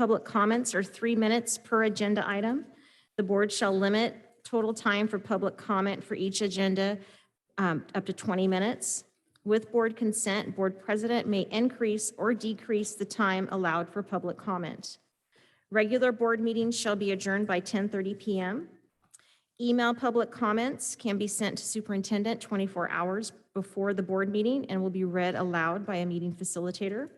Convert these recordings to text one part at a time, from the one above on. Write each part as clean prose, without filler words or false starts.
Public comments are 3 minutes per agenda item. The board shall limit total time for public comment for each agenda up to 20 minutes. With board consent, board president may increase or decrease the time allowed for public comment. Regular board meetings shall be adjourned by 10:30 p.m. Email public comments can be sent to superintendent 24 hours before the board meeting and will be read aloud by a meeting facilitator.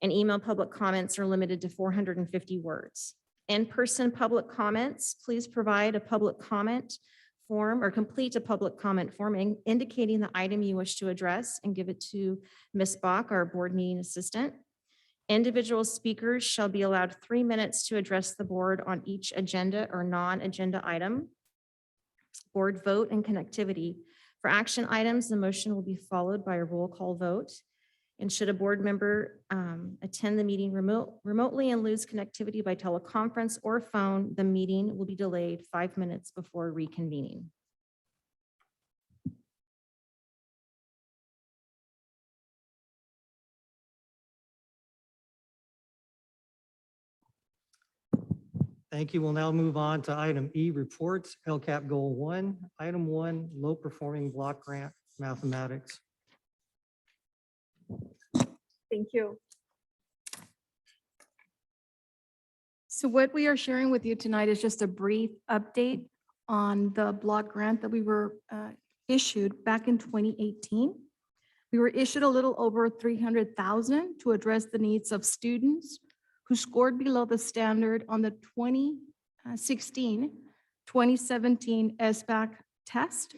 And email public comments are limited to 450 words. In-person public comments, please provide a public comment form or complete a public comment form indicating the item you wish to address and give it to Ms. Bach, our board meeting assistant. Individual speakers shall be allowed 3 minutes to address the board on each agenda or non-agenda item. Board vote and connectivity. For action items, the motion will be followed by a roll call vote. And should a board member attend the meeting remotely and lose connectivity by teleconference or phone, the meeting will be delayed 5 minutes before reconvening. Thank you. We'll now move on to item E, reports, LCAP Goal 1. Item 1, low performing block grant mathematics. Thank you. So what we are sharing with you tonight is just a brief update on the block grant that we were issued back in 2018. We were issued a little over $300,000 to address the needs of students who scored below the standard on the 2016-2017 SBAC test.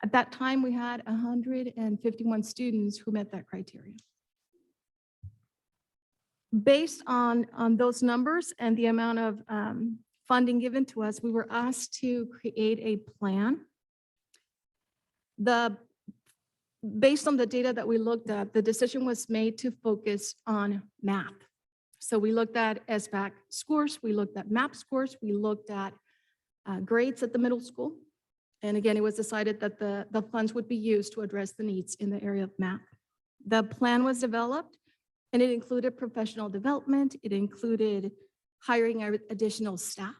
At that time, we had 151 students who met that criteria. Based on those numbers and the amount of funding given to us, we were asked to create a plan. Based on the data that we looked at, the decision was made to focus on math. So we looked at SBAC scores, we looked at MAP scores, we looked at grades at the middle school. And again, it was decided that the funds would be used to address the needs in the area of math. The plan was developed and it included professional development. It included hiring additional staff.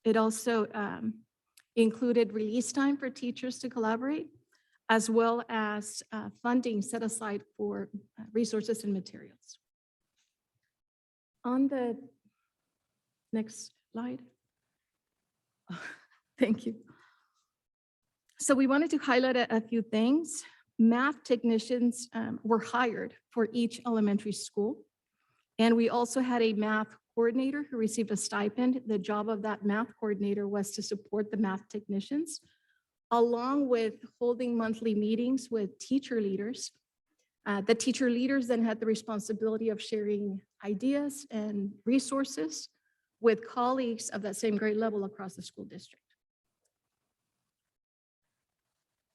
It also included release time for teachers to collaborate, as well as funding set aside for resources and materials. On the next slide. Thank you. So we wanted to highlight a few things. Math technicians were hired for each elementary school. And we also had a math coordinator who received a stipend. The job of that math coordinator was to support the math technicians, along with holding monthly meetings with teacher leaders. The teacher leaders then had the responsibility of sharing ideas and resources with colleagues of that same grade level across the school district.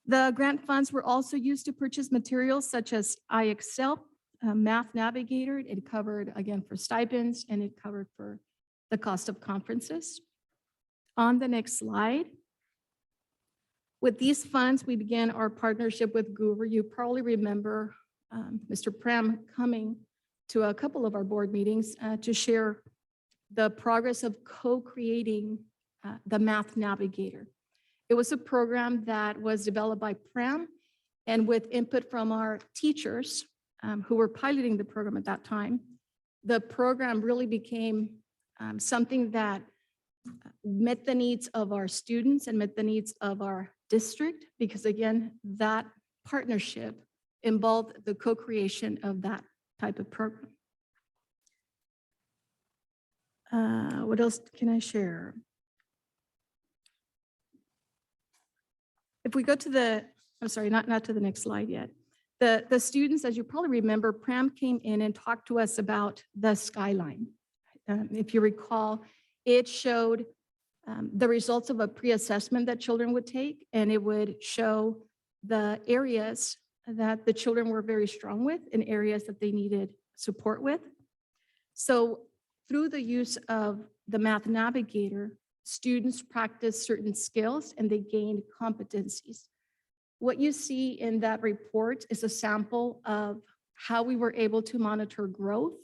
The grant funds were also used to purchase materials such as iExcel, Math Navigator. It covered, again, for stipends, and it covered for the cost of conferences. On the next slide. With these funds, we began our partnership with Guru. You probably remember Mr. Prem coming to a couple of our board meetings to share the progress of co-creating the Math Navigator. It was a program that was developed by Prem and with input from our teachers who were piloting the program at that time. The program really became something that met the needs of our students and met the needs of our district, because again, that partnership involved the co-creation of that type of program. What else can I share? If we go to the, I'm sorry, not to the next slide yet. The students, as you probably remember, Pram came in and talked to us about the skyline. If you recall, it showed the results of a pre-assessment that children would take, and it would show the areas that the children were very strong with and areas that they needed support with. So through the use of the Math Navigator, students practiced certain skills and they gained competencies. What you see in that report is a sample of how we were able to monitor growth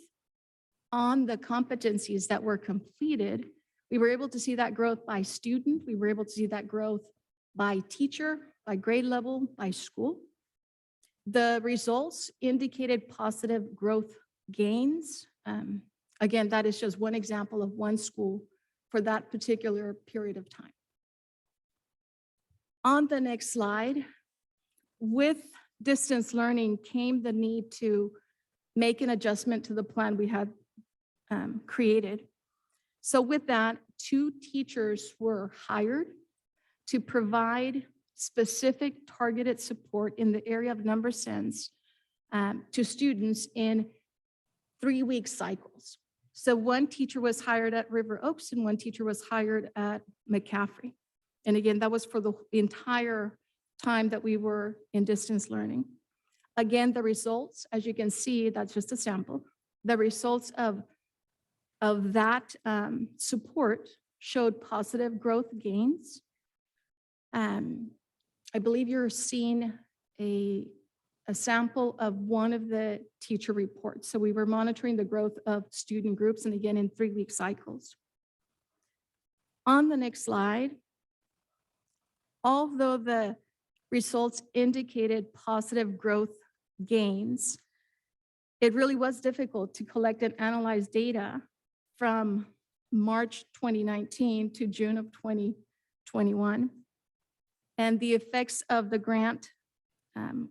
on the competencies that were completed, we were able to see that growth by student. We were able to see that growth by teacher, by grade level, by school. The results indicated positive growth gains. Again, that is just one example of one school for that particular period of time. On the next slide, with distance learning came the need to make an adjustment to the plan we had created. So with that, 2 teachers were hired to provide specific targeted support in the area of number sense to students in 3-week cycles. So one teacher was hired at River Oaks and one teacher was hired at McCaffrey. And again, that was for the entire time that we were in distance learning. Again, the results, as you can see, that's just a sample. The results of that support showed positive growth gains. I believe you're seeing a sample of one of the teacher reports. So we were monitoring the growth of student groups, and again, in 3-week cycles. On the next slide, although the results indicated positive growth gains, it really was difficult to collect and analyze data from March 2019 to June of 2021. And the effects of the grant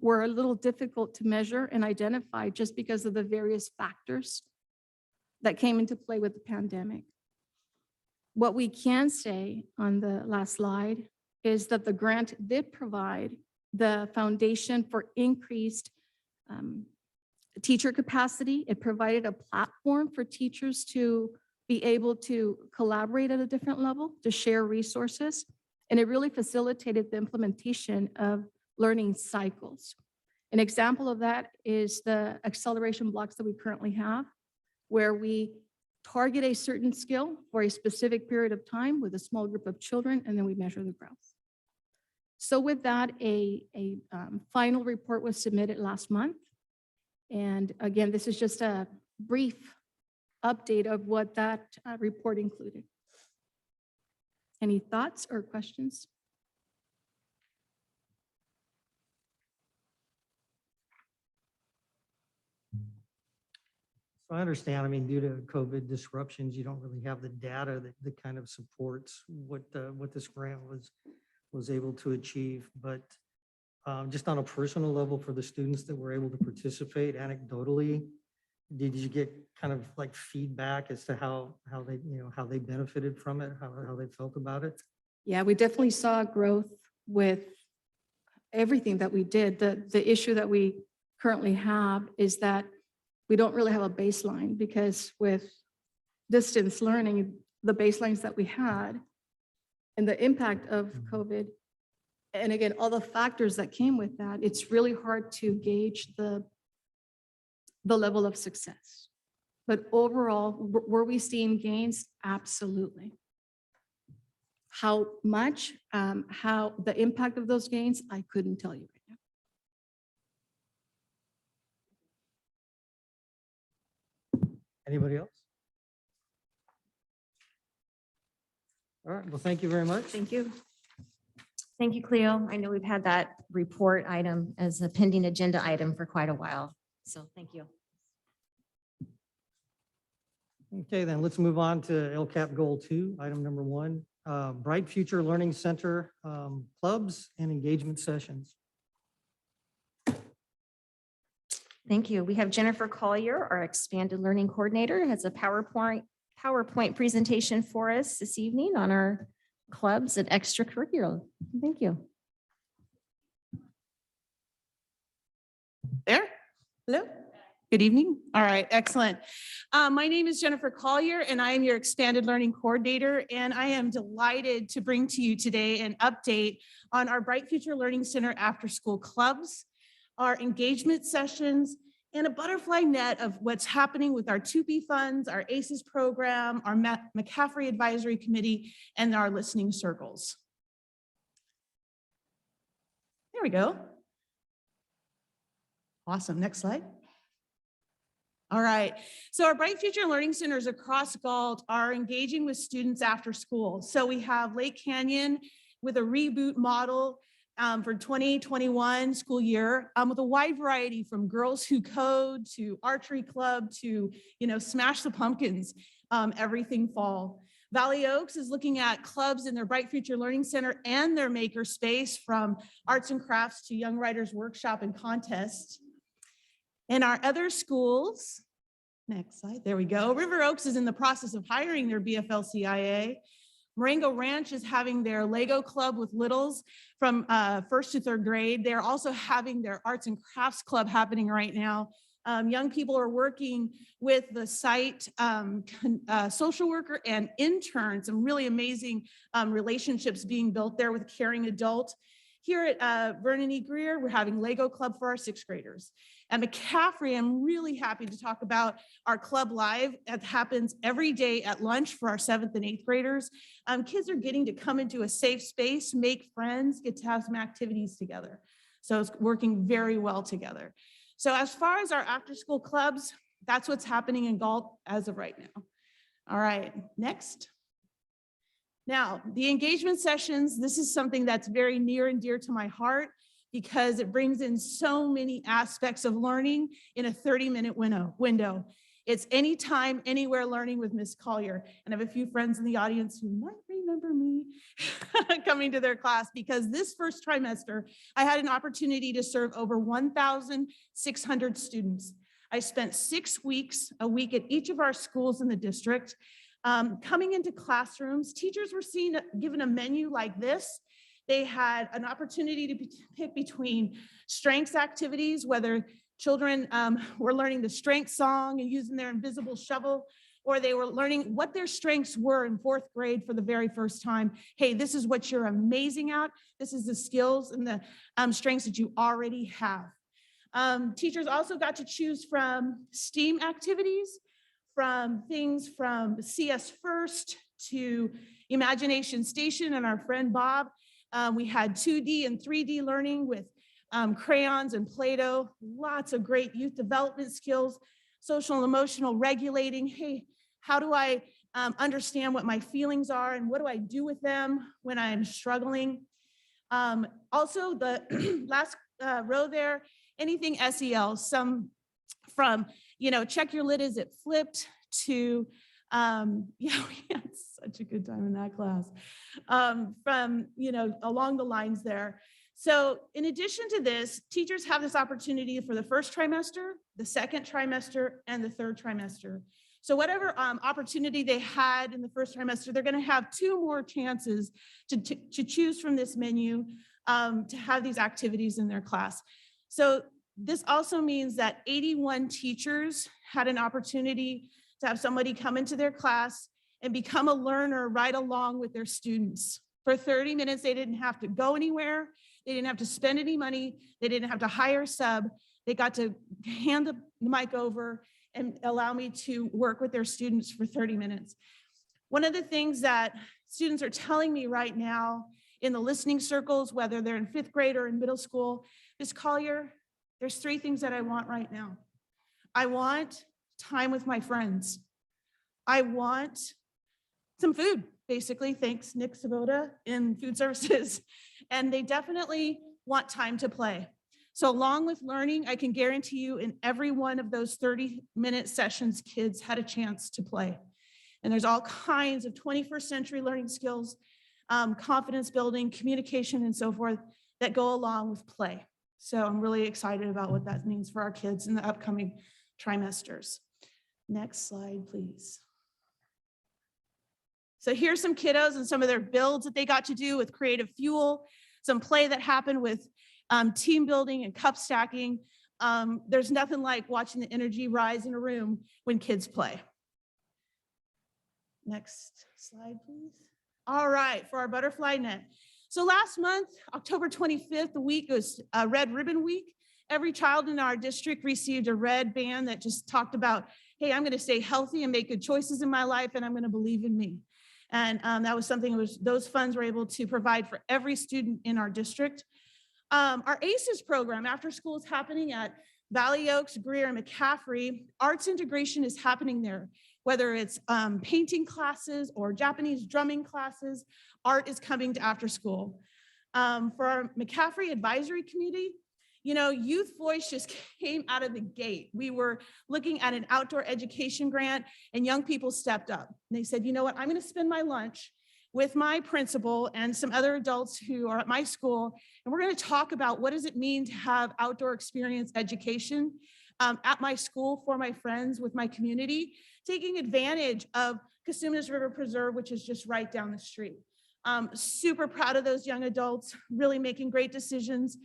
were a little difficult to measure and identify just because of the various factors that came into play with the pandemic. What we can say on the last slide is that the grant did provide the foundation for increased teacher capacity. It provided a platform for teachers to be able to collaborate at a different level, to share resources, and it really facilitated the implementation of learning cycles. An example of that is the acceleration blocks that we currently have, where we target a certain skill for a specific period of time with a small group of children, and then we measure the growth. So with that, a final report was submitted last month. And again, this is just a brief update of what that report included. Any thoughts or questions? So I understand, I mean, due to COVID disruptions, you don't really have the data that kind of supports what this grant was able to achieve. But just on a personal level for the students that were able to participate anecdotally, did you get kind of like feedback as to how they benefited from it, how they felt about it? Yeah, we definitely saw growth with everything that we did. The issue that we currently have is that we don't really have a baseline, because with distance learning, the baselines that we had and the impact of COVID, and again, all the factors that came with that, it's really hard to gauge the level of success. But overall, were we seeing gains? Absolutely. How much, how the impact of those gains, I couldn't tell you right now. Anybody else? All right, well, thank you very much. Thank you. Thank you, Cleo. I know we've had that report item as a pending agenda item for quite a while. So thank you. Okay, then let's move on to LCAP Goal 2, item number 1, Bright Future Learning Center clubs and engagement sessions. Thank you. We have Jennifer Collier, our expanded learning coordinator, has a PowerPoint presentation for us this evening on our clubs and extracurricular. Thank you. There? Hello? Good evening. All right, excellent. My name is Jennifer Collier, and I am your expanded learning coordinator, and I am delighted to bring to you today an update on our Bright Future Learning Center after-school clubs, our engagement sessions, and a butterfly net of what's happening with our 2B funds, our ACES program, our McCaffrey Advisory Committee, and our listening circles. There we go. Awesome. Next slide. All right. So our Bright Future Learning Centers across Galt are engaging with students after school. So we have Lake Canyon with a reboot model for 2021 school year with a wide variety from Girls Who Code to Archery Club to, Smash the Pumpkins, everything fall. Valley Oaks is looking at clubs in their Bright Future Learning Center and their maker space, from arts and crafts to young writers workshop and contest. And our other schools, next slide, there we go. River Oaks is in the process of hiring their BFLCIA. Marengo Ranch is having their Lego club with littles from 1st to 3rd grade. They're also having their arts and crafts club happening right now. Young people are working with the site social worker and interns, some really amazing relationships being built there with a caring adult. Here at Vernon E. Greer, we're having Lego Club for our 6th graders. At McCaffrey, I'm really happy to talk about our Club Live that happens every day at lunch for our 7th and 8th graders. Kids are getting to come into a safe space, make friends, get to have some activities together. So it's working very well together. So as far as our after-school clubs, that's what's happening in Galt as of right now. All right, next. Now, the engagement sessions, this is something that's very near and dear to my heart because it brings in so many aspects of learning in a 30-minute window. It's anytime, anywhere learning with Ms. Collier. And I have a few friends in the audience who might remember me coming to their class, because this first trimester, I had an opportunity to serve over 1,600 students. I spent 6 weeks, a week at each of our schools in the district. Coming into classrooms, teachers were given a menu like this. They had an opportunity to pick between strengths activities, whether children were learning the strength song and using their invisible shovel, or they were learning what their strengths were in 4th grade for the very first time. Hey, this is what you're amazing at. This is the skills and the strengths that you already have. Teachers also got to choose from STEAM activities, from things from CS First to Imagination Station and our friend Bob. We had 2D and 3D learning with crayons and Play-Doh, lots of great youth development skills, social and emotional regulating. Hey, how do I understand what my feelings are and what do I do with them when I'm struggling? Also, the last row there, anything SEL, some from, check your lid, is it flipped, to, we had such a good time in that class, from, along the lines there. So in addition to this, teachers have this opportunity for the first trimester, the second trimester, and the third trimester. So whatever opportunity they had in the first trimester, they're going to have 2 more chances to choose from this menu to have these activities in their class. So this also means that 81 teachers had an opportunity to have somebody come into their class and become a learner right along with their students. For 30 minutes, they didn't have to go anywhere. They didn't have to spend any money. They didn't have to hire a sub. They got to hand the mic over and allow me to work with their students for 30 minutes. One of the things that students are telling me right now in the listening circles, whether they're in 5th grade or in middle school, Ms. Collier, there's 3 things that I want right now. I want time with my friends. I want some food, basically, thanks Nick Sabota in food services. And they definitely want time to play. So along with learning, I can guarantee you in every one of those 30-minute sessions, kids had a chance to play. And there's all kinds of 21st century learning skills, confidence building, communication, and so forth that go along with play. So I'm really excited about what that means for our kids in the upcoming trimesters. Next slide, please. So here's some kiddos and some of their builds that they got to do with Creative Fuel, some play that happened with team building and cup stacking. There's nothing like watching the energy rise in a room when kids play. Next slide, please. All right, for our butterfly net. So last month, October 25th, the week was Red Ribbon Week. Every child in our district received a red band that just talked about, hey, I'm gonna stay healthy and make good choices in my life, and I'm gonna believe in me. And that was something those funds were able to provide for every student in our district. Our ACES program, after school, is happening at Valley Oaks, Greer, and McCaffrey, arts integration is happening there. Whether it's painting classes or Japanese drumming classes, art is coming to after school. For our McCaffrey advisory community, Youth Voice just came out of the gate. We were looking at an outdoor education grant and young people stepped up. And they said, you know what, I'm going to spend my lunch with my principal and some other adults who are at my school. And we're going to talk about what does it mean to have outdoor experience education at my school for my friends with my community, taking advantage of Cosumnes River Preserve, which is just right down the street. Super proud of those young adults, really making great decisions,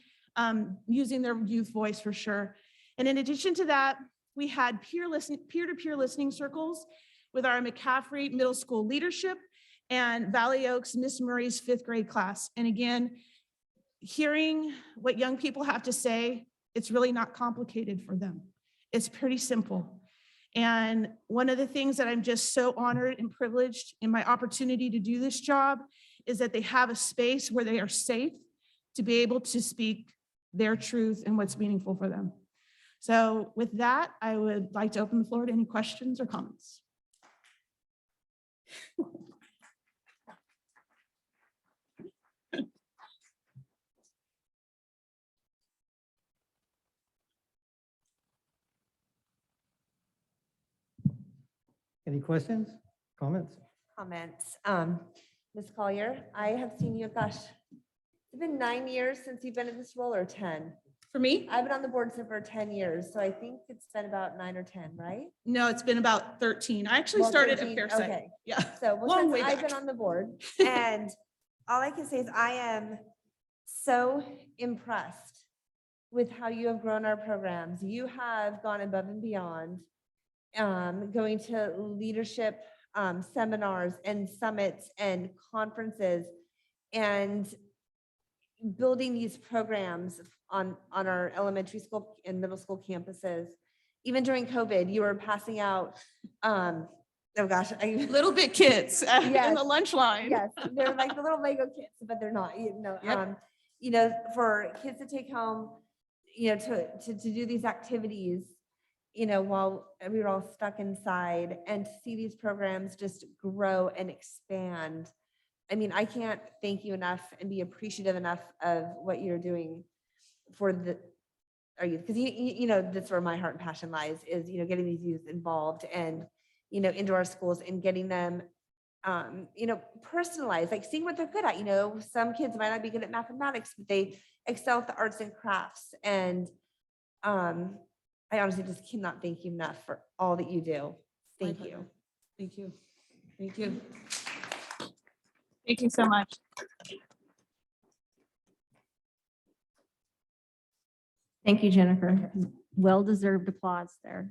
using their youth voice for sure. And in addition to that, we had peer-to-peer listening circles with our McCaffrey Middle School leadership and Valley Oaks Miss Murray's 5th grade class. And again, hearing what young people have to say, it's really not complicated for them. It's pretty simple. And one of the things that I'm just so honored and privileged in my opportunity to do this job is that they have a space where they are safe to be able to speak their truth and what's meaningful for them. So with that, I would like to open the floor to any questions or comments. Any questions, comments? Comments. Ms. Collier, I have seen you, gosh, it's been 9 years since you've been in this role, or 10? For me, I've been on the board for 10 years, so I think it's been about 9 or 10, right? no, it's been about 13. I actually Well, started 13, at Fairsight. okay. Yeah. So well, Long since way I've back. been on the board, and all I can say is I am so impressed with how you have grown our programs. You have gone above and beyond, going to leadership seminars and summits and conferences, and building these programs on our elementary school and middle school campuses. Even during COVID, you were passing out, oh gosh, Little bit kids in Yes. the lunch line. yes, they're like the little Lego kits, but they're not, Yep. For kids to take home, to do these activities, while we were all stuck inside, and to see these programs just grow and expand. I mean, I can't thank you enough and be appreciative enough of what you're doing for our youth, because that's where my heart and passion lies, is getting these youth involved and into our schools and getting them personalized, like seeing what they're good at. Some kids might not be good at mathematics, but they excel at the arts and crafts. And I honestly just cannot thank you enough for all that you do. Thank you. Thank you. Thank you. Thank you so much. Thank you, Jennifer. Well-deserved applause there.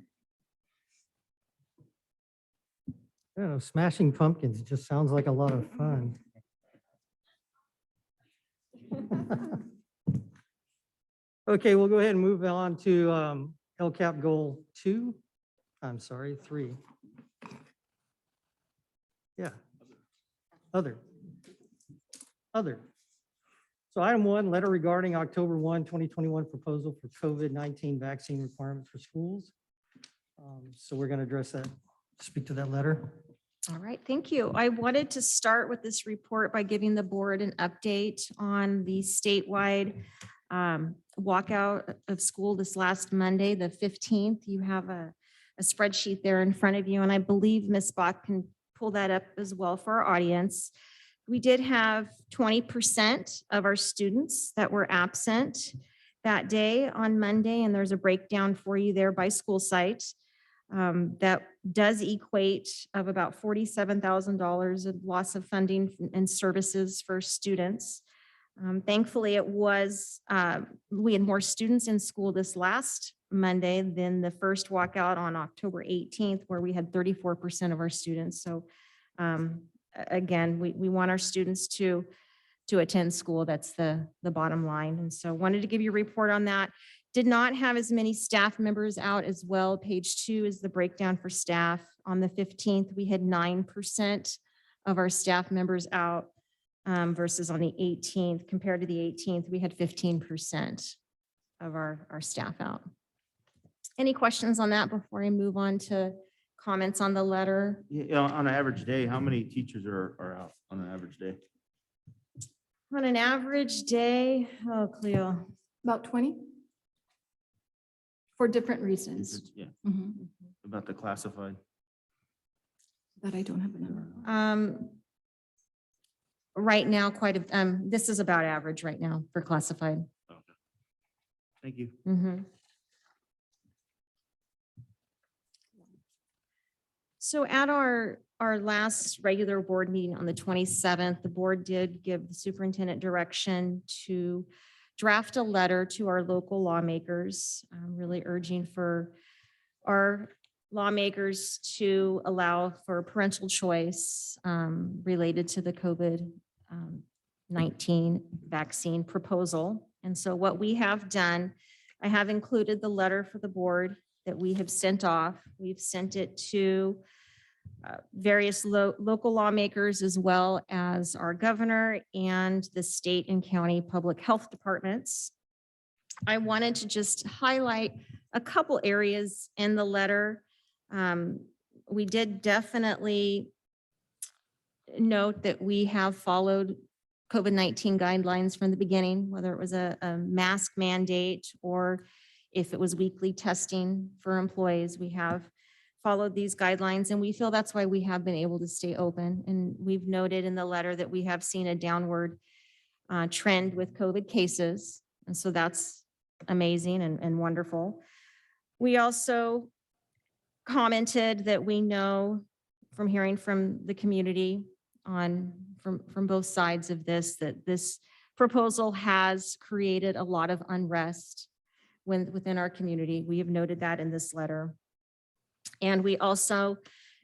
I don't know, smashing pumpkins just sounds like a lot of fun. Okay, we'll go ahead and move on to LCAP goal 2. I'm sorry, 3. Yeah. Other. So item 1, letter regarding October 1, 2021 proposal for COVID-19 vaccine requirements for schools. So we're going to address that, speak to that letter. All right, thank you. I wanted to start with this report by giving the board an update on the statewide walkout of school this last Monday, the 15th. You have a spreadsheet there in front of you, and I believe Ms. Bach can pull that up as well for our audience. We did have 20% of our students that were absent that day on Monday, and there's a breakdown for you there by school site. That does equate of about $47,000 of loss of funding and services for students. Thankfully, we had more students in school this last Monday than the first walkout on October 18th, where we had 34% of our students. So again, we want our students to attend school. That's the bottom line. And so wanted to give you a report on that. Did not have as many staff members out as well. Page 2 is the breakdown for staff. On the 15th, we had 9% of our staff members out versus on the 18th. Compared to the 18th, we had 15% of our staff out. Any questions on that before I move on to comments on the letter? Yeah, on an average day, how many teachers are out on an average day? On an average day, oh, Cleo. About 20 for different reasons. Yeah, Mhm. about the classified. That I don't have a number. Right now, this is about average right now for classified. Okay. Thank you. Mhm. So at our last regular board meeting on the 27th, the board did give the superintendent direction to draft a letter to our local lawmakers, really urging for our lawmakers to allow for parental choice related to the COVID-19 vaccine proposal. And so what we have done, I have included the letter for the board that we have sent off. We've sent it to various local lawmakers as well as our governor and the state and county public health departments. I wanted to just highlight a couple areas in the letter. We did definitely note that we have followed COVID-19 guidelines from the beginning, whether it was a mask mandate or if it was weekly testing for employees. We have followed these guidelines, and we feel that's why we have been able to stay open. And we've noted in the letter that we have seen a downward trend with COVID cases. And so that's amazing and wonderful. We also commented that we know from hearing from the community from both sides of this, that this proposal has created a lot of unrest within our community. We have noted that in this letter. And we also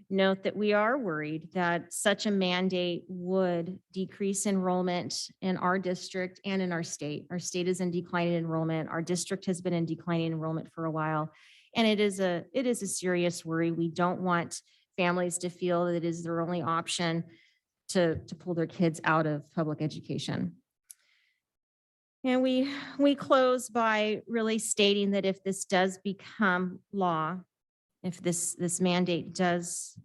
note that we are worried that such a mandate would decrease enrollment in our district and in our state. Our state is in declining enrollment. Our district has been in declining enrollment for a while. And it is a serious worry. We don't want families to feel that it is their only option to pull their kids out of public education. And we close by really stating that if this does become law, if this mandate does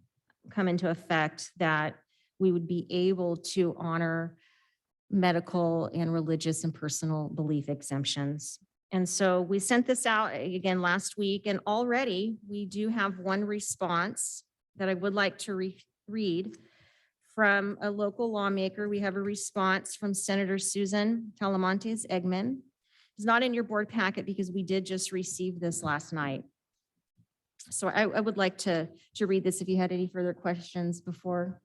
come into effect, that we would be able to honor medical and religious and personal belief exemptions. And so we sent this out again last week, and already we do have one response that I would like to read from a local lawmaker. We have a response from Senator Susan Talamontes Eggman. It's not in your board packet because we did just receive this last night. So I would like to read this if you had any further questions before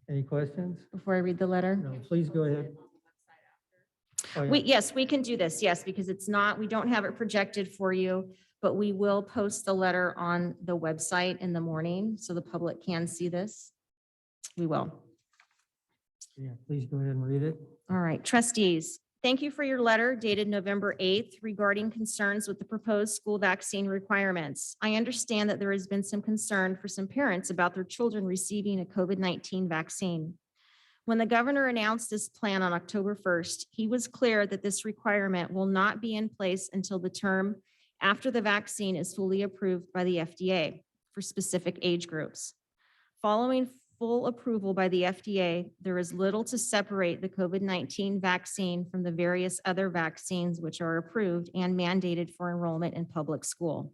Any questions? I read the letter. No, please go ahead. Oh, yeah. Yes, we can do this. Yes, because we don't have it projected for you, but we will post the letter on the website in the morning so the public can see this. We will. Yeah, please go ahead and read it. All right, trustees, thank you for your letter dated November 8th regarding concerns with the proposed school vaccine requirements. I understand that there has been some concern for some parents about their children receiving a COVID-19 vaccine. When the governor announced this plan on October 1st, he was clear that this requirement will not be in place until the term after the vaccine is fully approved by the FDA for specific age groups. Following full approval by the FDA, there is little to separate the COVID-19 vaccine from the various other vaccines which are approved and mandated for enrollment in public school.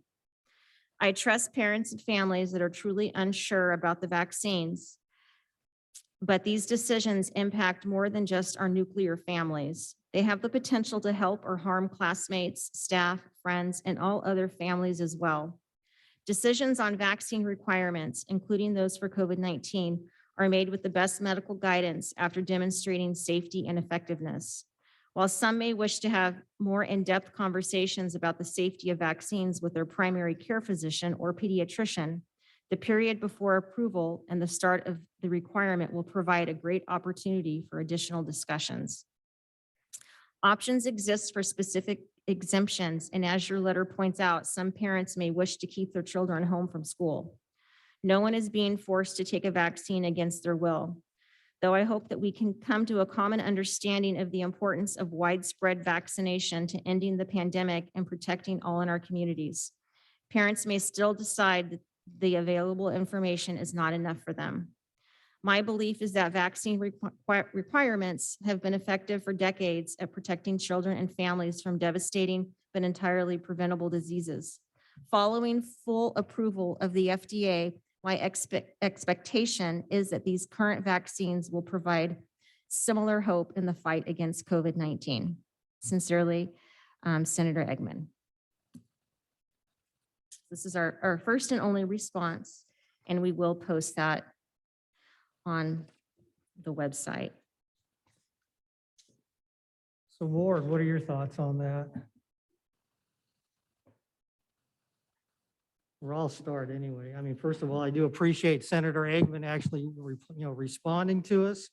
I trust parents and families that are truly unsure about the vaccines, but these decisions impact more than just our nuclear families. They have the potential to help or harm classmates, staff, friends, and all other families as well. Decisions on vaccine requirements, including those for COVID-19, are made with the best medical guidance after demonstrating safety and effectiveness. While some may wish to have more in-depth conversations about the safety of vaccines with their primary care physician or pediatrician, the period before approval and the start of the requirement will provide a great opportunity for additional discussions. Options exist for specific exemptions, and as your letter points out, some parents may wish to keep their children home from school. No one is being forced to take a vaccine against their will, though I hope that we can come to a common understanding of the importance of widespread vaccination to ending the pandemic and protecting all in our communities. Parents may still decide that the available information is not enough for them. My belief is that vaccine requirements have been effective for decades at protecting children and families from devastating but entirely preventable diseases. Following full approval of the FDA, my expectation is that these current vaccines will provide similar hope in the fight against COVID-19. Sincerely, Senator Eggman. This is our first and only response, and we will post that on the website. So Ward, what are your thoughts on that? Well, I'll start anyway. I mean, first of all, I do appreciate Senator Eggman actually, responding to us.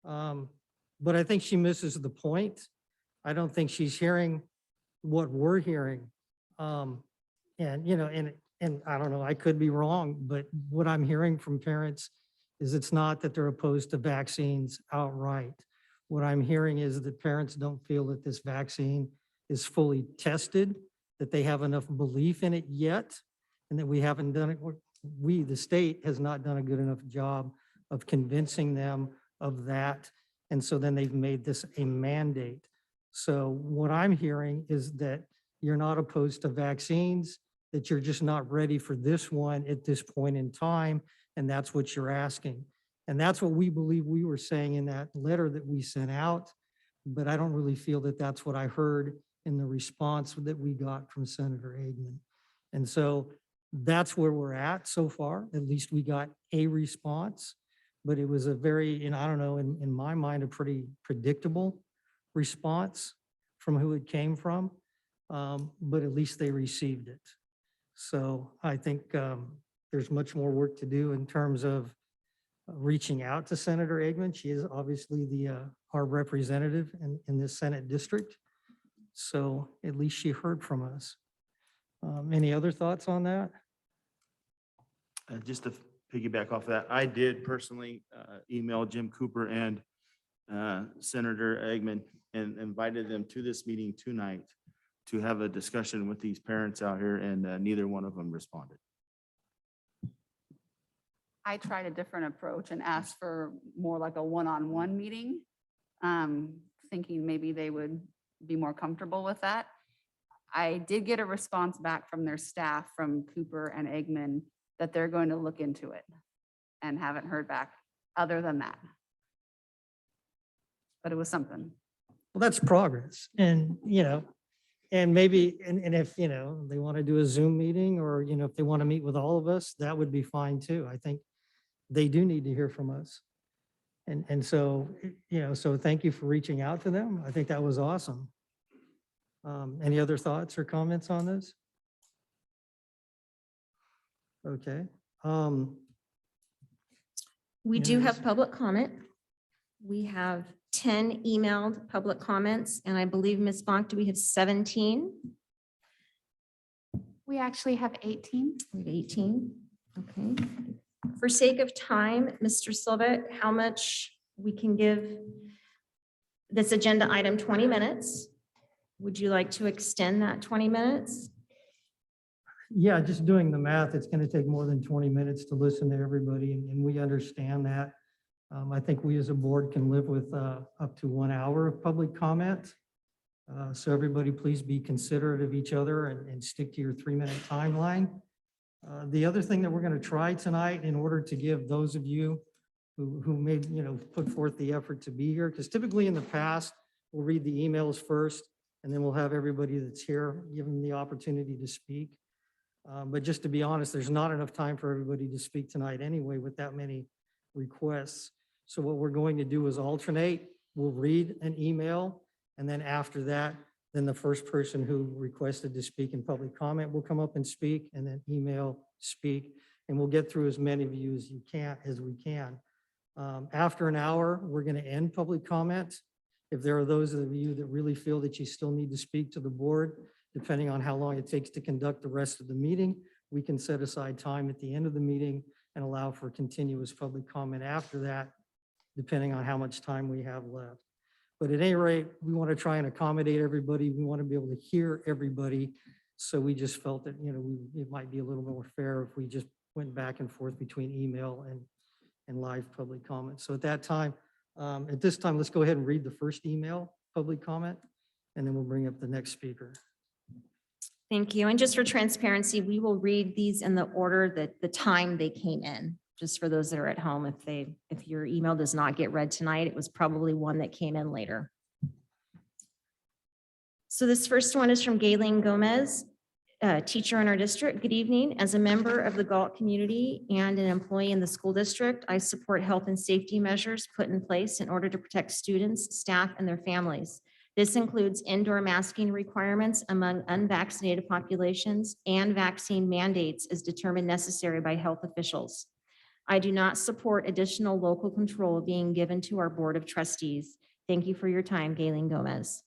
But I think she misses the point. I don't think she's hearing what we're hearing. And I don't know, I could be wrong, but what I'm hearing from parents is it's not that they're opposed to vaccines outright. What I'm hearing is that parents don't feel that this vaccine is fully tested, that they have enough belief in it yet, and that we haven't done it. We, the state, has not done a good enough job of convincing them of that. And so then they've made this a mandate. So what I'm hearing is that you're not opposed to vaccines, that you're just not ready for this one at this point in time. And that's what you're asking. And that's what we believe we were saying in that letter that we sent out. But I don't really feel that that's what I heard in the response that we got from Senator Eggman. And so that's where we're at so far. At least we got a response, but it was a very, I don't know, in my mind, a pretty predictable response from who it came from. But at least they received it. So I think there's much more work to do in terms of reaching out to Senator Eggman. She is obviously our representative in this Senate district. So at least she heard from us. Any other thoughts on that? Just to piggyback off that, I did personally email Jim Cooper and Senator Eggman and invited them to this meeting tonight to have a discussion with these parents out here, and neither one of them responded. I tried a different approach and asked for more like a one-on-one meeting, thinking maybe they would be more comfortable with that. I did get a response back from their staff, from Cooper and Eggman, that they're going to look into it, and haven't heard back other than that. But it was something. Well, that's progress. And, and maybe, and if, they want to do a Zoom meeting, or, if they want to meet with all of us, that would be fine too. I think they do need to hear from us. And so, so thank you for reaching out to them. I think that was awesome. Any other thoughts or comments on this? Okay. We do Yes. have public comment. We have 10 emailed public comments, and I believe, Ms. Bonk, do we have 17? We actually have 18. We have 18. Okay. For sake of time, Mr. Silva, how much we can give this agenda item? 20 minutes. Would you like to extend that 20 minutes? Yeah, just doing the math, it's going to take more than 20 minutes to listen to everybody, and we understand that. I think we as a board can live with up to 1 hour of public comment. So everybody, please be considerate of each other and stick to your 3-minute timeline. The other thing that we're going to try tonight, in order to give those of you who may, put forth the effort to be here, because typically in the past, we'll read the emails first, and then we'll have everybody that's here, give them the opportunity to speak. But just to be honest, there's not enough time for everybody to speak tonight anyway with that many requests. So what we're going to do is alternate. We'll read an email, and then after that, then the first person who requested to speak in public comment will come up and speak, and then email, speak, and we'll get through as many of you as we can. After an hour, we're going to end public comment. If there are those of you that really feel that you still need to speak to the board, depending on how long it takes to conduct the rest of the meeting, we can set aside time at the end of the meeting and allow for continuous public comment after that, depending on how much time we have left. But at any rate, we want to try and accommodate everybody. We want to be able to hear everybody. So we just felt that, it might be a little more fair if we just went back and forth between email and live public comment. So at this time, let's go ahead and read the first email public comment, and then we'll bring up the next speaker. Thank you. And just for transparency, we will read these in the order that the time they came in, just for those that are at home. If your email does not get read tonight, it was probably one that came in later. So this first one is from Galen Gomez, a teacher in our district. Good evening. As a member of the Galt community and an employee in the school district, I support health and safety measures put in place in order to protect students, staff, and their families. This includes indoor masking requirements among unvaccinated populations and vaccine mandates as determined necessary by health officials. I do not support additional local control being given to our Board of Trustees. Thank you for your time, Galen Gomez.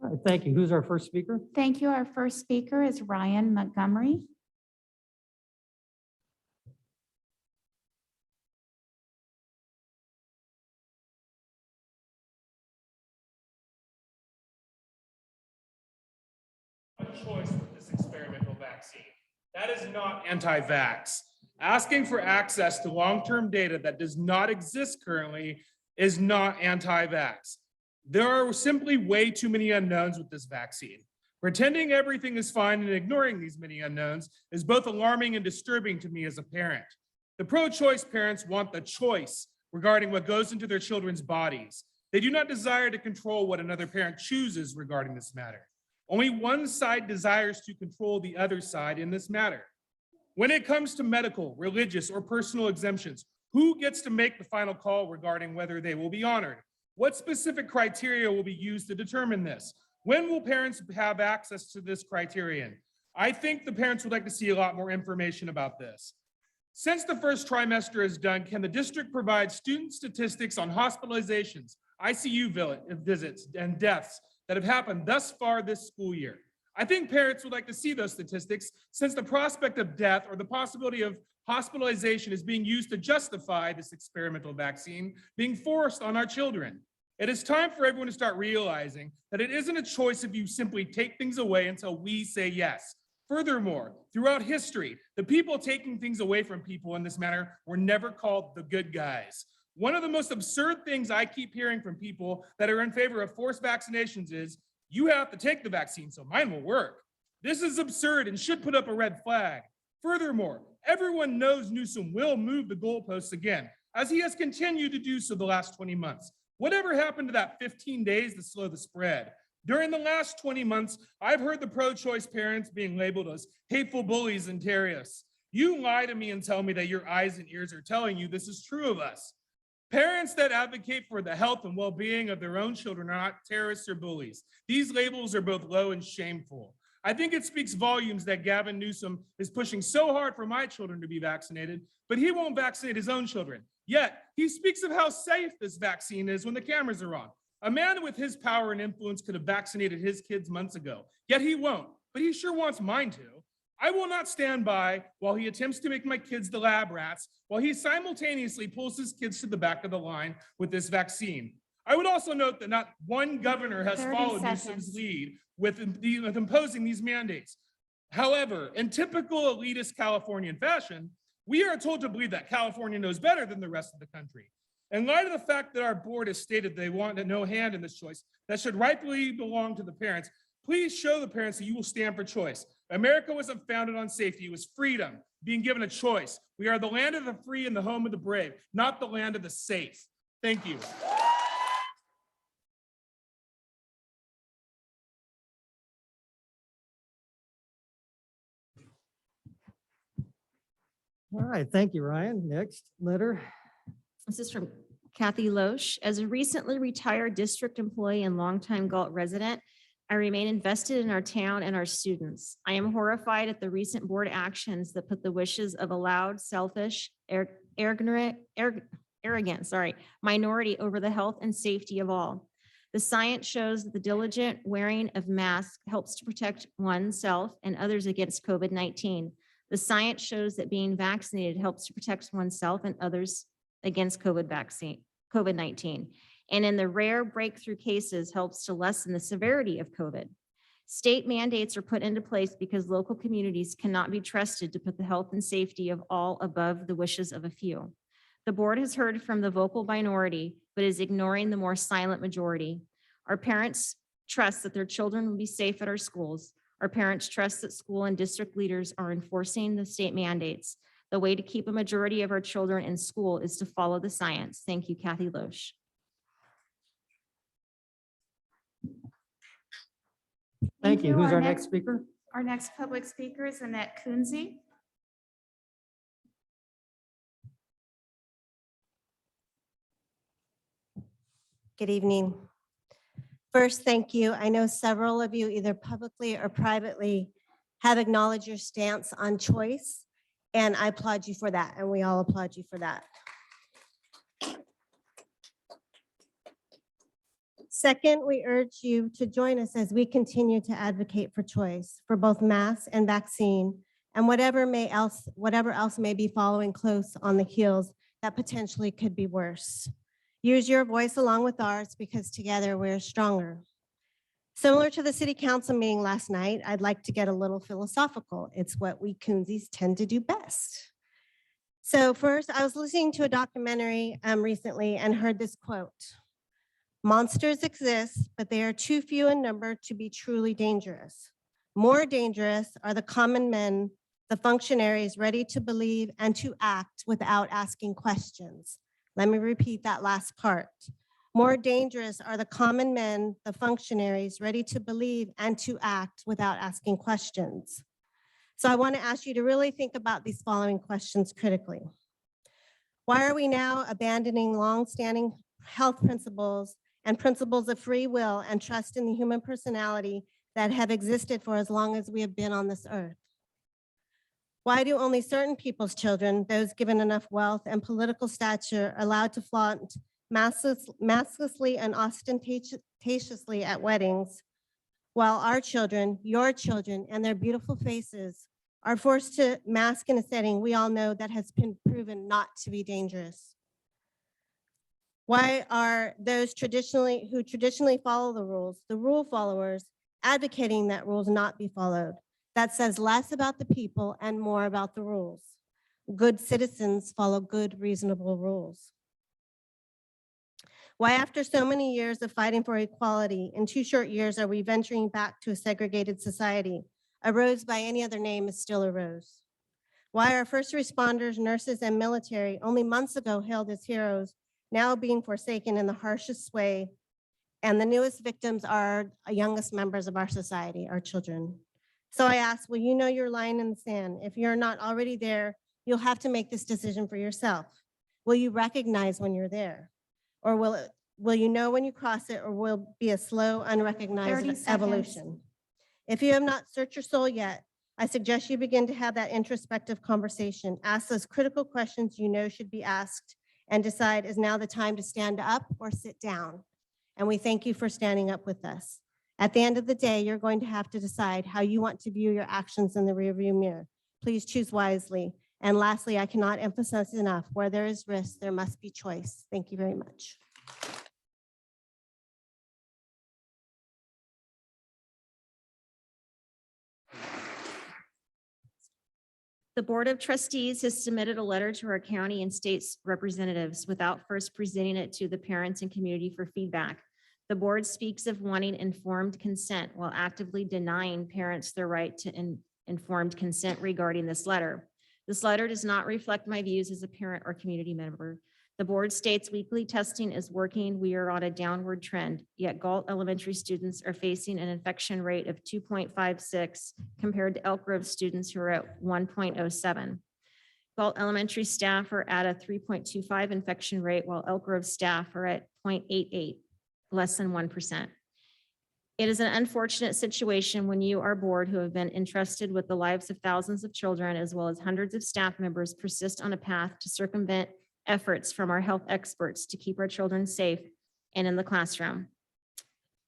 All right, thank you. Who's our first speaker? Thank you. Our first speaker is Ryan Montgomery. Choice with this experimental vaccine. That is not anti-vax. Asking for access to long-term data that does not exist currently is not anti-vax. There are simply way too many unknowns with this vaccine. Pretending everything is fine and ignoring these many unknowns is both alarming and disturbing to me as a parent. The pro-choice parents want the choice regarding what goes into their children's bodies. They do not desire to control what another parent chooses regarding this matter. Only one side desires to control the other side in this matter. When it comes to medical, religious, or personal exemptions, who gets to make the final call regarding whether they will be honored? What specific criteria will be used to determine this? When will parents have access to this criterion? I think the parents would like to see a lot more information about this. Since the first trimester is done, can the district provide student statistics on hospitalizations, ICU visits, and deaths that have happened thus far this school year? I think parents would like to see those statistics since the prospect of death or the possibility of hospitalization is being used to justify this experimental vaccine being forced on our children. It is time for everyone to start realizing that it isn't a choice if you simply take things away until we say yes. Furthermore, throughout history, the people taking things away from people in this manner were never called the good guys. One of the most absurd things I keep hearing from people that are in favor of forced vaccinations is, you have to take the vaccine so mine will work. This is absurd and should put up a red flag. Furthermore, everyone knows Newsom will move the goalposts again, as he has continued to do so the last 20 months. Whatever happened to that 15 days to slow the spread? During the last 20 months, I've heard the pro-choice parents being labeled as hateful bullies and terrorists. You lie to me and tell me that your eyes and ears are telling you this is true of us. Parents that advocate for the health and well-being of their own children are not terrorists or bullies. These labels are both low and shameful. I think it speaks volumes that Gavin Newsom is pushing so hard for my children to be vaccinated, but he won't vaccinate his own children. Yet, he speaks of how safe this vaccine is when the cameras are on. A man with his power and influence could have vaccinated his kids months ago, yet he won't, but he sure wants mine to. I will not stand by while he attempts to make my kids the lab rats, while he simultaneously pulls his kids to the back of the line with this vaccine. I would also note that not one governor has 30 followed seconds. Newsom's lead with imposing these mandates. However, in typical elitist Californian fashion, we are told to believe that California knows better than the rest of the country. In light of the fact that our board has stated they want no hand in this choice that should rightfully belong to the parents, please show the parents that you will stand for choice. America wasn't founded on safety, it was freedom, being given a choice. We are the land of the free and the home of the brave, not the land of the safe. Thank you. All right, thank you, Ryan. Next letter. This is from Kathy Loesch. As a recently retired district employee and longtime Galt resident, I remain invested in our town and our students. I am horrified at the recent board actions that put the wishes of a loud, selfish, arrogant minority over the health and safety of all. The science shows that the diligent wearing of masks helps to protect oneself and others against COVID-19. The science shows that being vaccinated helps to protect oneself and others against COVID-19. and in the rare breakthrough cases helps to lessen the severity of COVID. State mandates are put into place because local communities cannot be trusted to put the health and safety of all above the wishes of a few. The board has heard from the vocal minority, but is ignoring the more silent majority. Our parents trust that their children will be safe at our schools. Our parents trust that school and district leaders are enforcing the state mandates. The way to keep a majority of our children in school is to follow the science. Thank you, Kathy Loesch. Thank you. Who's Our our next speaker? Our next public speaker is Annette Kunze. Good evening. First, thank you. I know several of you either publicly or privately have acknowledged your stance on choice, and I applaud you for that, and we all applaud you for that. Second, we urge you to join us as we continue to advocate for choice for both masks and vaccine, and whatever else may be following close on the heels that potentially could be worse. Use your voice along with ours because together we're stronger. Similar to the city council meeting last night, I'd like to get a little philosophical. It's what we Kunzes tend to do best. So first, I was listening to a documentary recently and heard this quote. Monsters exist, but they are too few in number to be truly dangerous. More dangerous are the common men, the functionaries ready to believe and to act without asking questions. Let me repeat that last part. More dangerous are the common men, the functionaries ready to believe and to act without asking questions. So I want to ask you to really think about these following questions critically. Why are we now abandoning longstanding health principles and principles of free will and trust in the human personality that have existed for as long as we have been on this earth? Why do only certain people's children, those given enough wealth and political stature, allowed to flaunt masklessly and ostentatiously at weddings, while our children, your children, and their beautiful faces are forced to mask in a setting we all know that has been proven not to be dangerous? Why are those who traditionally follow the rules, the rule followers, advocating that rules not be followed? That says less about the people and more about the rules. Good citizens follow good, reasonable rules. Why, after so many years of fighting for equality, in 2 short years are we venturing back to a segregated society? A rose by any other name is still a rose. Why are first responders, nurses, and military, only months ago hailed as heroes, now being forsaken in the harshest way, and the newest victims are the youngest members of our society, our children? So I ask, will you know your line in the sand? If you're not already there, you'll have to make this decision for yourself. Will you recognize when you're there? Or will you know when you cross it, or will it be a slow, 30 unrecognized seconds. evolution? If you have not searched your soul yet, I suggest you begin to have that introspective conversation. Ask those critical questions you know should be asked, and decide, is now the time to stand up or sit down? And we thank you for standing up with us. At the end of the day, you're going to have to decide how you want to view your actions in the rearview mirror. Please choose wisely. And lastly, I cannot emphasize enough, where there is risk, there must be choice. Thank you very much. The Board of Trustees has submitted a letter to our county and state's representatives without first presenting it to the parents and community for feedback. The board speaks of wanting informed consent while actively denying parents their right to informed consent regarding this letter. This letter does not reflect my views as a parent or community member. The board states weekly testing is working. We are on a downward trend, yet Galt Elementary students are facing an infection rate of 2.56 compared to Elk Grove students who are at 1.07. Galt Elementary staff are at a 3.25 infection rate, while Elk Grove staff are at 0.88, less than 1%. It is an unfortunate situation when you, our board, who have been entrusted with the lives of thousands of children, as well as hundreds of staff members, persist on a path to circumvent efforts from our health experts to keep our children safe and in the classroom.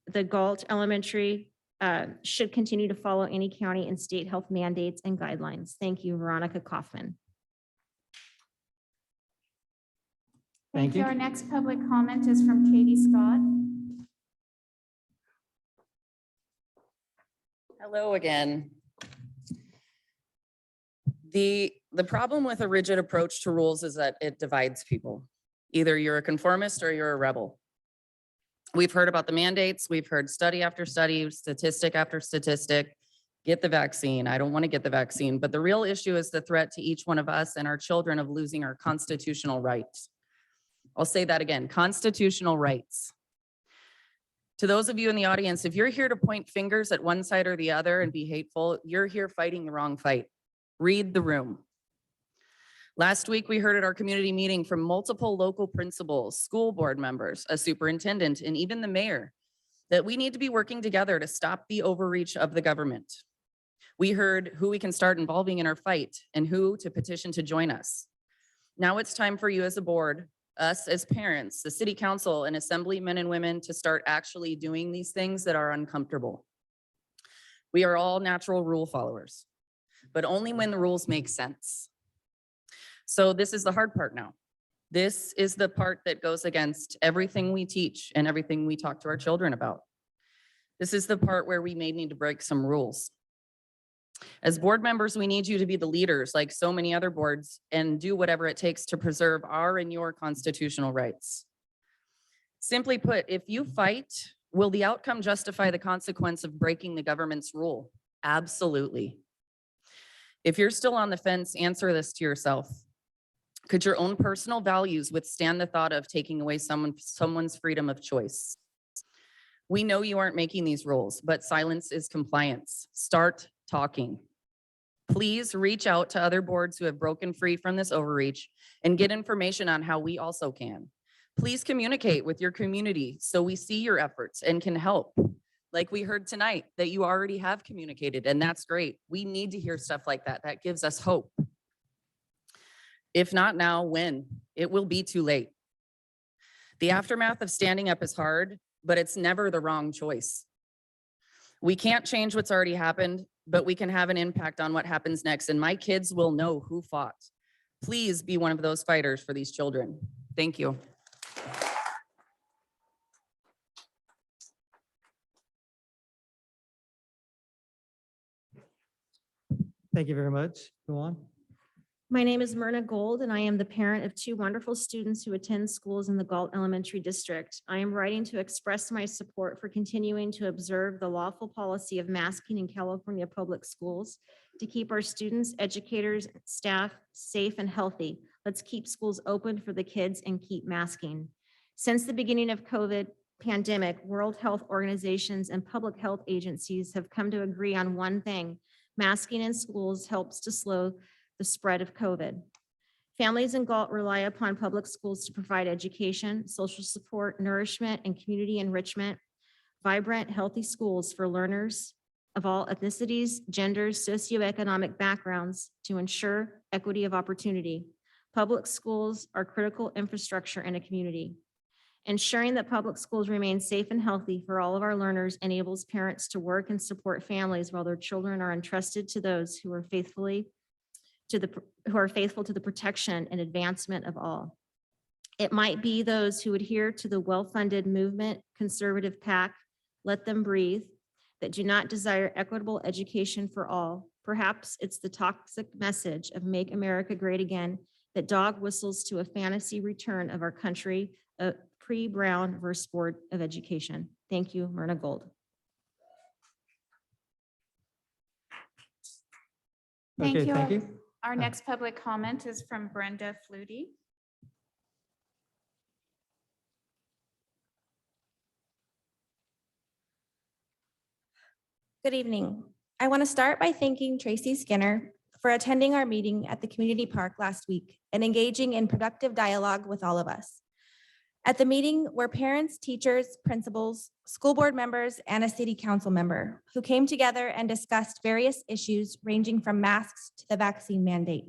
The Galt Elementary should continue to follow any county and state health mandates and guidelines. Thank you, Veronica Kaufman. Thank you. Our next public comment is from Katie Scott. Hello again. The problem with a rigid approach to rules is that it divides people. Either you're a conformist or you're a rebel. We've heard about the mandates. We've heard study after study, statistic after statistic. Get the vaccine. I don't want to get the vaccine, but the real issue is the threat to each one of us and our children of losing our constitutional rights. I'll say that again, constitutional rights. To those of you in the audience, if you're here to point fingers at one side or the other and be hateful, you're here fighting the wrong fight. Read the room. Last week, we heard at our community meeting from multiple local principals, school board members, a superintendent, and even the mayor, that we need to be working together to stop the overreach of the government. We heard who we can start involving in our fight and who to petition to join us. Now it's time for you as a board, us as parents, the city council, and assembly men and women to start actually doing these things that are uncomfortable. We are all natural rule followers, but only when the rules make sense. So this is the hard part now. This is the part that goes against everything we teach and everything we talk to our children about. This is the part where we may need to break some rules. As board members, we need you to be the leaders like so many other boards and do whatever it takes to preserve our and your constitutional rights. Simply put, if you fight, will the outcome justify the consequence of breaking the government's rule? Absolutely. If you're still on the fence, answer this to yourself. Could your own personal values withstand the thought of taking away someone's freedom of choice? We know you aren't making these rules, but silence is compliance. Start talking. Please reach out to other boards who have broken free from this overreach and get information on how we also can. Please communicate with your community so we see your efforts and can help. Like we heard tonight that you already have communicated, and that's great. We need to hear stuff like that. That gives us hope. If not now, when? It will be too late. The aftermath of standing up is hard, but it's never the wrong choice. We can't change what's already happened, but we can have an impact on what happens next, and my kids will know who fought. Please be one of those fighters for these children. Thank you. Thank you very much. Go on. My name is Myrna Gold, and I am the parent of two wonderful students who attend schools in the Galt Elementary District. I am writing to express my support for continuing to observe the lawful policy of masking in California public schools to keep our students, educators, staff safe and healthy. Let's keep schools open for the kids and keep masking. Since the beginning of COVID pandemic, World Health Organizations and public health agencies have come to agree on one thing: masking in schools helps to slow the spread of COVID. Families in Galt rely upon public schools to provide education, social support, nourishment, and community enrichment. Vibrant, healthy schools for learners of all ethnicities, genders, socioeconomic backgrounds to ensure equity of opportunity. Public schools are critical infrastructure in a community. Ensuring that public schools remain safe and healthy for all of our learners enables parents to work and support families while their children are entrusted to those who are faithful to the protection and advancement of all. It might be those who adhere to the well-funded movement, conservative PAC, Let Them Breathe, that do not desire equitable education for all. Perhaps it's the toxic message of Make America Great Again that dog whistles to a fantasy return of our country, a pre-Brown versus Board of Education. Thank you, Myrna Gold. Thank Okay, you. thank you. Our next public comment is from Brenda Flutie. Good evening. I want to start by thanking Tracy Skinner for attending our meeting at the community park last week and engaging in productive dialogue with all of us. At the meeting were parents, teachers, principals, school board members, and a city council member who came together and discussed various issues ranging from masks to the vaccine mandate.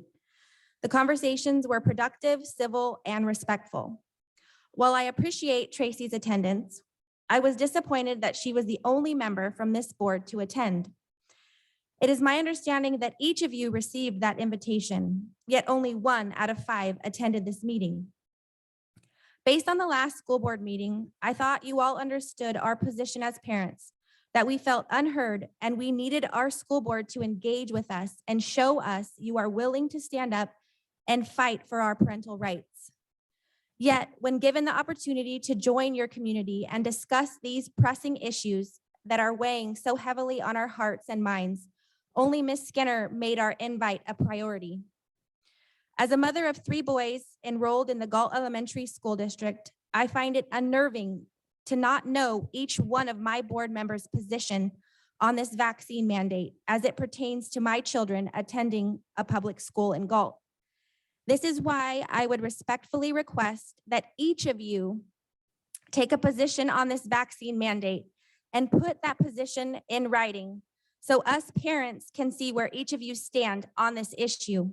The conversations were productive, civil, and respectful. While I appreciate Tracy's attendance, I was disappointed that she was the only member from this board to attend. It is my understanding that each of you received that invitation, yet only 1 out of 5 attended this meeting. Based on the last school board meeting, I thought you all understood our position as parents, that we felt unheard and we needed our school board to engage with us and show us you are willing to stand up and fight for our parental rights. Yet, when given the opportunity to join your community and discuss these pressing issues that are weighing so heavily on our hearts and minds, only Ms. Skinner made our invite a priority. As a mother of 3 boys enrolled in the Galt Elementary School District, I find it unnerving to not know each one of my board members' position on this vaccine mandate as it pertains to my children attending a public school in Galt. This is why I would respectfully request that each of you take a position on this vaccine mandate and put that position in writing so us parents can see where each of you stand on this issue.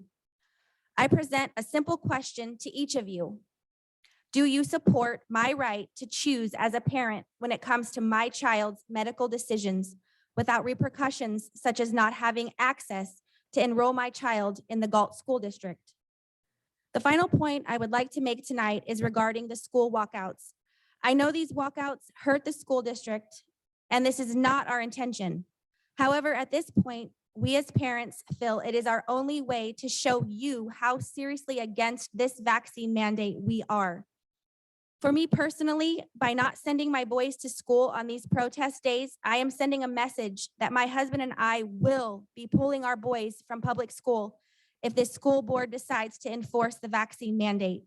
I present a simple question to each of you. Do you support my right to choose as a parent when it comes to my child's medical decisions without repercussions such as not having access to enroll my child in the Galt School District? The final point I would like to make tonight is regarding the school walkouts. I know these walkouts hurt the school district, and this is not our intention. However, at this point, we as parents feel it is our only way to show you how seriously against this vaccine mandate we are. For me personally, by not sending my boys to school on these protest days, I am sending a message that my husband and I will be pulling our boys from public school if this school board decides to enforce the vaccine mandate.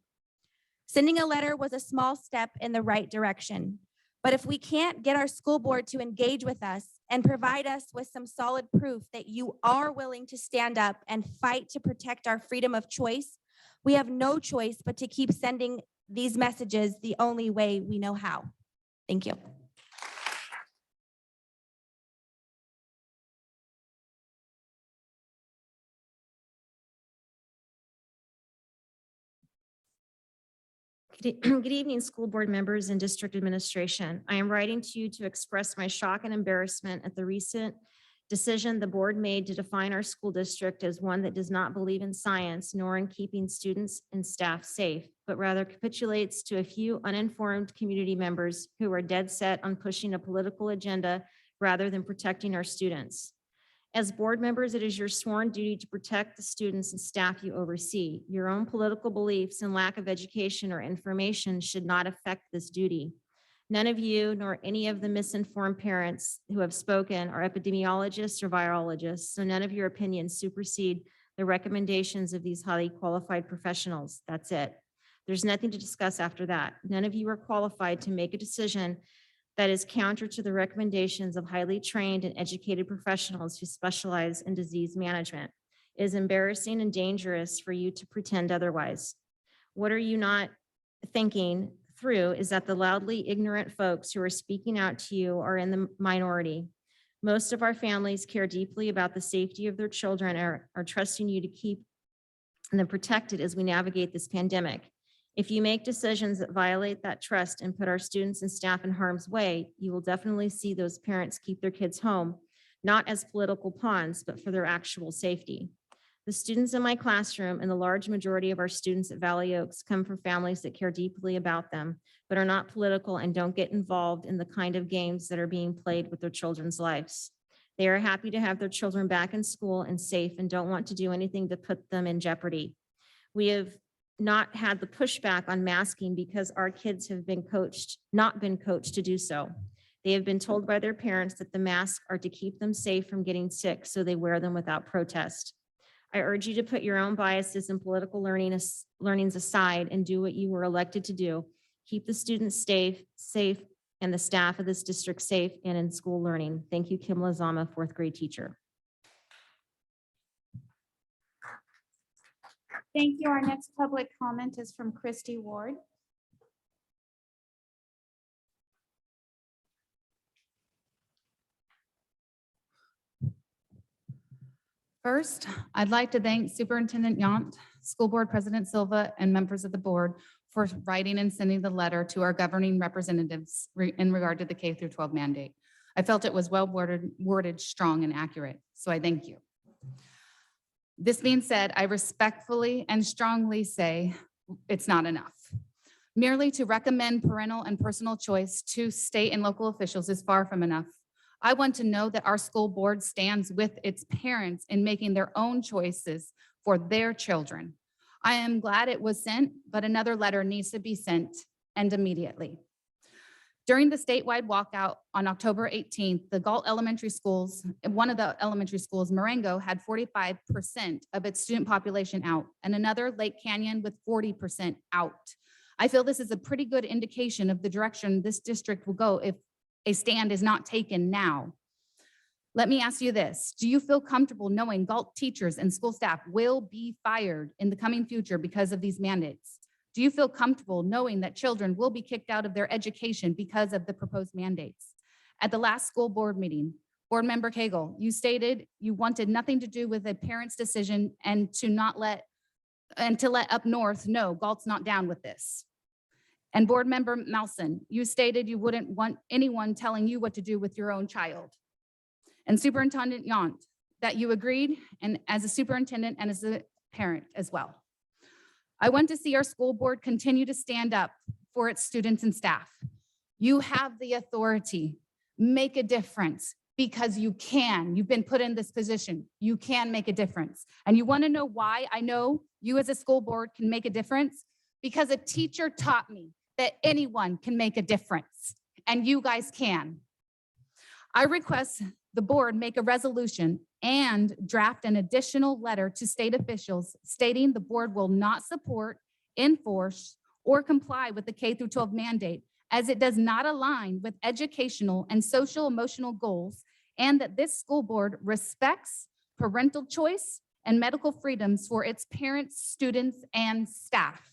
Sending a letter was a small step in the right direction. But if we can't get our school board to engage with us and provide us with some solid proof that you are willing to stand up and fight to protect our freedom of choice, we have no choice but to keep sending these messages the only way we know how. Thank you. Good evening, school board members and district administration. I am writing to you to express my shock and embarrassment at the recent decision the board made to define our school district as one that does not believe in science nor in keeping students and staff safe, but rather capitulates to a few uninformed community members who are dead set on pushing a political agenda rather than protecting our students. As board members, it is your sworn duty to protect the students and staff you oversee. Your own political beliefs and lack of education or information should not affect this duty. None of you, nor any of the misinformed parents who have spoken, are epidemiologists or virologists, so none of your opinions supersede the recommendations of these highly qualified professionals. That's it. There's nothing to discuss after that. None of you are qualified to make a decision that is counter to the recommendations of highly trained and educated professionals who specialize in disease management. It is embarrassing and dangerous for you to pretend otherwise. What are you not thinking through is that the loudly ignorant folks who are speaking out to you are in the minority. Most of our families care deeply about the safety of their children and are trusting you to keep them protected as we navigate this pandemic. If you make decisions that violate that trust and put our students and staff in harm's way, you will definitely see those parents keep their kids home, not as political pawns, but for their actual safety. The students in my classroom and the large majority of our students at Valley Oaks come from families that care deeply about them, but are not political and don't get involved in the kind of games that are being played with their children's lives. They are happy to have their children back in school and safe and don't want to do anything to put them in jeopardy. We have not had the pushback on masking because our kids have not been coached to do so. They have been told by their parents that the masks are to keep them safe from getting sick, so they wear them without protest. I urge you to put your own biases and political learnings aside and do what you were elected to do. Keep the students safe, and the staff of this district safe and in school learning. Thank you, Kim Lazama, 4th grade teacher. Thank you. Our next public comment is from Christy Ward. First, I'd like to thank Superintendent Yount, School Board President Silva, and members of the board for writing and sending the letter to our governing representatives in regard to the K-12 mandate. I felt it was well worded, strong, and accurate, so I thank you. This being said, I respectfully and strongly say it's not enough. Merely to recommend parental and personal choice to state and local officials is far from enough. I want to know that our school board stands with its parents in making their own choices for their children. I am glad it was sent, but another letter needs to be sent, and immediately. During the statewide walkout on October 18th, the Galt Elementary Schools, one of the elementary schools, Marengo, had 45% of its student population out, and another, Lake Canyon, with 40% out. I feel this is a pretty good indication of the direction this district will go if a stand is not taken now. Let me ask you this. Do you feel comfortable knowing Galt teachers and school staff will be fired in the coming future because of these mandates? Do you feel comfortable knowing that children will be kicked out of their education because of the proposed mandates? At the last school board meeting, Board Member Cagle, you stated you wanted nothing to do with a parent's decision and to let up north know Galt's not down with this. And Board Member Malson, you stated you wouldn't want anyone telling you what to do with your own child. And Superintendent Yount, that you agreed, and as a superintendent and as a parent as well. I want to see our school board continue to stand up for its students and staff. You have the authority. Make a difference because you can. You've been put in this position. You can make a difference. And you want to know why I know you as a school board can make a difference? Because a teacher taught me that anyone can make a difference, and you guys can. I request the board make a resolution and draft an additional letter to state officials stating the board will not support, enforce, or comply with the K-12 mandate as it does not align with educational and social emotional goals, and that this school board respects parental choice and medical freedoms for its parents, students, and staff.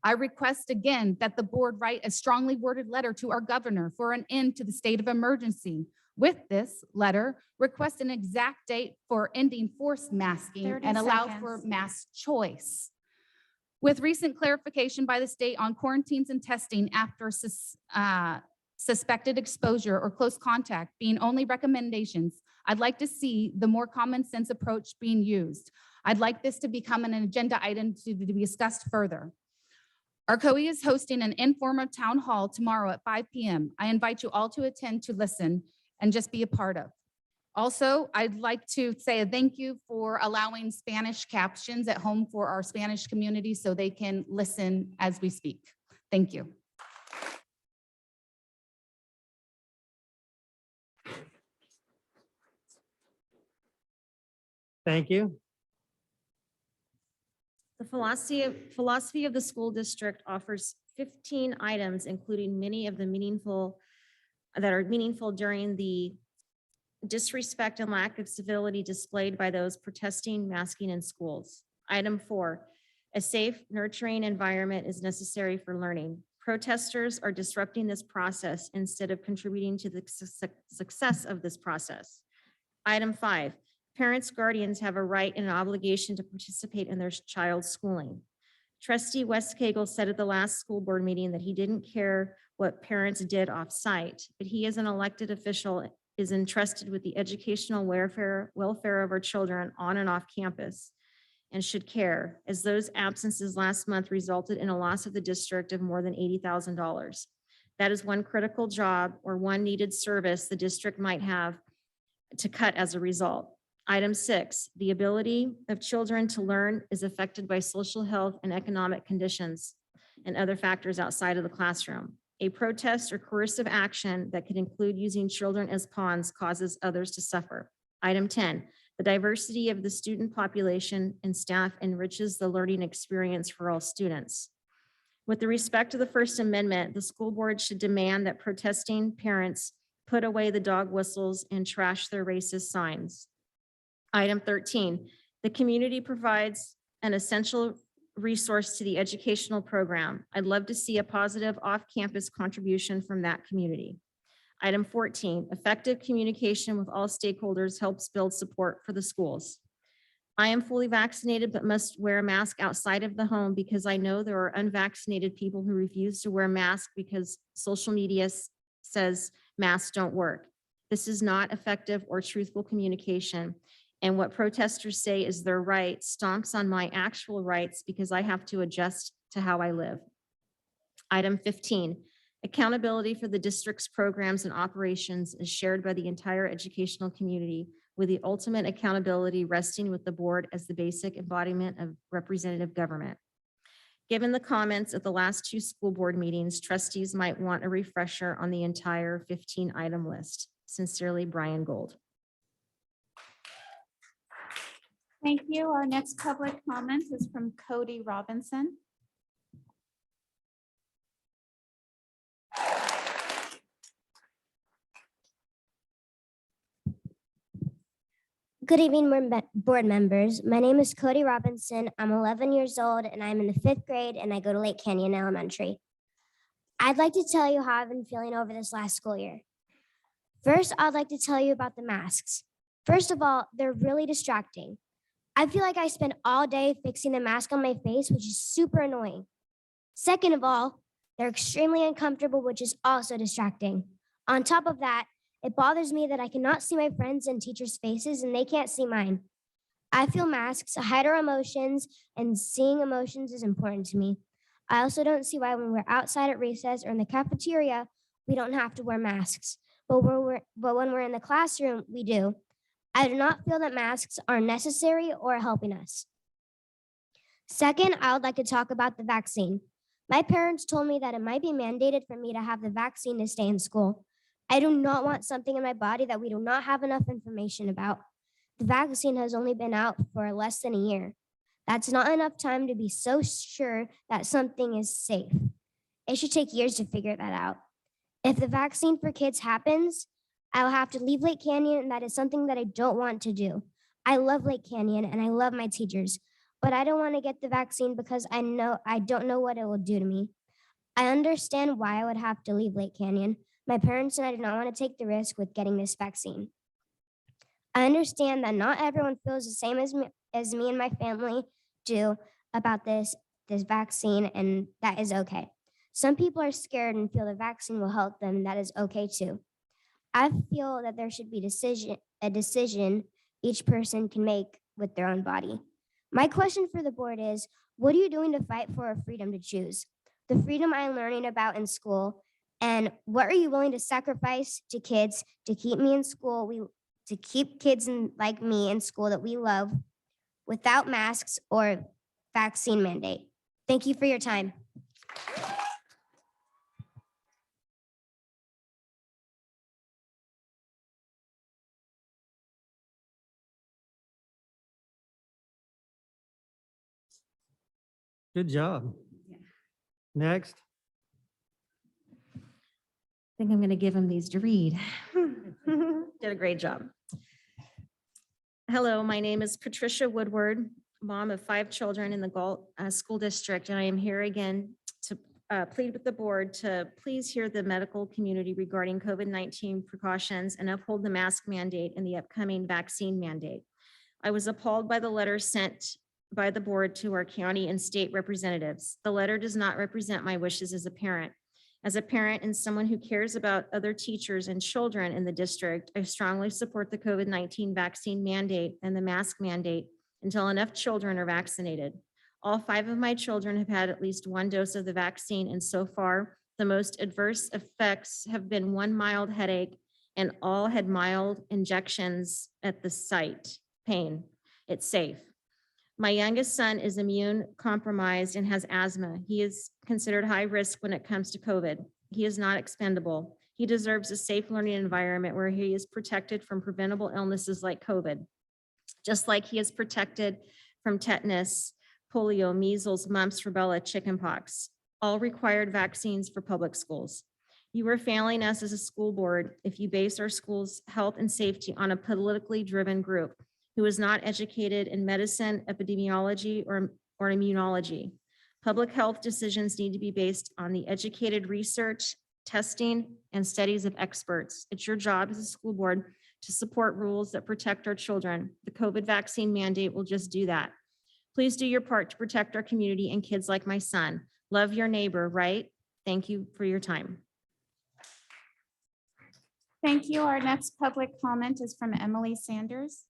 I request again that the board write a strongly worded letter to our governor for an end to the state of emergency. With this letter, request an exact date for ending forced masking 30 and allow for seconds. mask choice. With recent clarification by the state on quarantines and testing after suspected exposure or close contact being only recommendations, I'd like to see the more common sense approach being used. I'd like this to become an agenda item to be discussed further. Our COE is hosting an informal town hall tomorrow at 5 p.m. I invite you all to attend to listen and just be a part of. Also, I'd like to say a thank you for allowing Spanish captions at home for our Spanish community so they can listen as we speak. Thank you. Thank you. The philosophy of the school district offers 15 items, including many of the meaningful during the disrespect and lack of civility displayed by those protesting masking in schools. Item 4, a safe, nurturing environment is necessary for learning. Protesters are disrupting this process instead of contributing to the success of this process. Item 5, parents, guardians have a right and an obligation to participate in their child's schooling. Trustee West Cagle said at the last school board meeting that he didn't care what parents did off-site, but he as an elected official is entrusted with the educational welfare of our children on and off campus and should care, as those absences last month resulted in a loss of the district of more than $80,000. That is one critical job or one needed service the district might have to cut as a result. Item 6, the ability of children to learn is affected by social health and economic conditions and other factors outside of the classroom. A protest or coercive action that could include using children as pawns causes others to suffer. Item 10, the diversity of the student population and staff enriches the learning experience for all students. With the respect to the First Amendment, the school board should demand that protesting parents put away the dog whistles and trash their racist signs. Item 13, the community provides an essential resource to the educational program. I'd love to see a positive off-campus contribution from that community. Item 14, effective communication with all stakeholders helps build support for the schools. I am fully vaccinated but must wear a mask outside of the home because I know there are unvaccinated people who refuse to wear masks because social media says masks don't work. This is not effective or truthful communication. And what protesters say is their right stomps on my actual rights because I have to adjust to how I live. Item 15, accountability for the district's programs and operations is shared by the entire educational community, with the ultimate accountability resting with the board as the basic embodiment of representative government. Given the comments at the last two school board meetings, trustees might want a refresher on the entire 15-item list. Sincerely, Brian Gold. Thank you. Our next public comment is from Cody Robinson. Good evening, board members. My name is Cody Robinson. I'm 11 years old and I'm in the 5th grade and I go to Lake Canyon Elementary. I'd like to tell you how I've been feeling over this last school year. First, I'd like to tell you about the masks. First of all, they're really distracting. I feel like I spend all day fixing the mask on my face, which is super annoying. Second of all, they're extremely uncomfortable, which is also distracting. On top of that, it bothers me that I cannot see my friends and teachers' faces and they can't see mine. I feel masks hide our emotions and seeing emotions is important to me. I also don't see why when we're outside at recess or in the cafeteria, we don't have to wear masks. But when we're in the classroom, we do. I do not feel that masks are necessary or helping us. Second, I would like to talk about the vaccine. My parents told me that it might be mandated for me to have the vaccine to stay in school. I do not want something in my body that we do not have enough information about. The vaccine has only been out for less than a year. That's not enough time to be so sure that something is safe. It should take years to figure that out. If the vaccine for kids happens, I'll have to leave Lake Canyon, and that is something that I don't want to do. I love Lake Canyon and I love my teachers, but I don't want to get the vaccine because I don't know what it will do to me. I understand why I would have to leave Lake Canyon. My parents and I do not want to take the risk with getting this vaccine. I understand that not everyone feels the same as me and my family do about this vaccine, and that is okay. Some people are scared and feel the vaccine will help them, and that is okay too. I feel that there should be a decision each person can make with their own body. My question for the board is, what are you doing to fight for a freedom to choose? The freedom I'm learning about in school, and what are you willing to sacrifice to kids to keep me in school, to keep kids like me in school that we love without masks or vaccine mandate? Thank you for your time. Good job. Next. I think I'm going to give him these to read. Did a great job. Hello, my name is Patricia Woodward, mom of 5 children in the Galt School District, and I am here again to plead with the board to please hear the medical community regarding COVID-19 precautions and uphold the mask mandate and the upcoming vaccine mandate. I was appalled by the letter sent by the board to our county and state representatives. The letter does not represent my wishes as a parent. As a parent and someone who cares about other teachers and children in the district, I strongly support the COVID-19 vaccine mandate and the mask mandate until enough children are vaccinated. All 5 of my children have had at least 1 dose of the vaccine, and so far, the most adverse effects have been 1 mild headache, and all had mild injections at the site, pain. It's safe. My youngest son is immune compromised and has asthma. He is considered high risk when it comes to COVID. He is not expendable. He deserves a safe learning environment where he is protected from preventable illnesses like COVID, just like he is protected from tetanus, polio, measles, mumps, rubella, chickenpox, all required vaccines for public schools. You are failing us as a school board if you base our schools' health and safety on a politically driven group who is not educated in medicine, epidemiology, or immunology. Public health decisions need to be based on the educated research, testing, and studies of experts. It's your job as a school board to support rules that protect our children. The COVID vaccine mandate will just do that. Please do your part to protect our community and kids like my son. Love your neighbor, right? Thank you for your time. Thank you. Our next public comment is from Emily Sanders.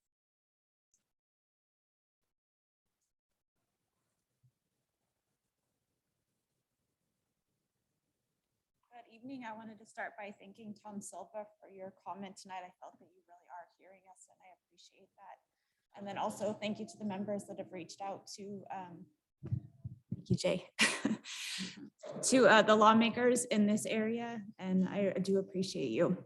evening. I wanted to start by thanking Tom Silva for your comment tonight. I felt that you really are hearing us, and I appreciate that. And then also thank you to the members that have reached out to, thank you, Jay, to the lawmakers in this area, and I do appreciate you.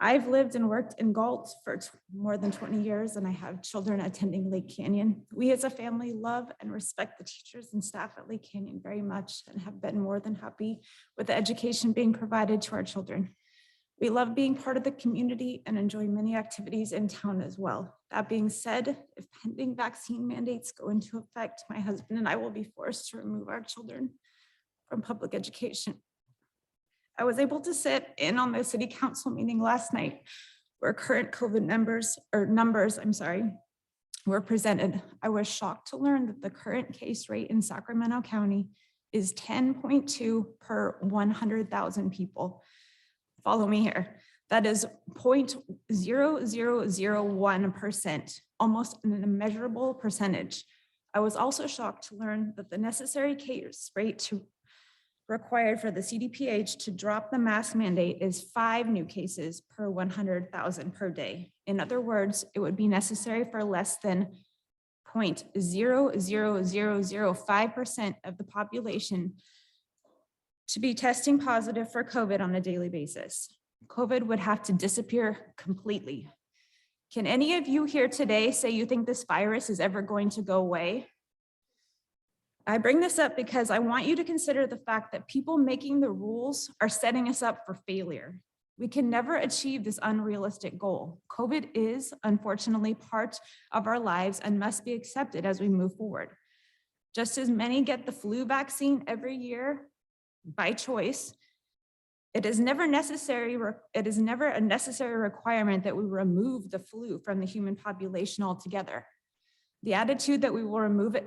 I've lived and worked in Galt for more than 20 years, and I have children attending Lake Canyon. We as a family love and respect the teachers and staff at Lake Canyon very much and have been more than happy with the education being provided to our children. We love being part of the community and enjoy many activities in town as well. That being said, if pending vaccine mandates go into effect, my husband and I will be forced to remove our children from public education. I was able to sit in on the city council meeting last night where current COVID numbers were presented. I was shocked to learn that the current case rate in Sacramento County is 10.2 per 100,000 people. Follow me here. That is 0.0001%, almost an immeasurable percentage. I was also shocked to learn that the necessary case rate required for the CDPH to drop the mask mandate is 5 new cases per 100,000 per day. In other words, it would be necessary for less than 0.00005% of the population to be testing positive for COVID on a daily basis. COVID would have to disappear completely. Can any of you here today say you think this virus is ever going to go away? I bring this up because I want you to consider the fact that people making the rules are setting us up for failure. We can never achieve this unrealistic goal. COVID is unfortunately part of our lives and must be accepted as we move forward. Just as many get the flu vaccine every year by choice, it is never a necessary requirement that we remove the flu from the human population altogether. The attitude that we will remove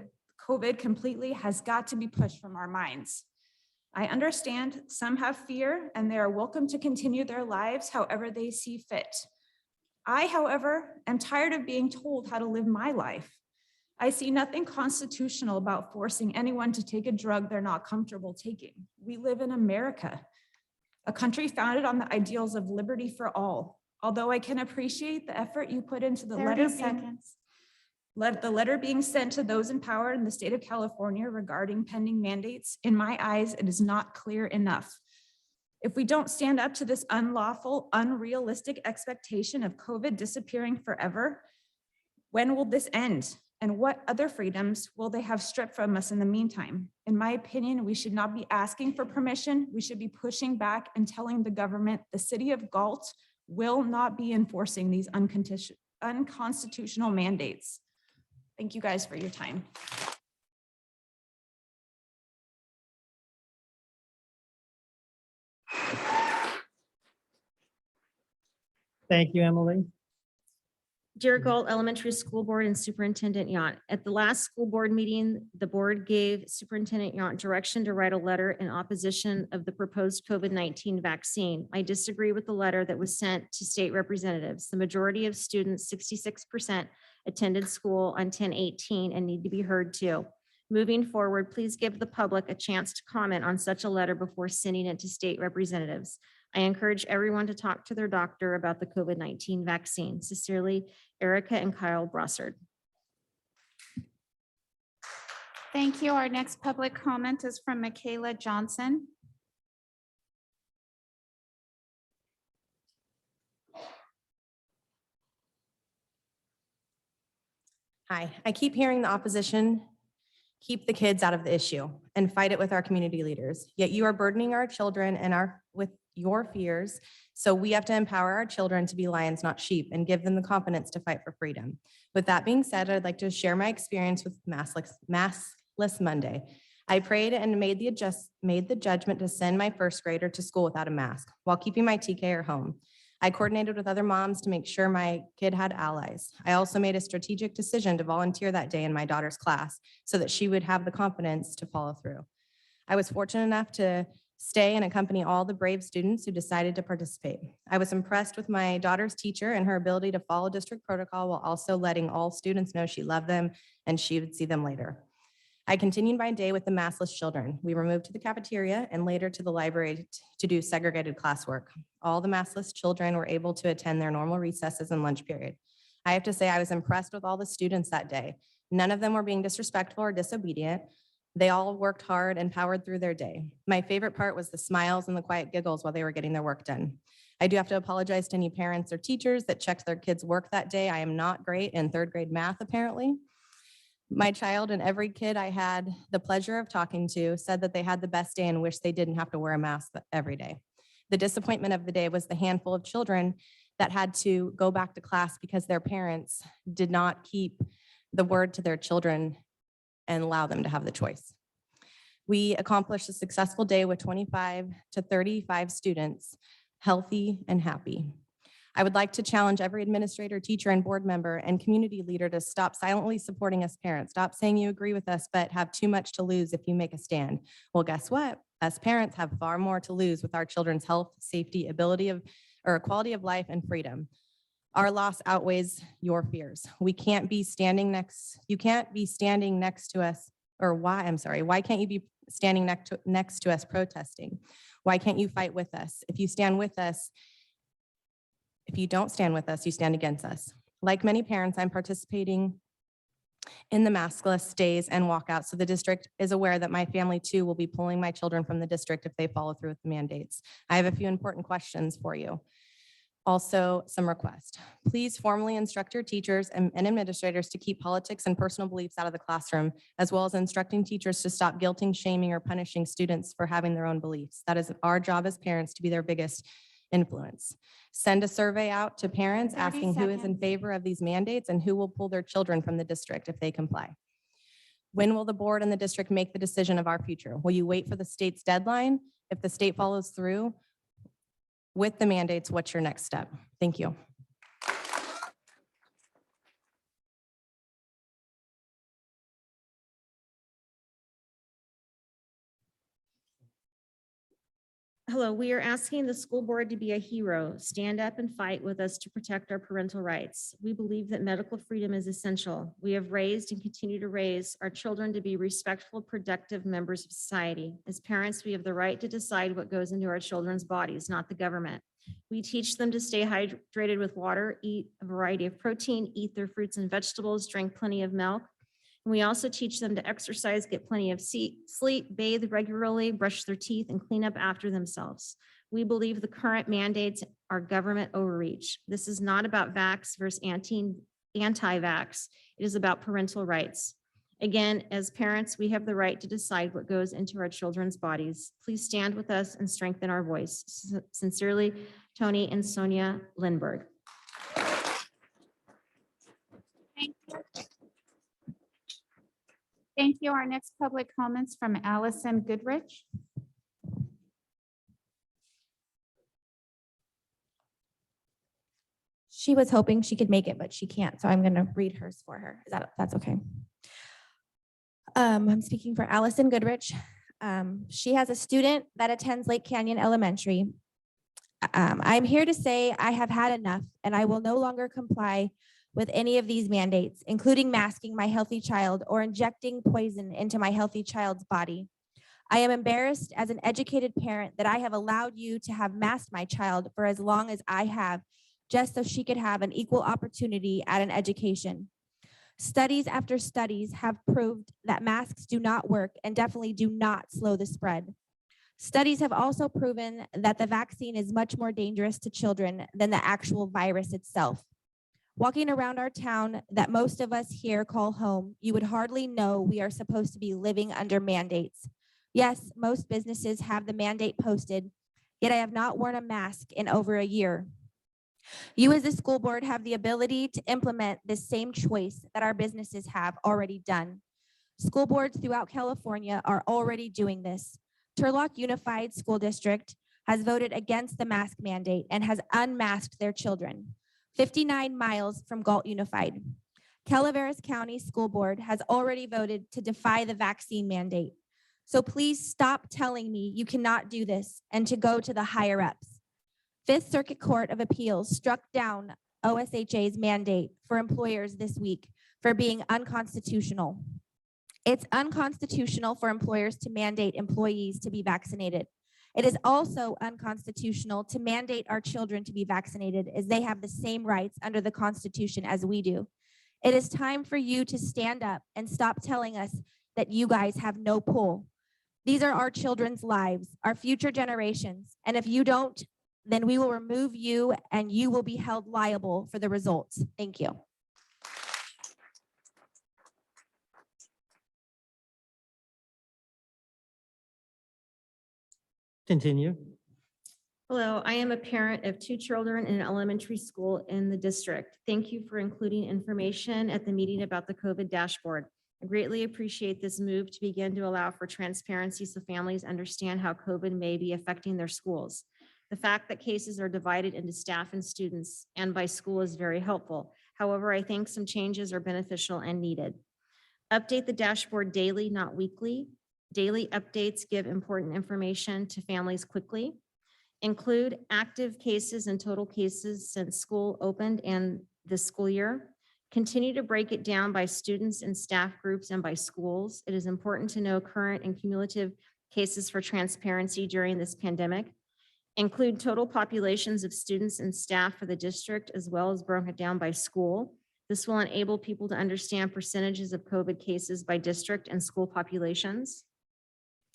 COVID completely has got to be pushed from our minds. I understand some have fear and they are welcome to continue their lives however they see fit. I, however, am tired of being told how to live my life. I see nothing constitutional about forcing anyone to take a drug they're not comfortable taking. We live in America, a country founded on the ideals of liberty for all. Although I can appreciate the effort you put into the letter being sent to those in power in the state of California regarding pending mandates, in my eyes, it is not clear enough. If we don't stand up to this unlawful, unrealistic expectation of COVID disappearing forever, when will this end? And what other freedoms will they have stripped from us in the meantime? In my opinion, we should not be asking for permission. We should be pushing back and telling the government the city of Galt will not be enforcing these unconstitutional mandates. Thank you guys for your time. Thank you, Emily. Dear Galt Elementary School Board and Superintendent Yount, at the last school board meeting, the board gave Superintendent Yount direction to write a letter in opposition of the proposed COVID-19 vaccine. I disagree with the letter that was sent to state representatives. The majority of students, 66%, attended school on 10/18 and need to be heard too. Moving forward, please give the public a chance to comment on such a letter before sending it to state representatives. I encourage everyone to talk to their doctor about the COVID-19 vaccine. Sincerely, Erica and Kyle Brossard. Thank you. Our next public comment is from Michaela Johnson. Hi, I keep hearing the opposition keep the kids out of the issue and fight it with our community leaders. Yet you are burdening our children and with your fears. So we have to empower our children to be lions, not sheep, and give them the confidence to fight for freedom. With that being said, I'd like to share my experience with Maskless Monday. I prayed and made the judgment to send my first grader to school without a mask while keeping my TKer home. I coordinated with other moms to make sure my kid had allies. I also made a strategic decision to volunteer that day in my daughter's class so that she would have the confidence to follow through. I was fortunate enough to stay and accompany all the brave students who decided to participate. I was impressed with my daughter's teacher and her ability to follow district protocol while also letting all students know she loved them and she would see them later. I continued my day with the maskless children. We were moved to the cafeteria and later to the library to do segregated classwork. All the maskless children were able to attend their normal recesses and lunch period. I have to say I was impressed with all the students that day. None of them were being disrespectful or disobedient. They all worked hard and powered through their day. My favorite part was the smiles and the quiet giggles while they were getting their work done. I do have to apologize to any parents or teachers that checked their kids' work that day. I am not great in third grade math, apparently. My child and every kid I had the pleasure of talking to said that they had the best day and wish they didn't have to wear a mask every day. The disappointment of the day was the handful of children that had to go back to class because their parents did not keep the word to their children and allow them to have the choice. We accomplished a successful day with 25 to 35 students, healthy and happy. I would like to challenge every administrator, teacher, and board member and community leader to stop silently supporting us parents. Stop saying you agree with us, but have too much to lose if you make a stand. Well, guess what? Us parents have far more to lose with our children's health, safety, quality of life, and freedom. Our loss outweighs your fears. You can't be standing next to us, or why can't you be standing next to us protesting? Why can't you fight with us? If you don't stand with us, you stand against us. Like many parents, I'm participating in the maskless days and walkouts, so the district is aware that my family too will be pulling my children from the district if they follow through with the mandates. I have a few important questions for you. Also, some requests. Please formally instruct your teachers and administrators to keep politics and personal beliefs out of the classroom, as well as instructing teachers to stop guilting, shaming, or punishing students for having their own beliefs. That is our job as parents, to be their biggest influence. Send a survey out to parents 30 asking who is in seconds. favor of these mandates and who will pull their children from the district if they comply. When will the board and the district make the decision of our future? Will you wait for the state's deadline? If the state follows through with the mandates, what's your next step? Thank you. Hello, we are asking the school board to be a hero. Stand up and fight with us to protect our parental rights. We believe that medical freedom is essential. We have raised and continue to raise our children to be respectful, productive members of society. As parents, we have the right to decide what goes into our children's bodies, not the government. We teach them to stay hydrated with water, eat a variety of protein, eat their fruits and vegetables, drink plenty of milk. And we also teach them to exercise, get plenty of sleep, bathe regularly, brush their teeth, and clean up after themselves. We believe the current mandates are government overreach. This is not about vax versus anti-vax. It is about parental rights. Again, as parents, we have the right to decide what goes into our children's bodies. Please stand with us and strengthen our voice. Sincerely, Tony and Sonia Lindberg. Thank you. Our next public comments from Allison Goodrich. She was hoping she could make it, but she can't, so I'm going to read hers for her. That's okay? I'm speaking for Allison Goodrich. She has a student that attends Lake Canyon Elementary. I'm here to say I have had enough, and I will no longer comply with any of these mandates, including masking my healthy child or injecting poison into my healthy child's body. I am embarrassed as an educated parent that I have allowed you to have masked my child for as long as I have, just so she could have an equal opportunity at an education. Studies after studies have proved that masks do not work and definitely do not slow the spread. Studies have also proven that the vaccine is much more dangerous to children than the actual virus itself. Walking around our town that most of us here call home, you would hardly know we are supposed to be living under mandates. Yes, most businesses have the mandate posted, yet I have not worn a mask in over a year. You as the school board have the ability to implement this same choice that our businesses have already done. School boards throughout California are already doing this. Turlock Unified School District has voted against the mask mandate and has unmasked their children. 59 miles from Galt Unified. Calaveras County School Board has already voted to defy the vaccine mandate. So please stop telling me you cannot do this and to go to the higher ups. Fifth Circuit Court of Appeals struck down OSHA's mandate for employers this week for being unconstitutional. It's unconstitutional for employers to mandate employees to be vaccinated. It is also unconstitutional to mandate our children to be vaccinated, as they have the same rights under the Constitution as we do. It is time for you to stand up and stop telling us that you guys have no pull. These are our children's lives, our future generations. And if you don't, then we will remove you and you will be held liable for the results. Thank you. Continue. Hello, I am a parent of 2 children in an elementary school in the district. Thank you for including information at the meeting about the COVID dashboard. I greatly appreciate this move to begin to allow for transparency so families understand how COVID may be affecting their schools. The fact that cases are divided into staff and students and by school is very helpful. However, I think some changes are beneficial and needed. Update the dashboard daily, not weekly. Daily updates give important information to families quickly. Include active cases and total cases since school opened and this school year. Continue to break it down by students and staff groups and by schools. It is important to know current and cumulative cases for transparency during this pandemic. Include total populations of students and staff for the district, as well as broken down by school. This will enable people to understand percentages of COVID cases by district and school populations.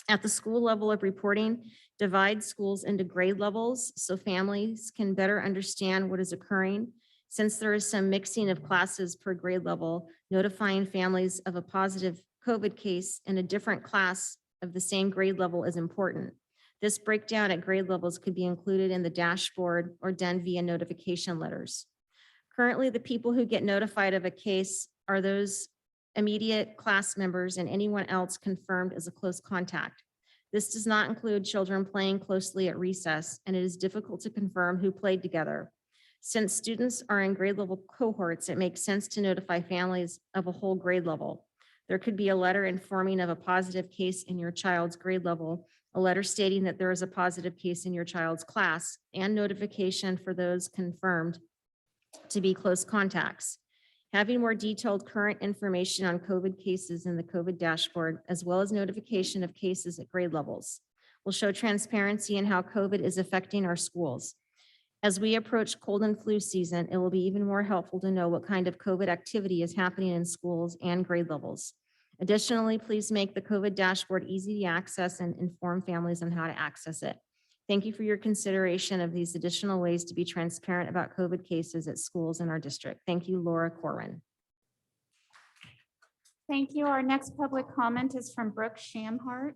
At the school level of reporting, divide schools into grade levels so families can better understand what is occurring. Since there is some mixing of classes per grade level, notifying families of a positive COVID case in a different class of the same grade level is important. This breakdown at grade levels could be included in the dashboard or done via notification letters. Currently, the people who get notified of a case are those immediate class members and anyone else confirmed as a close contact. This does not include children playing closely at recess, and it is difficult to confirm who played together. Since students are in grade level cohorts, it makes sense to notify families of a whole grade level. There could be a letter informing of a positive case in your child's grade level, a letter stating that there is a positive case in your child's class, and notification for those confirmed to be close contacts. Having more detailed current information on COVID cases in the COVID dashboard, as well as notification of cases at grade levels, will show transparency in how COVID is affecting our schools. As we approach cold and flu season, it will be even more helpful to know what kind of COVID activity is happening in schools and grade levels. Additionally, please make the COVID dashboard easy to access and inform families on how to access it. Thank you for your consideration of these additional ways to be transparent about COVID cases at schools in our district. Thank you, Laura Corwin. Thank you. Our next public comment is from Brooke Shamhart.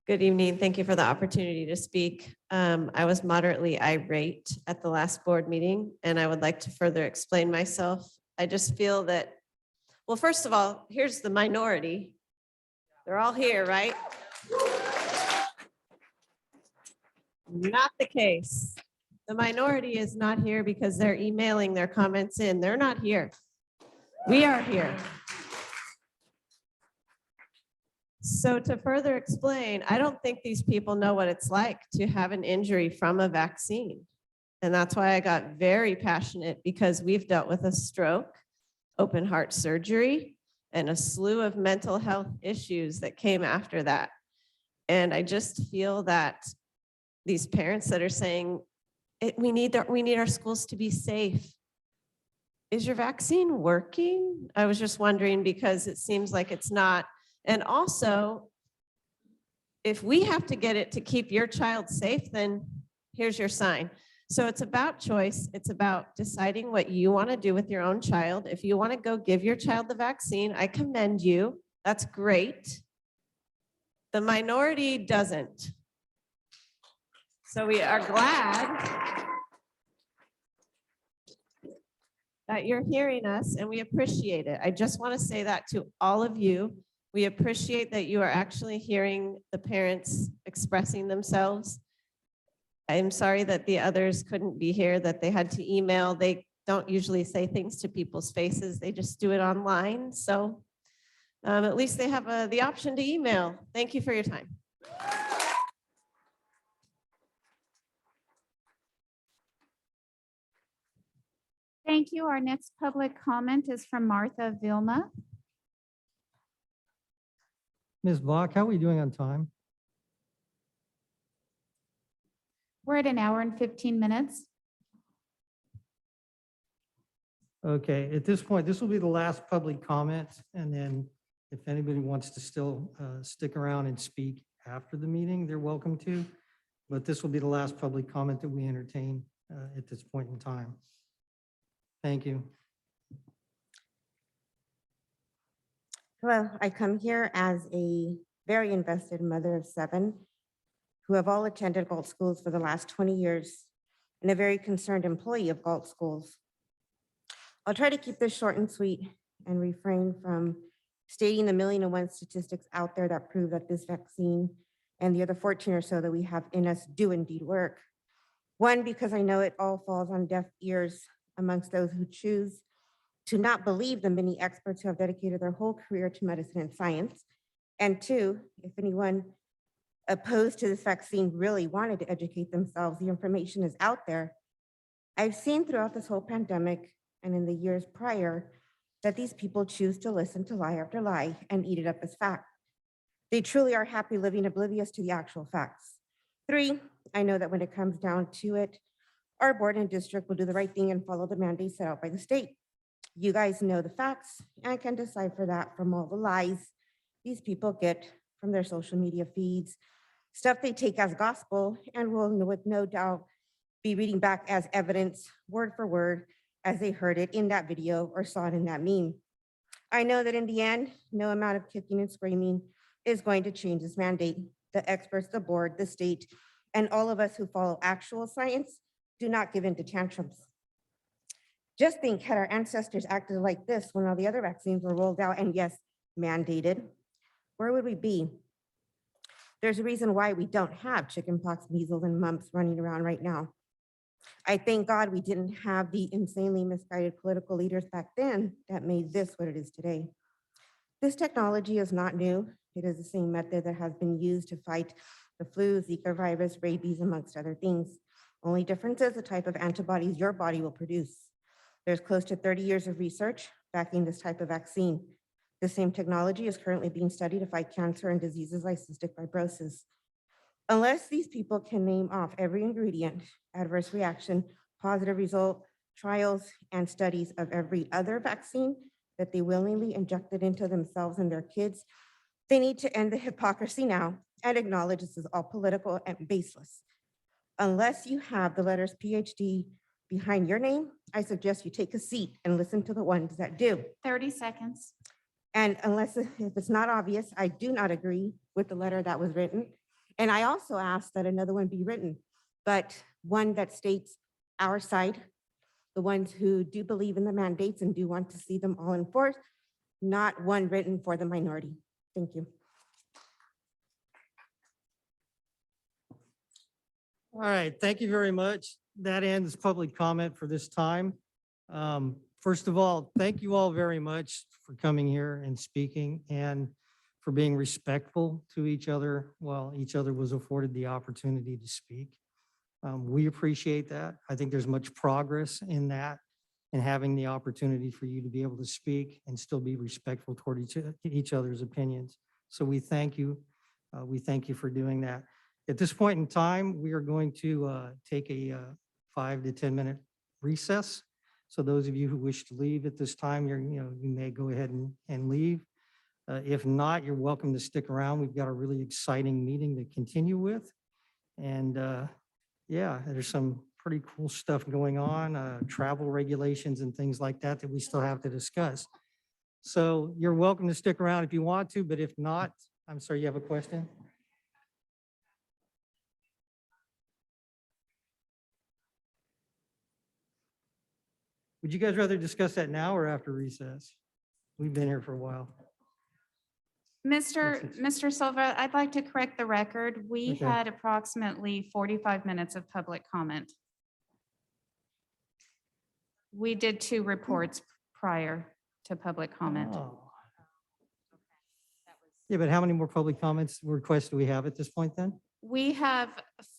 Good evening. Thank you for the opportunity to speak. I was moderately irate at the last board meeting, and I would like to further explain myself. I just feel that, well, first of all, here's the minority. They're all here, right? Not the case. The minority is not here because they're emailing their comments in. They're not here. We are here. So to further explain, I don't think these people know what it's like to have an injury from a vaccine. And that's why I got very passionate, because we've dealt with a stroke, open heart surgery, and a slew of mental health issues that came after that. And I just feel that these parents that are saying, we need our schools to be safe. Is your vaccine working? I was just wondering, because it seems like it's not. And also, if we have to get it to keep your child safe, then here's your sign. So it's about choice. It's about deciding what you want to do with your own child. If you want to go give your child the vaccine, I commend you. That's great. The minority doesn't. So we are glad that you're hearing us, and we appreciate it. I just want to say that to all of you. We appreciate that you are actually hearing the parents expressing themselves. I'm sorry that the others couldn't be here, that they had to email. They don't usually say things to people's faces. They just do it online. So at least they have the option to email. Thank you for your time. Thank you. Our next public comment is from Martha Vilma. Ms. Bach, how are we doing on time? We're at 1 hour and 15 minutes. Okay, at this point, this will be the last public comment, and then if anybody wants to still stick around and speak after the meeting, they're welcome to. But this will be the last public comment that we entertain at this point in time. Thank you. Hello, I come here as a very invested mother of 7 who have all attended Galt schools for the last 20 years and a very concerned employee of Galt schools. I'll try to keep this short and sweet and refrain from stating the 1,000,001 statistics out there that prove that this vaccine and the other 14 or so that we have in us do indeed work. One, because I know it all falls on deaf ears amongst those who choose to not believe the many experts who have dedicated their whole career to medicine and science. And 2, if anyone opposed to this vaccine really wanted to educate themselves, the information is out there. I've seen throughout this whole pandemic and in the years prior that these people choose to listen to lie after lie and eat it up as fact. They truly are happy living oblivious to the actual facts. 3, I know that when it comes down to it, our board and district will do the right thing and follow the mandates set out by the state. You guys know the facts and can decipher that from all the lies these people get from their social media feeds, stuff they take as gospel and will with no doubt be reading back as evidence, word for word, as they heard it in that video or saw it in that meme. I know that in the end, no amount of kicking and screaming is going to change this mandate. The experts, the board, the state, and all of us who follow actual science do not give in to tantrums. Just think, had our ancestors acted like this when all the other vaccines were rolled out and yes, mandated, where would we be? There's a reason why we don't have chickenpox, measles, and mumps running around right now. I thank God we didn't have the insanely misguided political leaders back then that made this what it is today. This technology is not new. It is the same method that has been used to fight the flu, Zika virus, rabies, amongst other things. Only difference is the type of antibodies your body will produce. There's close to 30 years of research backing this type of vaccine. The same technology is currently being studied to fight cancer and diseases like cystic fibrosis. Unless these people can name off every ingredient, adverse reaction, positive result, trials, and studies of every other vaccine that they willingly injected into themselves and their kids, they need to end the hypocrisy now and acknowledge this is all political and baseless. Unless you have the letters PhD behind your name, I suggest you take a seat and listen to the ones that do. 30 seconds. And unless, if it's not obvious, I do not agree with the letter that was written. And I also ask that another one be written, but one that states our side, the ones who do believe in the mandates and do want to see them all enforced, not one written for the minority. Thank you. All right, thank you very much. That ends public comment for this time. First of all, thank you all very much for coming here and speaking and for being respectful to each other while each other was afforded the opportunity to speak. We appreciate that. I think there's much progress in that and having the opportunity for you to be able to speak and still be respectful toward each other's opinions. So we thank you. We thank you for doing that. At this point in time, we are going to take a 5 to 10 minute recess. So those of you who wish to leave at this time, you may go ahead and leave. If not, you're welcome to stick around. We've got a really exciting meeting to continue with. And yeah, there's some pretty cool stuff going on, travel regulations and things like that we still have to discuss. So you're welcome to stick around if you want to, but if not, I'm sorry, you have a question? Would you guys rather discuss that now or after recess? We've been here for a while. Mr. Silva, I'd like to correct the record. We Okay. had approximately 45 minutes of public comment. We did 2 reports prior to public comment. Oh. Yeah, but how many more public comments requests do we have at this point then? We have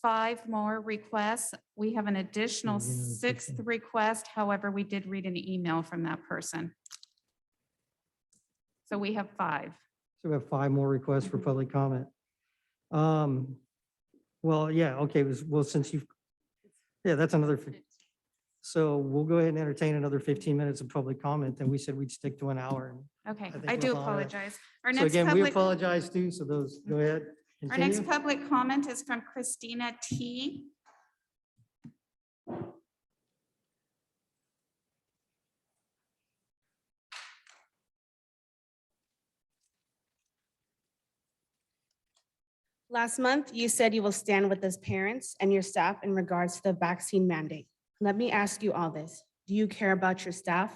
5 more requests. We have an additional Yeah, 6th request. However, we did read an email from that person. So we have 5. So we have 5 more requests for public comment. Well, yeah, okay, well, since you've, yeah, that's another, so we'll go ahead and entertain another 15 minutes of public comment, and we said we'd stick to an hour. Okay, think I do we'll honor that. apologize. Our So next again, we public, apologize too, so those, go ahead. our next Continue. public comment is from Christina T. Last month, you said you will stand with us parents and your staff in regards to the vaccine mandate. Let me ask you all this. Do you care about your staff?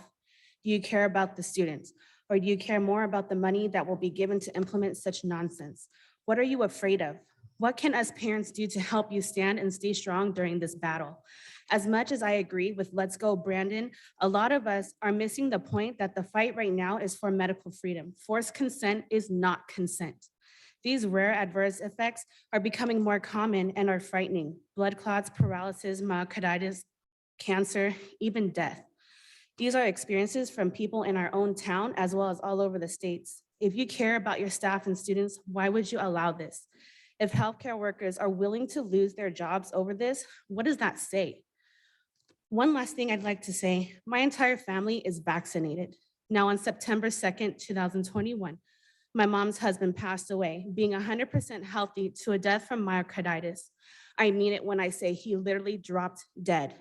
Do you care about the students? Or do you care more about the money that will be given to implement such nonsense? What are you afraid of? What can us parents do to help you stand and stay strong during this battle? As much as I agree with Let's Go Brandon, a lot of us are missing the point that the fight right now is for medical freedom. Forced consent is not consent. These rare adverse effects are becoming more common and are frightening. Blood clots, paralysis, myocarditis, cancer, even death. These are experiences from people in our own town as well as all over the states. If you care about your staff and students, why would you allow this? If healthcare workers are willing to lose their jobs over this, what does that say? One last thing I'd like to say, my entire family is vaccinated. Now on September 2nd, 2021, my mom's husband passed away, being 100% healthy to a death from myocarditis. I mean it when I say he literally dropped dead.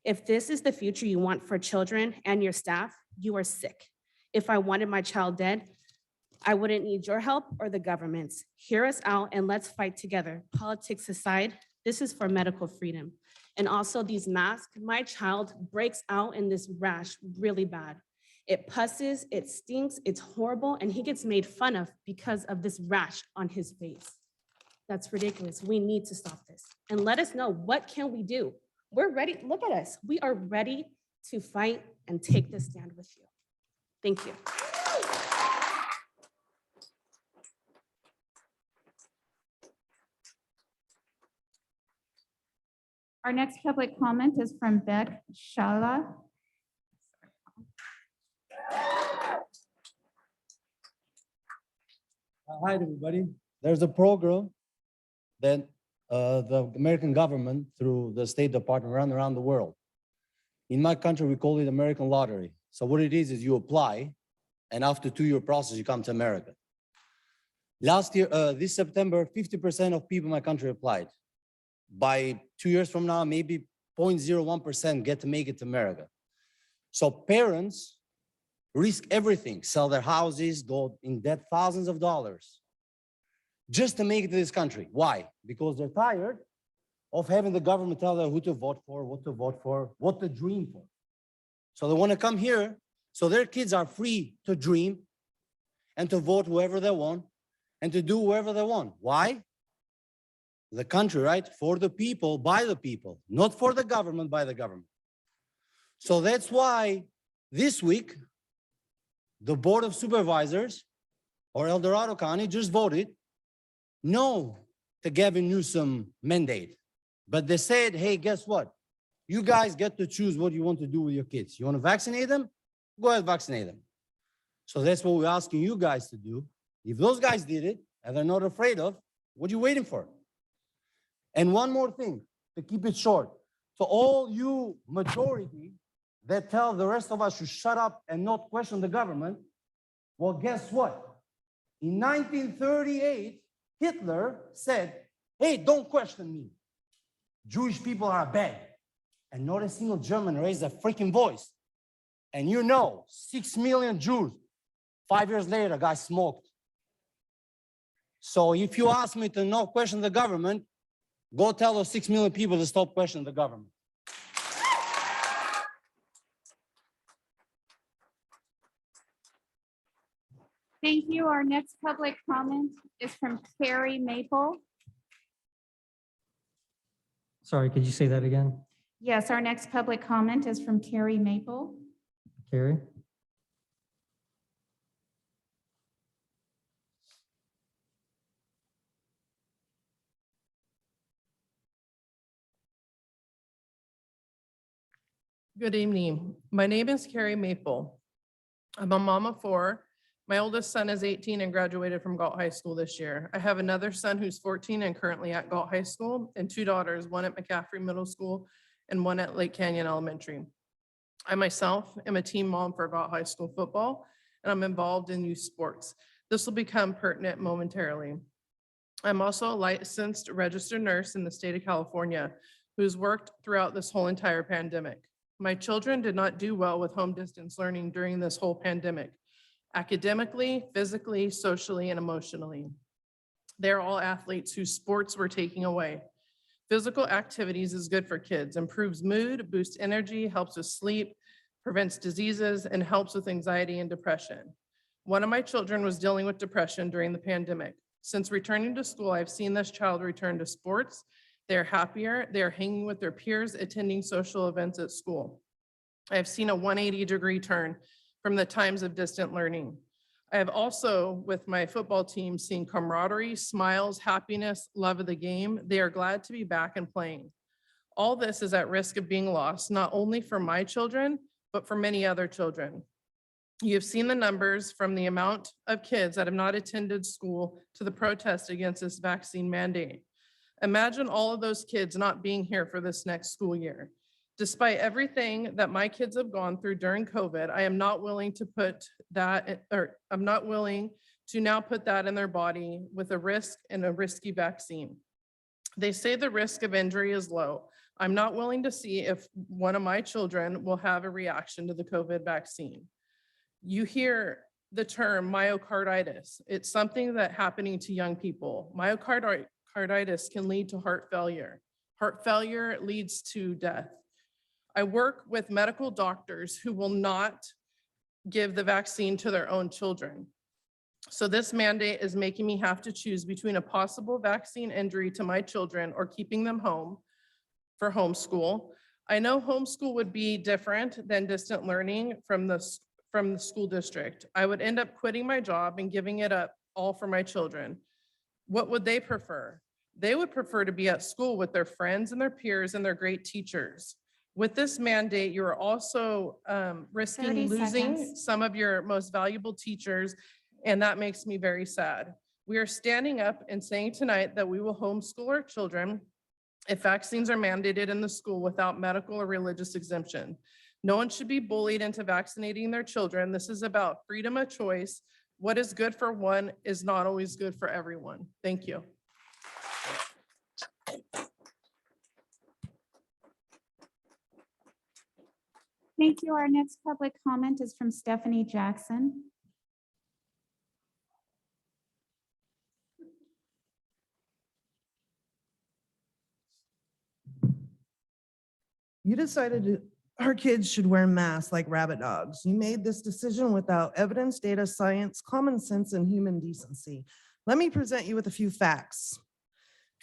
If this is the future you want for children and your staff, you are sick. If I wanted my child dead, I wouldn't need your help or the government's. Hear us out and let's fight together. Politics aside, this is for medical freedom. And also these masks, my child breaks out in this rash really bad. It pusses, it stinks, it's horrible, and he gets made fun of because of this rash on his face. That's ridiculous. We need to stop this. And let us know, what can we do? We're ready. Look at us. We are ready to fight and take this stand with you. Thank you. Our next public comment is from Beck Shala. Hi, everybody. There's a program that the American government through the State Department run around the world. In my country, we call it American Lottery. So what it is you apply, and after 2-year process, you come to America. Last year, this September, 50% of people in my country applied. By 2 years from now, maybe 0.01% get to make it to America. So parents risk everything, sell their houses, go in debt thousands of dollars just to make it to this country. Why? Because they're tired of having the government tell them who to vote for, what to dream for. So they want to come here so their kids are free to dream and to vote whoever they want and to do whoever they want. Why? The country, right? For the people, by the people, not for the government, by the government. So that's why this week, the Board of Supervisors or El Dorado County just voted no to Gavin Newsom mandate. But they said, hey, guess what? You guys get to choose what you want to do with your kids. You want to vaccinate them? Go ahead, vaccinate them. So that's what we're asking you guys to do. If those guys did it and they're not afraid of, what are you waiting for? And one more thing, to keep it short, to all you majority that tell the rest of us to shut up and not question the government, well, guess what? In 1938, Hitler said, hey, don't question me. Jewish people are bad. And not a single German raised a freaking voice. And you know, 6 million Jews, 5 years later, got smoked. So if you ask me to not question the government, go tell those 6 million people to stop questioning the government. Thank you. Our next public comment is from Carrie Maple. Sorry, could you say that again? Yes, our next public comment is from Carrie Maple. Carrie? Good evening. My name is Carrie Maple. I'm a mom of four. My oldest son is 18 and graduated from Galt High School this year. I have another son who's 14 and currently at Galt High School, and two daughters, one at McCaffrey Middle School and one at Lake Canyon Elementary. I myself am a team mom for Galt High School football, and I'm involved in youth sports. This will become pertinent momentarily. I'm also a licensed registered nurse in the state of California who's worked throughout this whole entire pandemic. My children did not do well with home distance learning during this whole pandemic, academically, physically, socially, and emotionally. They're all athletes whose sports were taking away. Physical activities is good for kids, improves mood, boosts energy, helps with sleep, prevents diseases, and helps with anxiety and depression. One of my children was dealing with depression during the pandemic. Since returning to school, I've seen this child return to sports. They're happier, they're hanging with their peers, attending social events at school. I've seen a 180-degree turn from the times of distant learning. I have also, with my football team, seen camaraderie, smiles, happiness, love of the game. They are glad to be back and playing. All this is at risk of being lost, not only for my children, but for many other children. You have seen the numbers from the amount of kids that have not attended school to the protest against this vaccine mandate. Imagine all of those kids not being here for this next school year. Despite everything that my kids have gone through during COVID, I am not willing to put that, or I'm not willing to now put that in their body with a risk and a risky vaccine. They say the risk of injury is low. I'm not willing to see if one of my children will have a reaction to the COVID vaccine. You hear the term myocarditis. It's something that's happening to young people. Myocarditis can lead to heart failure. Heart failure leads to death. I work with medical doctors who will not give the vaccine to their own children. So this mandate is making me have to choose between a possible vaccine injury to my children or keeping them home for homeschool. I know homeschool would be different than distant learning from the school district. I would end up quitting my job and giving it up all for my children. What would they prefer? They would prefer to be at school with their friends and their peers and their great teachers. With this mandate, you're also risking 30 losing seconds. some of your most valuable teachers, and that makes me very sad. We are standing up and saying tonight that we will homeschool our children if vaccines are mandated in the school without medical or religious exemption. No one should be bullied into vaccinating their children. This is about freedom of choice. What is good for one is not always good for everyone. Thank you. Thank you. Our next public comment is from Stephanie Jackson. You decided our kids should wear masks like rabbit dogs. You made this decision without evidence, data, science, common sense, and human decency. Let me present you with a few facts.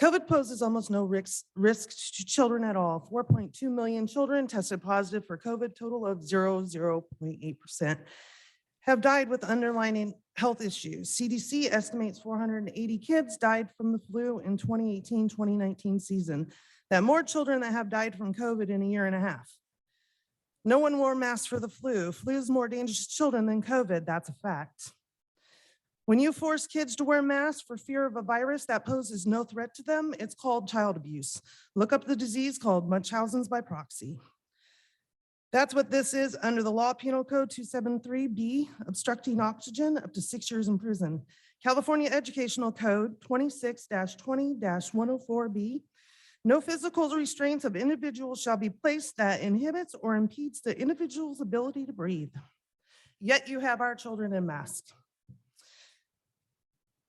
COVID poses almost no risk to children at all. 4.2 million children tested positive for COVID, total of 0.8% have died with underlying health issues. CDC estimates 480 kids died from the flu in 2018-2019 season. That more children that have died from COVID in a year and a half. No one wore masks for the flu. Flu is more dangerous to children than COVID, that's a fact. When you force kids to wear masks for fear of a virus that poses no threat to them, it's called child abuse. Look up the disease called Munchausen's by proxy. That's what this is under the Law Penal Code 273B, obstructing oxygen, up to 6 years in prison. California Educational Code 26-20-104B, no physical restraints of individuals shall be placed that inhibits or impedes the individual's ability to breathe. Yet you have our children in masks.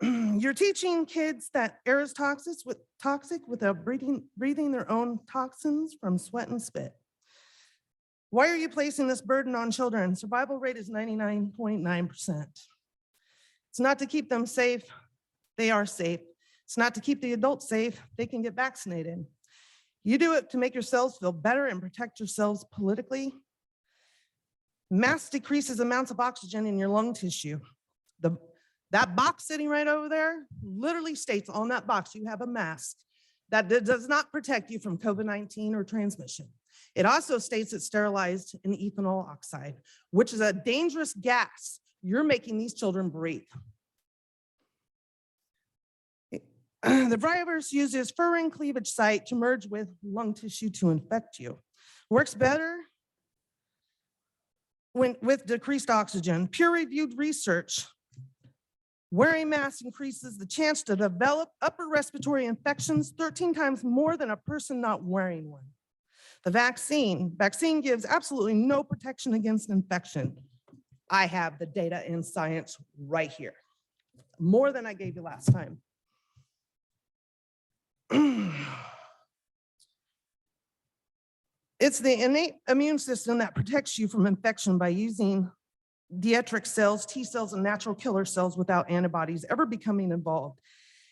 You're teaching kids that air is toxic without breathing their own toxins from sweat and spit. Why are you placing this burden on children? Survival rate is 99.9%. It's not to keep them safe. They are safe. It's not to keep the adults safe. They can get vaccinated. You do it to make yourselves feel better and protect yourselves politically. Mass decreases amounts of oxygen in your lung tissue. That box sitting right over there literally states on that box you have a mask that does not protect you from COVID-19 or transmission. It also states it's sterilized in ethanol oxide, which is a dangerous gas you're making these children breathe. The virus uses furin cleavage site to merge with lung tissue to infect you. Works better with decreased oxygen. Peer-reviewed research. Wearing masks increases the chance to develop upper respiratory infections 13 times more than a person not wearing one. The vaccine gives absolutely no protection against infection. I have the data and science right here. More than I gave you last time. It's the innate immune system that protects you from infection by using dendritic cells, T cells, and natural killer cells without antibodies ever becoming involved.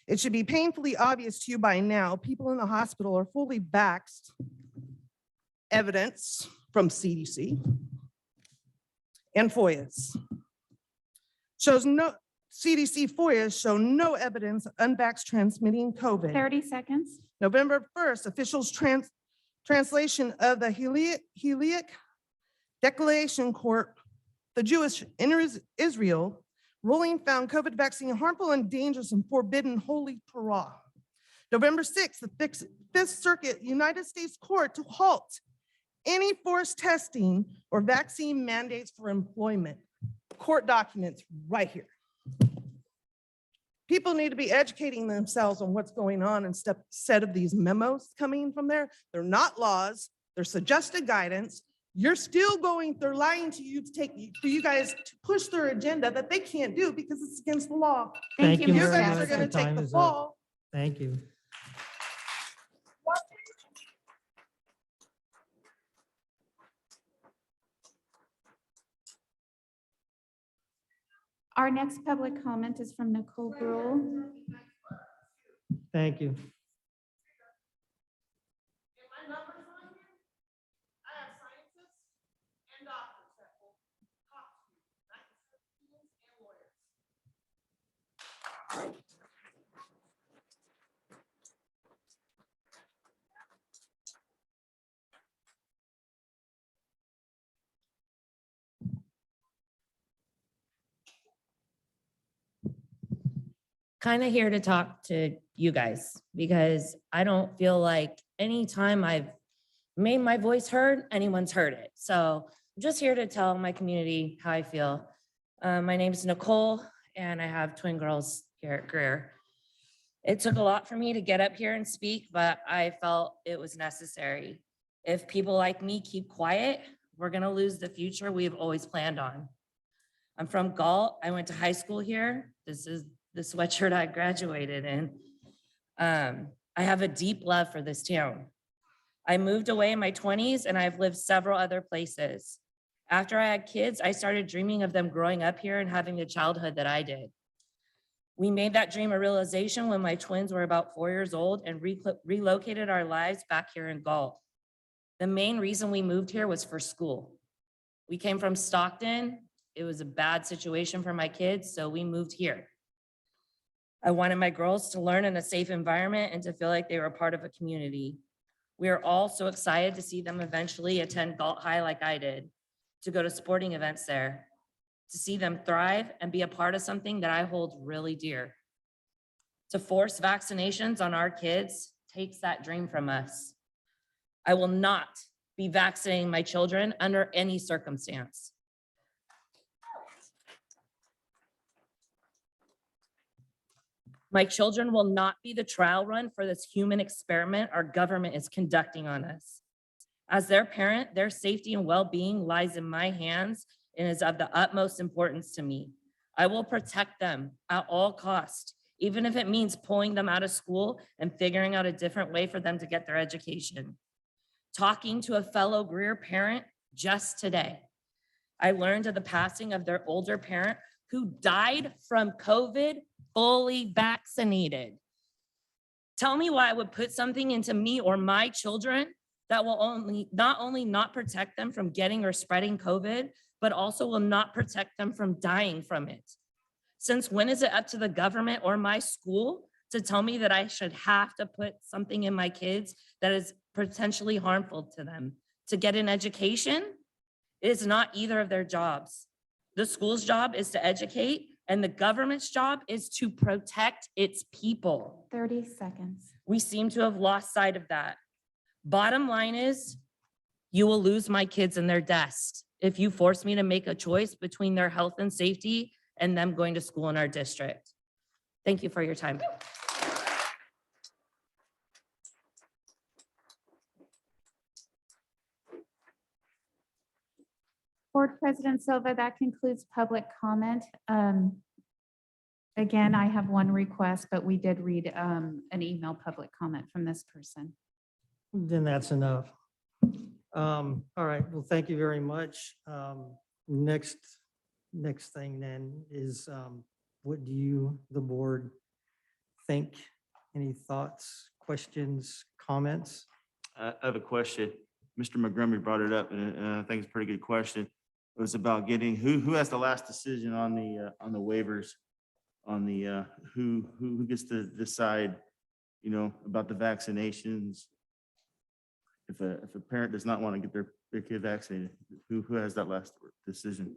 It should be painfully obvious to you by now, people in the hospital are fully vaxxed. Evidence from CDC and FOIAs shows CDC FOIAs show no evidence of unvaxxed transmitting COVID. 30 seconds. November 1st, officials translation of the Heliac Declaration Court, the Jewish in Israel, ruling found COVID vaccine harmful and dangerous and forbidden Holy Torah. November 6th, the Fifth Circuit United States Court to halt any forced testing or vaccine mandates for employment. Court documents right here. People need to be educating themselves on what's going on instead of these memos coming from there. They're not laws, they're suggested guidance. You're still they're lying to you for you guys to push their agenda that they can't do because it's against the law. Thank you. You Ms. guys are Gaddis. gonna Your take time the is up. fall. Thank you. Our next public comment is from Nicole Brule. Thank you. Kind of here to talk to you guys because I don't feel like anytime I've made my voice heard, anyone's heard it. So I'm just here to tell my community how I feel. My name is Nicole and I have twin girls here at Greer. It took a lot for me to get up here and speak, but I felt it was necessary. If people like me keep quiet, we're gonna lose the future we've always planned on. I'm from Galt. I went to high school here. This is the sweatshirt I graduated in. I have a deep love for this town. I moved away in my 20s and I've lived several other places. After I had kids, I started dreaming of them growing up here and having the childhood that I did. We made that dream a realization when my twins were about 4 years old and relocated our lives back here in Galt. The main reason we moved here was for school. We came from Stockton. It was a bad situation for my kids, so we moved here. I wanted my girls to learn in a safe environment and to feel like they were part of a community. We are all so excited to see them eventually attend Galt High like I did, to go to sporting events there, to see them thrive and be a part of something that I hold really dear. To force vaccinations on our kids takes that dream from us. I will not be vaccinating my children under any circumstance. My children will not be the trial run for this human experiment our government is conducting on us. As their parent, their safety and well-being lies in my hands and is of the utmost importance to me. I will protect them at all costs, even if it means pulling them out of school and figuring out a different way for them to get their education. Talking to a fellow Greer parent just today, I learned of the passing of their older parent who died from COVID fully vaccinated. Tell me why I would put something into me or my children that will not only not protect them from getting or spreading COVID, but also will not protect them from dying from it. Since when is it up to the government or my school to tell me that I should have to put something in my kids that is potentially harmful to them? to get an education is not either of their jobs. The school's job is to educate, and the government's job is to protect its people. 30 seconds. We seem to have lost sight of that. Bottom line is, you will lose my kids in their desks if you force me to make a choice between their health and safety and them going to school in our district. Thank you for your time. Board President Silva, that concludes public comment. Again, I have one request, but we did read an email public comment from this person. Then that's enough. All right, well, thank you very much. Next thing then is, what do you, the board, think? Any thoughts, questions, comments? I have a question. Mr. Montgomery brought it up, and I think it's a pretty good question. It was about getting, who has the last decision on the waivers, on the, who gets to decide, about the vaccinations? If a parent does not want to get their kid vaccinated, who has that last decision?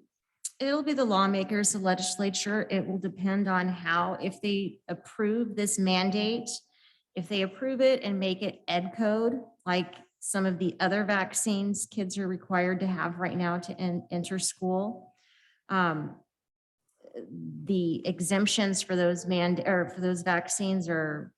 It'll be the lawmakers, the legislature. It will depend on how, if they approve this mandate, if they approve it and make it ed code, like some of the other vaccines kids are required to have right now to enter school. The exemptions for those for those vaccines are,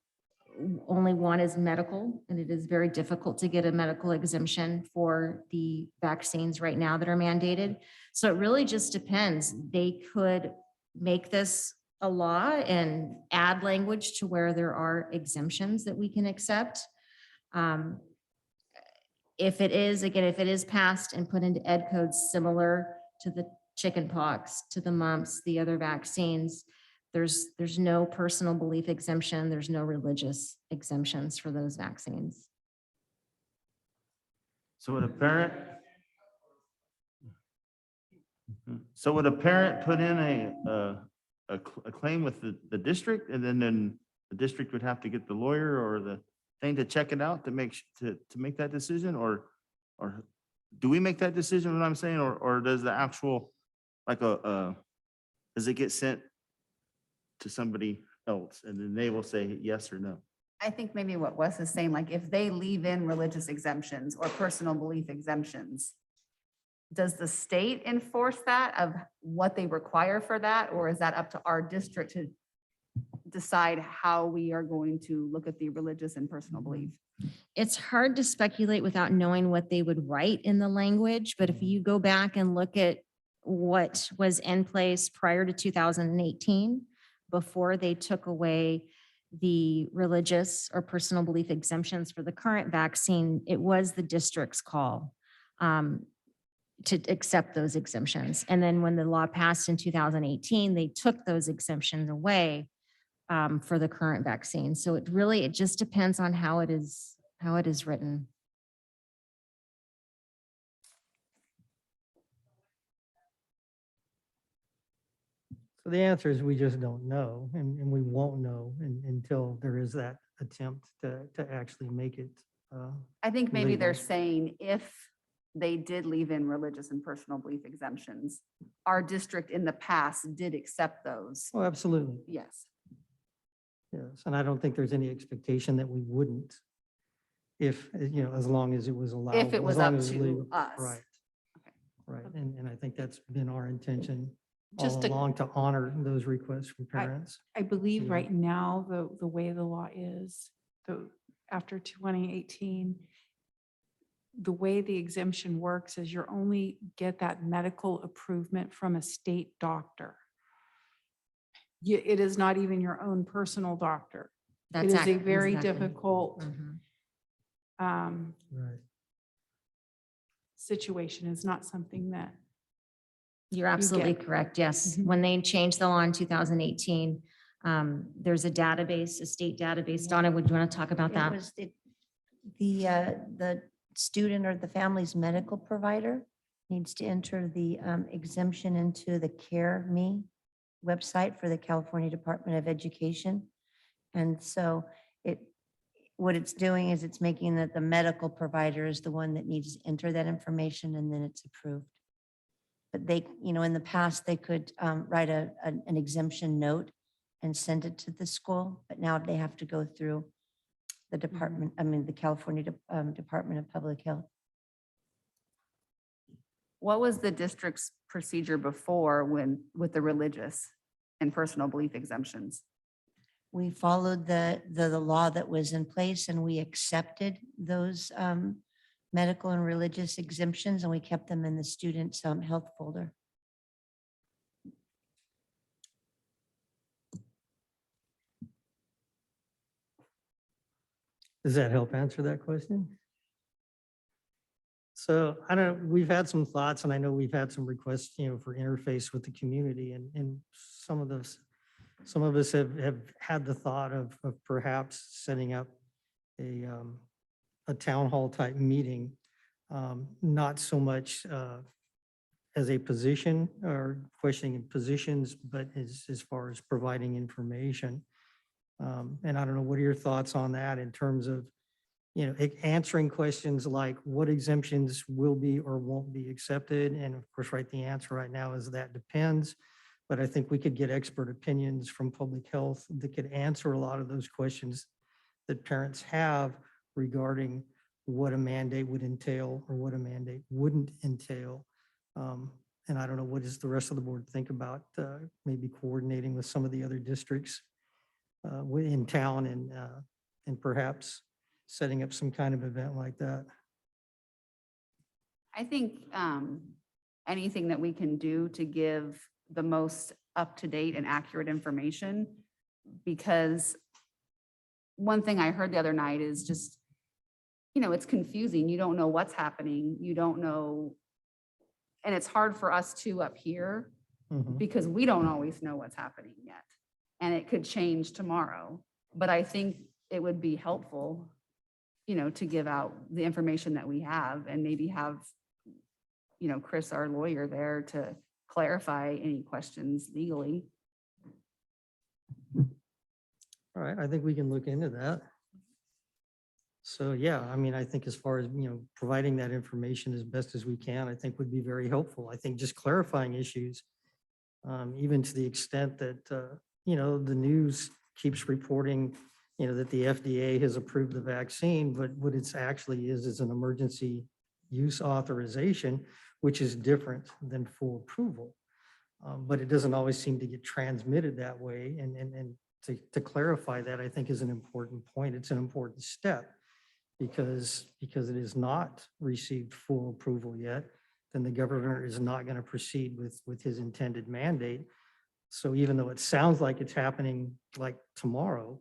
only one is medical, and it is very difficult to get a medical exemption for the vaccines right now that are mandated. So it really just depends. They could make this a law and add language to where there are exemptions that we can accept. If it is passed and put into ed codes similar to the chicken pox, to the mumps, the other vaccines, there's no personal belief exemption. There's no religious exemptions for those vaccines. So would a parent put in a claim with the district, and then the district would have to get the lawyer or the thing to check it out to make that decision? Or do we make that decision, what I'm saying? Or does the actual, does it get sent to somebody else and then they will say yes or no? I think maybe what Wes is saying, like if they leave in religious exemptions or personal belief exemptions, does the state enforce that of what they require for that? Or is that up to our district to decide how we are going to look at the religious and personal belief? It's hard to speculate without knowing what they would write in the language, but if you go back and look at what was in place prior to 2018, before they took away the religious or personal belief exemptions for the current vaccine, it was the district's call to accept those exemptions. And then when the law passed in 2018, they took those exemptions away for the current vaccine. So it just depends on how it is written. So the answer is we just don't know, and we won't know until there is that attempt to actually make it. I think maybe they're legal. saying if they did leave in religious and personal belief exemptions, our district in the past did accept those. Oh, absolutely. Yes. Yes, and I don't think there's any expectation that we wouldn't, if, as long as it was allowed. If it was up to us. Right. Right, and I think that's been our intention all Just to- along, to honor those requests from parents. I believe Yeah. right now, the way the law is, after 2018, the way the exemption works is you only get that medical approval from a state doctor. It is not even your own personal doctor. It is a very difficult Right. situation. It's not something that You're absolutely get. correct. Yes. When they changed the law in 2018, there's a database, a state database. Donna, would you want to talk about that? The student or the family's medical provider needs to enter the exemption into the CareMe website for the California Department of Education. And so what it's doing is it's making that the medical provider is the one that needs to enter that information and then it's approved. But they, in the past, they could write an exemption note and send it to the school, but now they have to go through the department, the California Department of Public Health. What was the district's procedure before with the religious and personal belief exemptions? We followed the law that was in place and we accepted those medical and religious exemptions and we kept them in the student's health folder. Does that help answer that question? So I don't, we've had some thoughts and I know we've had some requests, for interface with the community and some of us have had the thought of perhaps setting up a town hall type meeting, not so much as a position or questioning positions, but as far as providing information. And I don't know, what are your thoughts on that in terms of, answering questions like what exemptions will be or won't be accepted? And of course, the answer right now is that depends. But I think we could get expert opinions from public health that could answer a lot of those questions that parents have regarding what a mandate would entail or what a mandate wouldn't entail. And I don't know, what does the rest of the board think about maybe coordinating with some of the other districts in town and perhaps setting up some kind of event like that? I think anything that we can do to give the most up-to-date and accurate information, because one thing I heard the other night is just, it's confusing. You don't know what's happening. You don't know. And it's hard for us too up here because we don't always know what's happening yet. And it could change tomorrow. But I think it would be helpful, to give out the information that we have and maybe have, Chris, our lawyer, there to clarify any questions legally. All right, I think we can look into that. So yeah, I think as far as, providing that information as best as we can, I think would be very helpful. I think just clarifying issues, even to the extent that, the news keeps reporting, that the FDA has approved the vaccine, but what it's actually is an emergency use authorization, which is different than full approval. But it doesn't always seem to get transmitted that way. And to clarify that, I think is an important point. It's an important step because it is not received full approval yet, then the governor is not going to proceed with his intended mandate. So even though it sounds like it's happening like tomorrow,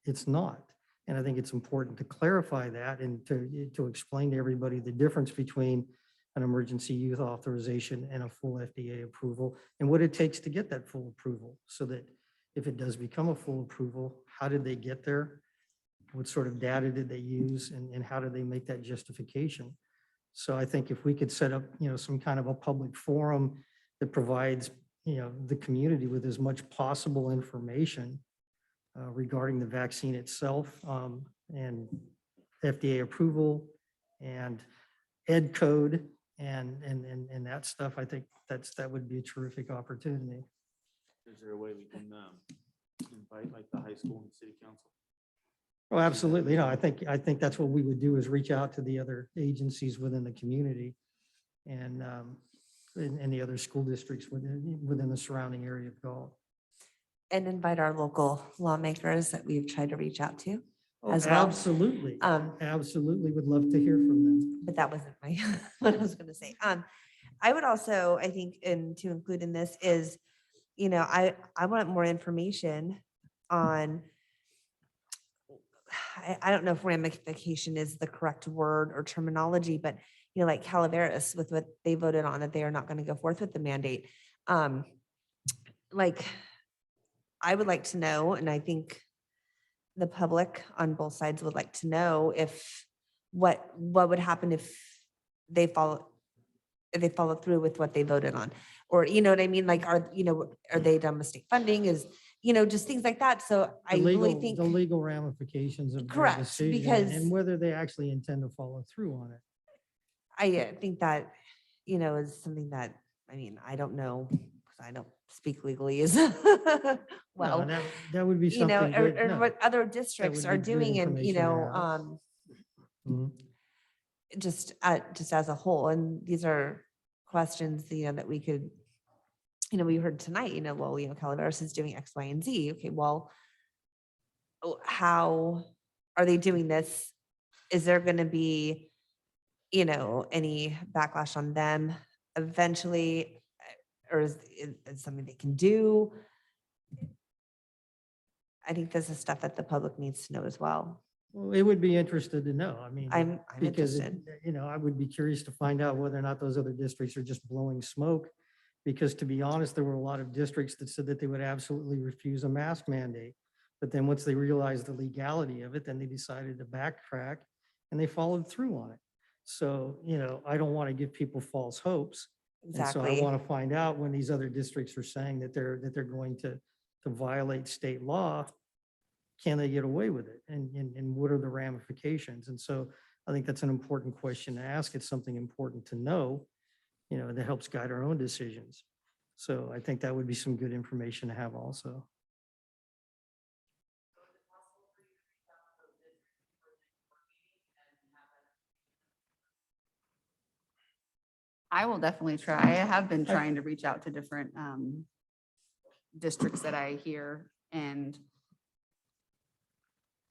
it's not. And I think it's important to clarify that and to explain to everybody the difference between an emergency use authorization and a full FDA approval and what it takes to get that full approval, so that if it does become a full approval, how did they get there? What sort of data did they use and how did they make that justification? So I think if we could set up, some kind of a public forum that provides, the community with as much possible information regarding the vaccine itself and FDA approval and ed code and that stuff, I think that would be a terrific opportunity. Is there a way we can invite like the high school and city council? Oh, absolutely. I think that's what we would do, is reach out to the other agencies within the community and the other school districts within the surrounding area of Galt. And invite our local lawmakers that we've tried to reach out to Oh, as well. absolutely. Absolutely would love to hear from them. But that wasn't what I was going to say. I would also, I think, to include in this is, I want more information on, I don't know if ramification is the correct word or terminology, but, like Calaveras with what they voted on, that they are not going to go forth with the mandate. I would like to know, and I think the public on both sides would like to know if what would happen if they follow through with what they voted on, or what I mean, like, are they done mistake funding? just things like that. So I really think. The legal ramifications of their Correct, decision because- and whether they actually intend to follow through on it. I think that, is something that, I don't know, because I don't speak legally as well. No, that would be something good. Or No, what other districts would are be good doing and, information to have. Mhm. just as a whole. And these are questions, that we could, we heard tonight, well, Calaveras is doing X, Y, and Z. Okay, well, how are they doing this? Is there going to be, any backlash on them eventually? Or is it something they can do? I think this is stuff that the public needs to know as well. Well, it would be interested to know. I'm Because, interested. I would be curious to find out whether or not those other districts are just blowing smoke. Because to be honest, there were a lot of districts that said that they would absolutely refuse a mask mandate. But then once they realized the legality of it, then they decided to backtrack and they followed through on it. So, I don't want to give people false hopes. And so I Exactly. want to find out when these other districts are saying that they're going to violate state law, can they get away with it? And what are the ramifications? And so I think that's an important question to ask. It's something important to know, that helps guide our own decisions. So I think that would be some good information to have also. I will definitely try. I have been trying to reach out to different districts that I hear and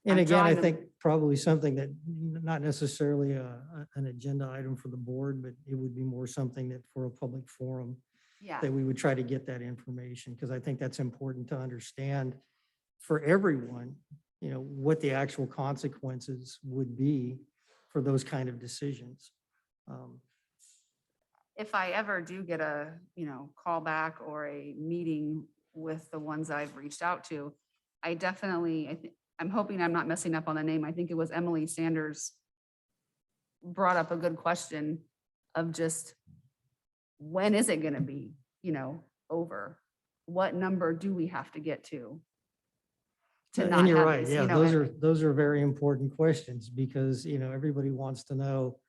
And I'm again, I drawing them- think probably something that not necessarily an agenda item for the board, but it would be more something that for a public forum, yeah, that we would try to get that information, because I think that's important to understand for everyone, what the actual consequences would be for those kind of decisions. if I ever do get a, call back or a meeting with the ones I've reached out to, I definitely, I'm hoping I'm not messing up on the name. I think it was Emily Sanders brought up a good question of just, when is it going to be, over? What number do we have to get to? Not And you're have right. this, Yeah, and- those are very important questions because, everybody wants to know,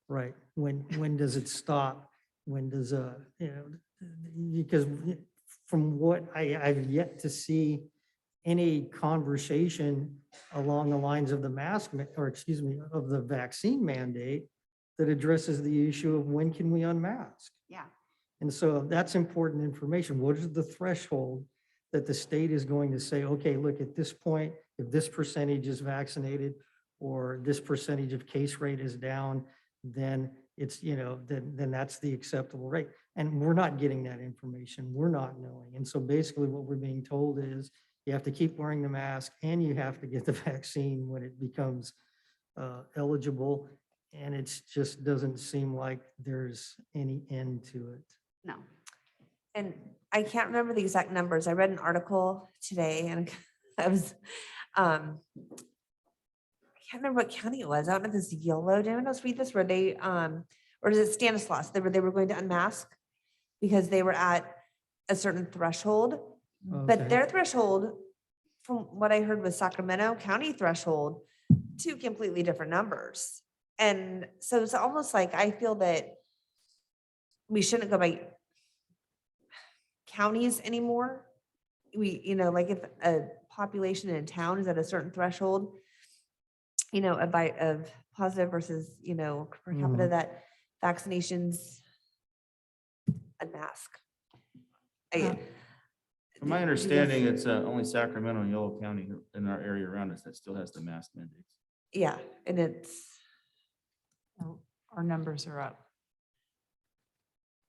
right, when does it stop? When does, because from what I've yet to see any conversation along the lines of the of the vaccine mandate that addresses the issue of when can we unmask? Yeah. And so that's important information. What is the threshold that the state is going to say, okay, look, at this point, if this percentage is vaccinated or this percentage of case rate is down, then it's, then that's the acceptable rate. And we're not getting that information. We're not knowing. And so basically what we're being told is you have to keep wearing the mask and you have to get the vaccine when it becomes eligible. And it just doesn't seem like there's any end to it. No. And I can't remember the exact numbers. I read an article today and I was, I can't remember what county it was. I don't know if it's Yolo. Did anyone else read this? Where they, or is it Stanislaus? They were going to unmask because they were at a certain threshold. But Okay. their threshold, from what I heard was Sacramento County threshold, two completely different numbers. And so it's almost like I feel that we shouldn't go by counties anymore. We, like if a population in a town is at a certain threshold, of positive versus, per capita, that vaccinations unmask. From my understanding, it's only Sacramento and Yolo County in our area around us that still has the mask mandates. Yeah, and it's. Our numbers are up.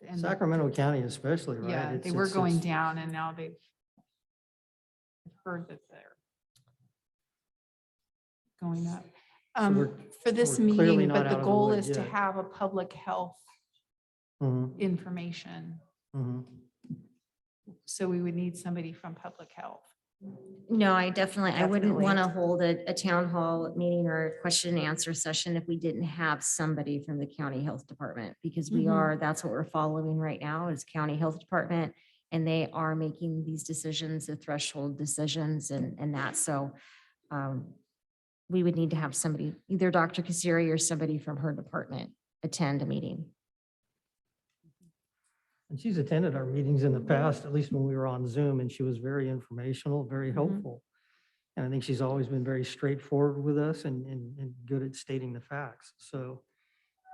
And Sacramento County especially, right? yeah, they were going down and now they've heard that they're going up. we're- For this we're clearly meeting, not but out the of the goal woods is to yet. have a public health Mhm, information. mhm. So we would need somebody from public health. No, I wouldn't Definitely. want to hold a town hall meeting or a question and answer session if we didn't have somebody from the county health department, because Mm-hmm. that's what we're following right now is county health department and they are making these decisions, the threshold decisions and that. So we would need to have somebody, either Dr. Kasiri or somebody from her department attend a meeting. And she's attended our meetings in the past, at least when we were on Zoom, and she was very informational, very Mhm. helpful. And I think she's always been very straightforward with us and good at stating the facts. So,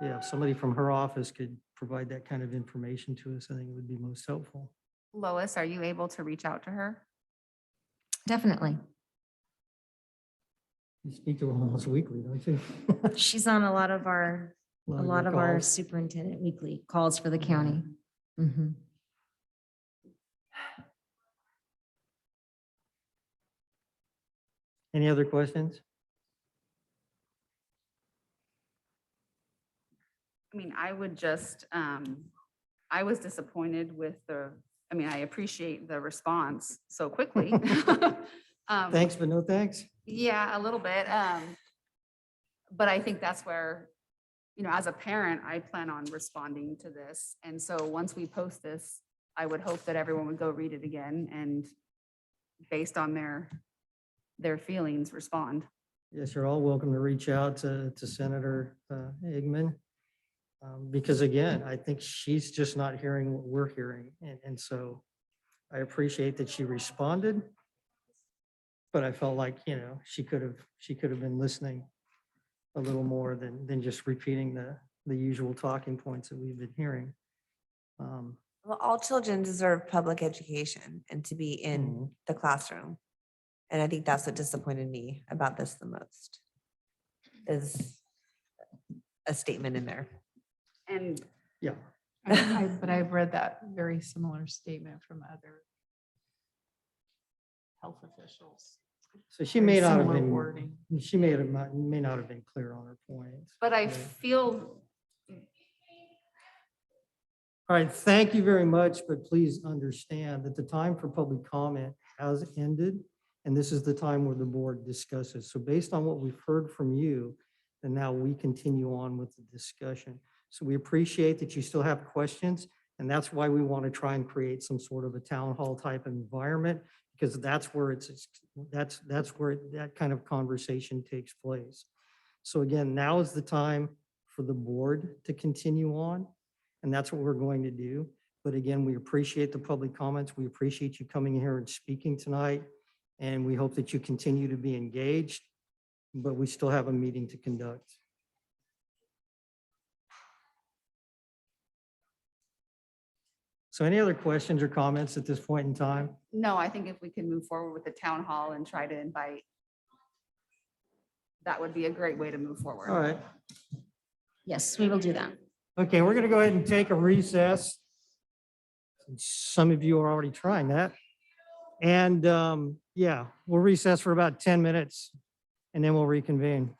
yeah, if somebody from her office could provide that kind of information to us, I think it would be most helpful. Lois, are you able to reach out to her? Definitely. You speak to her almost weekly, don't you? She's on a lot of our calls. superintendent weekly calls for the county. Mhm. Any other questions? I mean, I would just, I was disappointed with I appreciate the response so quickly. Thanks, but no thanks. Yeah, a little bit. But I think that's where, as a parent, I plan on responding to this. And so once we post this, I would hope that everyone would go read it again and based on their feelings, respond. Yes, you're all welcome to reach out to Senator Eggman. Because again, I think she's just not hearing what we're hearing. And so I appreciate that she responded. But I felt like, she could have been listening a little more than just repeating the usual talking points that we've been hearing. Well, all children deserve public education and to be in the classroom. And I think that's what disappointed me about this the most, is a statement in there. And yeah, But I've read that very similar statement from other health officials. So she Very may not have similar been, wording. she may not have been clear on her points. But I Yeah. feel, All right, thank you very much, but please understand that the time for public comment has ended, and this is the time where the board discusses. So based on what we've heard from you, then now we continue on with the discussion. So we appreciate that you still have questions, and that's why we want to try and create some sort of a town hall type environment, because that's where that's where that kind of conversation takes place. So again, now is the time for the board to continue on. And that's what we're going to do. But again, we appreciate the public comments. We appreciate you coming here and speaking tonight. And we hope that you continue to be engaged, but we still have a meeting to conduct. So any other questions or comments at this point in time? no, I think if we can move forward with the town hall and try to invite, that would be a great way to move forward. All right. Yes, we will do that. Okay, we're going to go ahead and take a recess. Some of you are already trying that. And yeah, we'll recess for about 10 minutes and then we'll reconvene.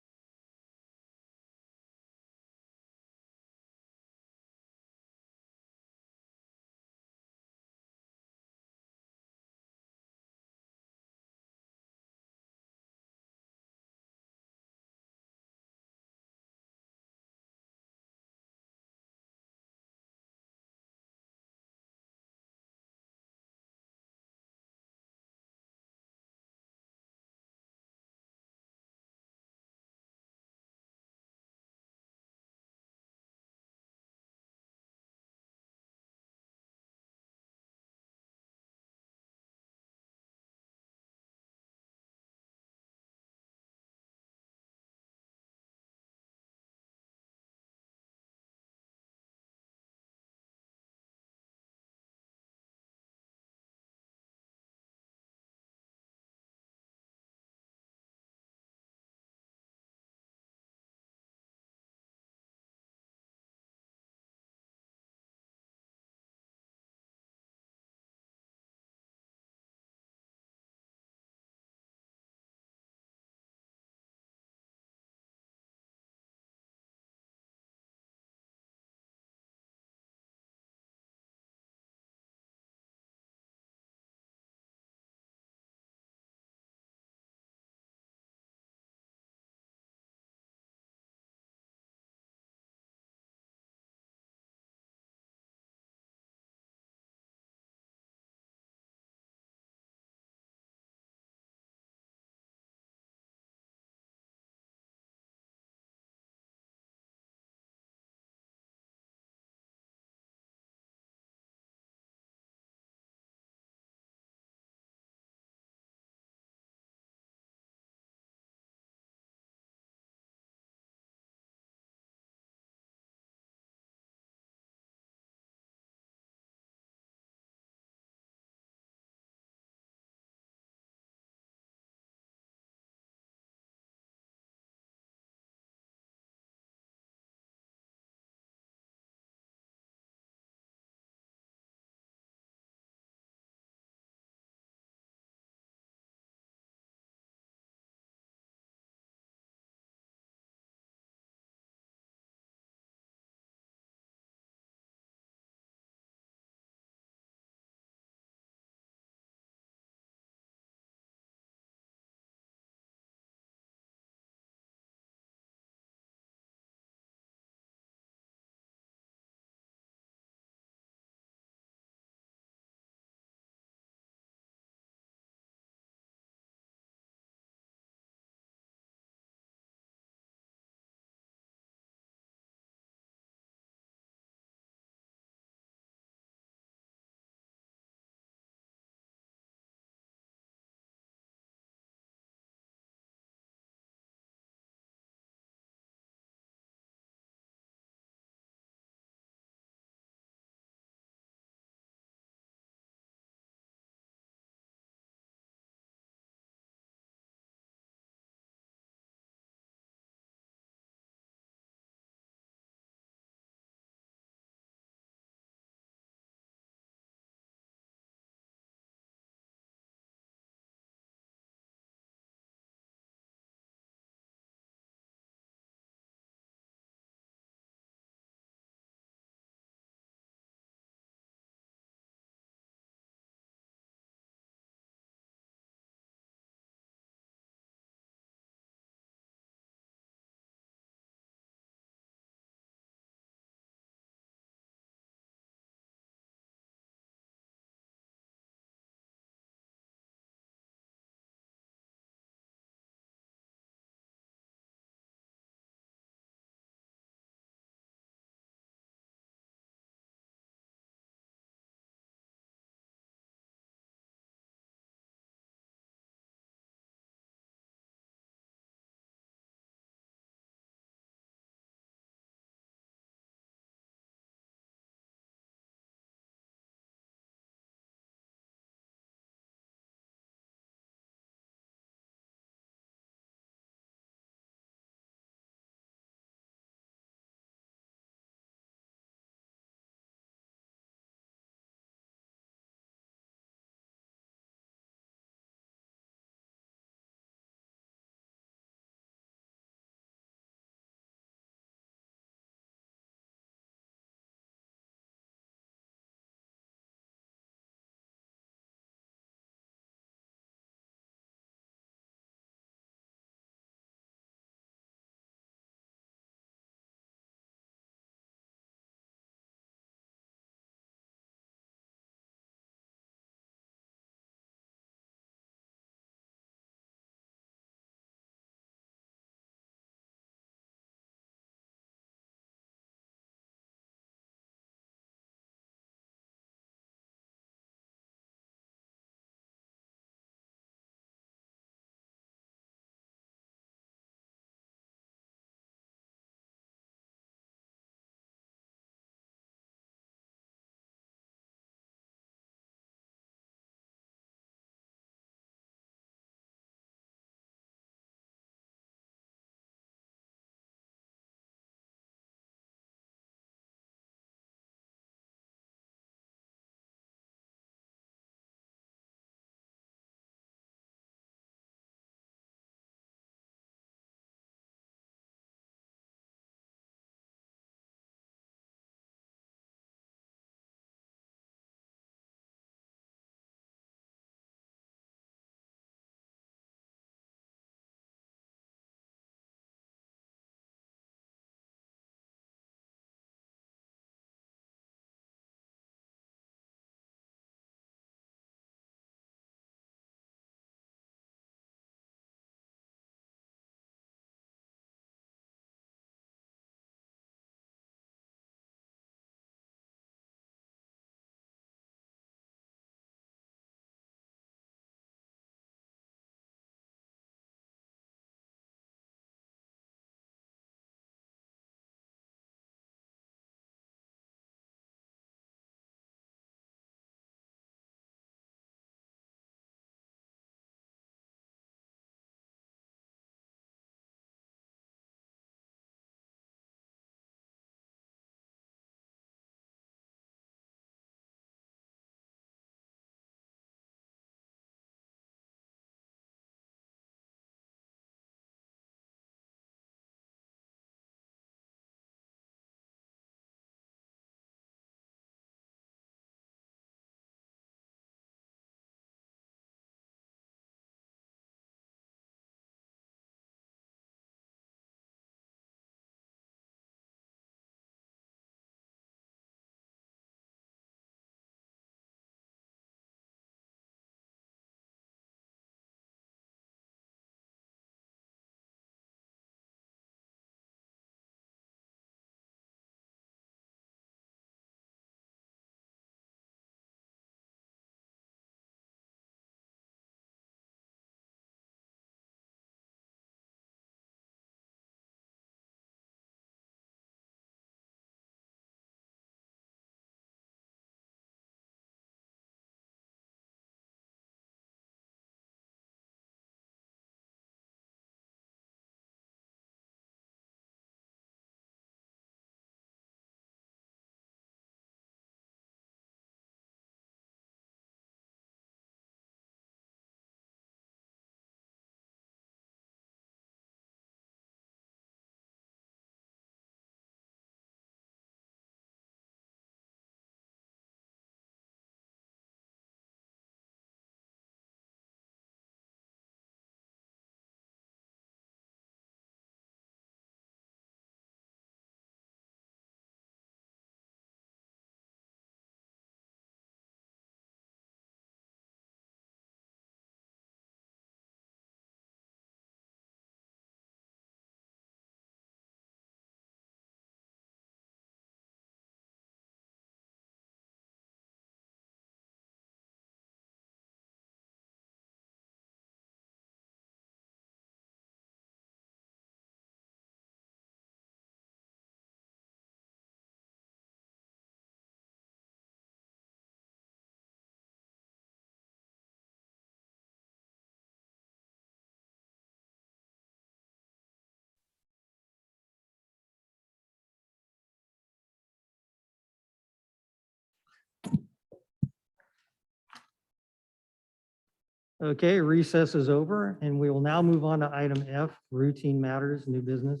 Okay, recess is over, and we will now move on to item F, routine matters, new business.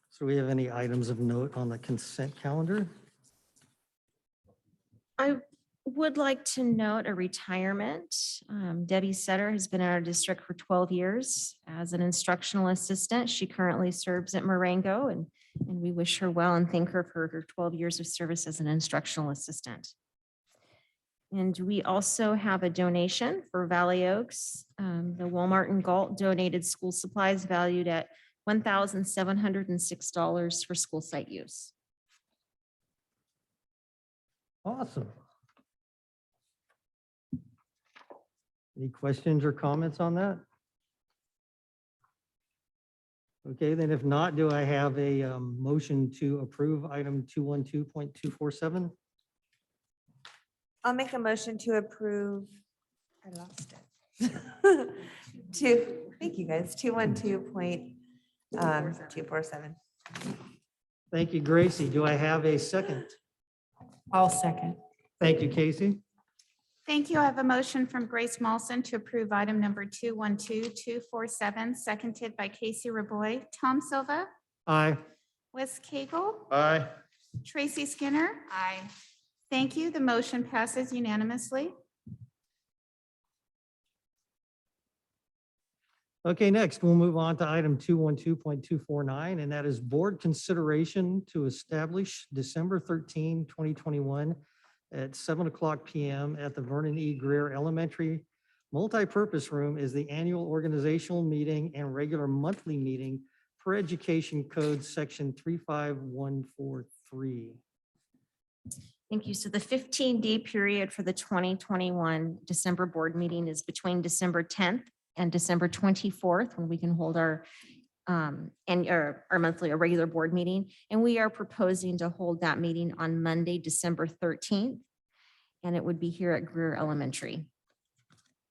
So we have any items of note on the consent calendar? I would like to note a retirement. Debbie Setter has been in our district for 12 years as an instructional assistant. She currently serves at Marengo, and we wish her well and thank her for her 12 years of service as an instructional assistant. And we also have a donation for Valley Oaks. The Walmart and Galt donated school supplies valued at $1,706 for school site use. Awesome. Any questions or comments on that? Okay, then if not, do I have a motion to approve item 212.247? I'll make a motion to approve. I lost it. Thank you guys, 212.247. Thank you, Gracie. Do I have a second? I'll second. Thank you, Casey. Thank you. I have a motion from Grace Mawson to approve item number 212-247, seconded by Casey Raboy. Tom Silva, Aye. Wes Cagle, Aye. Tracy Skinner. Aye. Thank you. The motion passes unanimously. Okay, next we'll move on to item 212.249, and that is board consideration to establish December 13, 2021 at 7:00 p.m. at the Vernon E. Greer Elementary Multipurpose Room is the annual organizational meeting and regular monthly meeting per Education Code Section 35143. Thank you. So the 15-day period for the 2021 December board meeting is between December 10th and December 24th, when we can hold our monthly or regular board meeting. And we are proposing to hold that meeting on Monday, December 13th. And it would be here at Greer Elementary.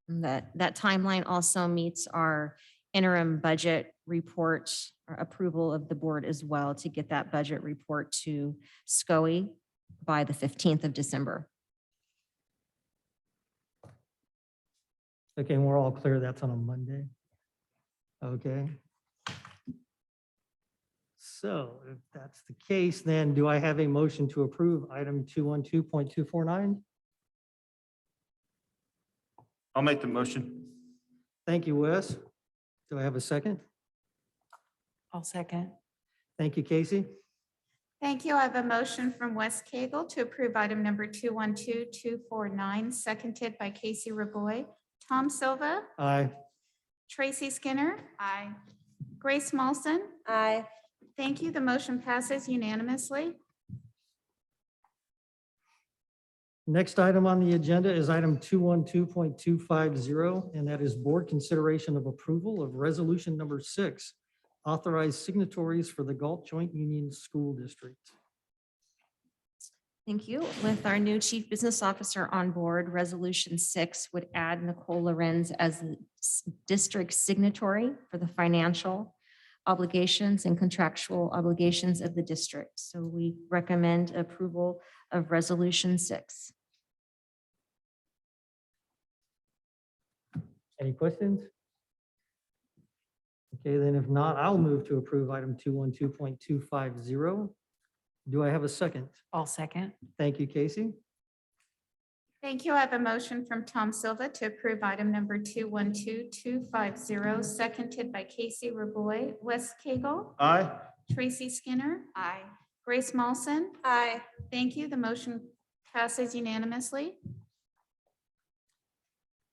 And that timeline also meets our interim budget report or approval of the board as well, to get that budget report to SCOE by the 15th of December. Okay, and we're all clear that's on a Monday. Okay. So if that's the case, then do I have a motion to approve item 212.249? I'll make the motion. Thank you, Wes. Do I have a second? I'll second. Thank you, Casey. Thank you. I have a motion from Wes Cagle to approve item number 212-249, seconded by Casey Raboy. Tom Silva, Aye. Tracy Skinner. Aye. Grace Mawson. Aye. Thank you. The motion passes unanimously. Next item on the agenda is item 212.250, and that is board consideration of approval of resolution number 6, authorized signatories for the Galt Joint Union School District. Thank you. With our new Chief Business Officer on board, Resolution 6 would add Nicole Lorenz as the district signatory for the financial obligations and contractual obligations of the district. So we recommend approval of Resolution 6. Any questions? Okay, then if not, I'll move to approve item 212.250. Do I have a second? I'll second. Thank you, Casey. Thank you. I have a motion from Tom Silva to approve item number 212-250, seconded by Casey Raboy. Wes Cagle. Aye. Tracy Skinner. Aye. Grace Mawson. Aye. Thank you. The motion passes unanimously.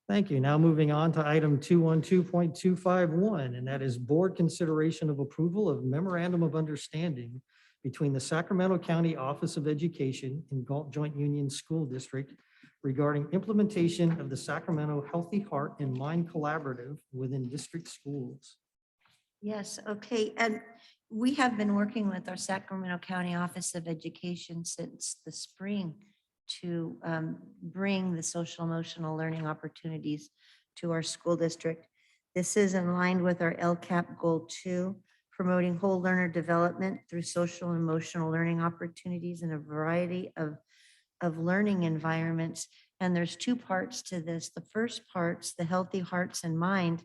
Thank you. Now moving on to item 212.251, and that is board consideration of approval of memorandum of understanding between the Sacramento County Office of Education and Galt Joint Union School District regarding implementation of the Sacramento Healthy Heart and Mind Collaborative within district schools. Yes, okay. And we have been working with our Sacramento County Office of Education since the spring to bring the social emotional learning opportunities to our school district. This is in line with our LCAP Goal 2, promoting whole learner development through social and emotional learning opportunities in a variety of learning environments. And there's two parts to this. The first part's the healthy hearts and mind.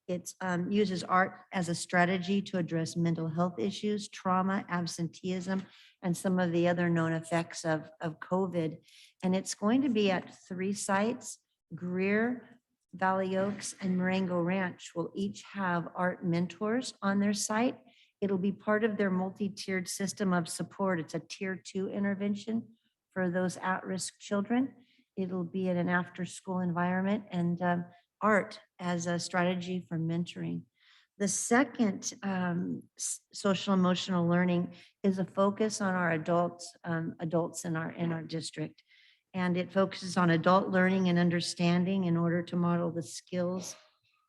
It uses art as a strategy to address mental health issues, trauma, absenteeism, and some of the other known effects of COVID. And it's going to be at 3 sites. Greer, Valley Oaks, and Marengo Ranch will each have art mentors on their site. It'll be part of their multi-tiered system of support. It's a tier 2 intervention for those at-risk children. It'll be in an after-school environment and art as a strategy for mentoring. The second social emotional learning is a focus on our adults in our district. And it focuses on adult learning and understanding in order to model the skills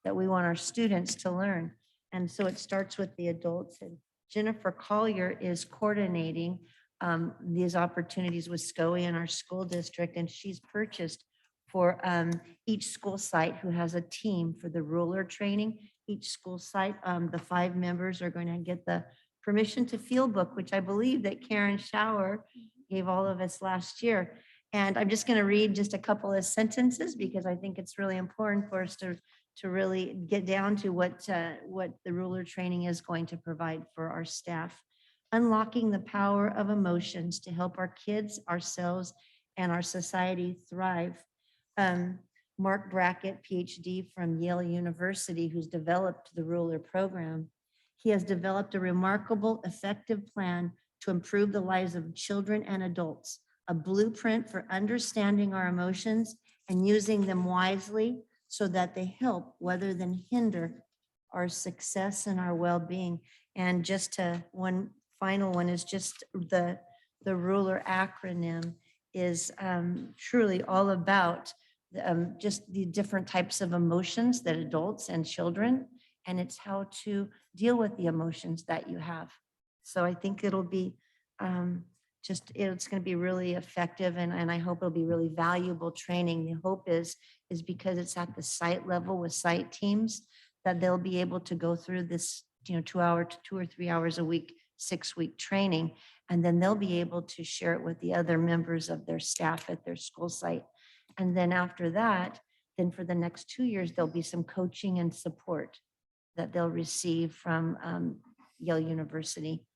that we want our students to learn. And so it starts with the adults. And Jennifer Collier is coordinating these opportunities with SCOE in our school district. And she's purchased for each school site who has a team for the ruler training. Each school site, the 5 members are going to get the permission to field book, which I believe that Karen Schauer gave all of us last year. And I'm just going to read just a couple of sentences because I think it's really important for us to really get down to what the ruler training is going to provide for our staff. Unlocking the power of emotions to help our kids, ourselves, and our society thrive. Mark Brackett, PhD from Yale University, who's developed the ruler program. He has developed a remarkable, effective plan to improve the lives of children and adults. A blueprint for understanding our emotions and using them wisely so that they help rather than hinder our success and our well-being. And just one final one is just the ruler acronym is truly all about just the different types of emotions that adults and children, and it's how to deal with the emotions that you have. So I think it'll be it's going to be really effective, and I hope it'll be really valuable training. The hope is because it's at the site level with site teams that they'll be able to go through this 2 or 3 hours a week, 6-week training, and then they'll be able to share it with the other members of their staff at their school site. And then after that, then for the next 2 years, there'll be some coaching and support that they'll receive from Yale University.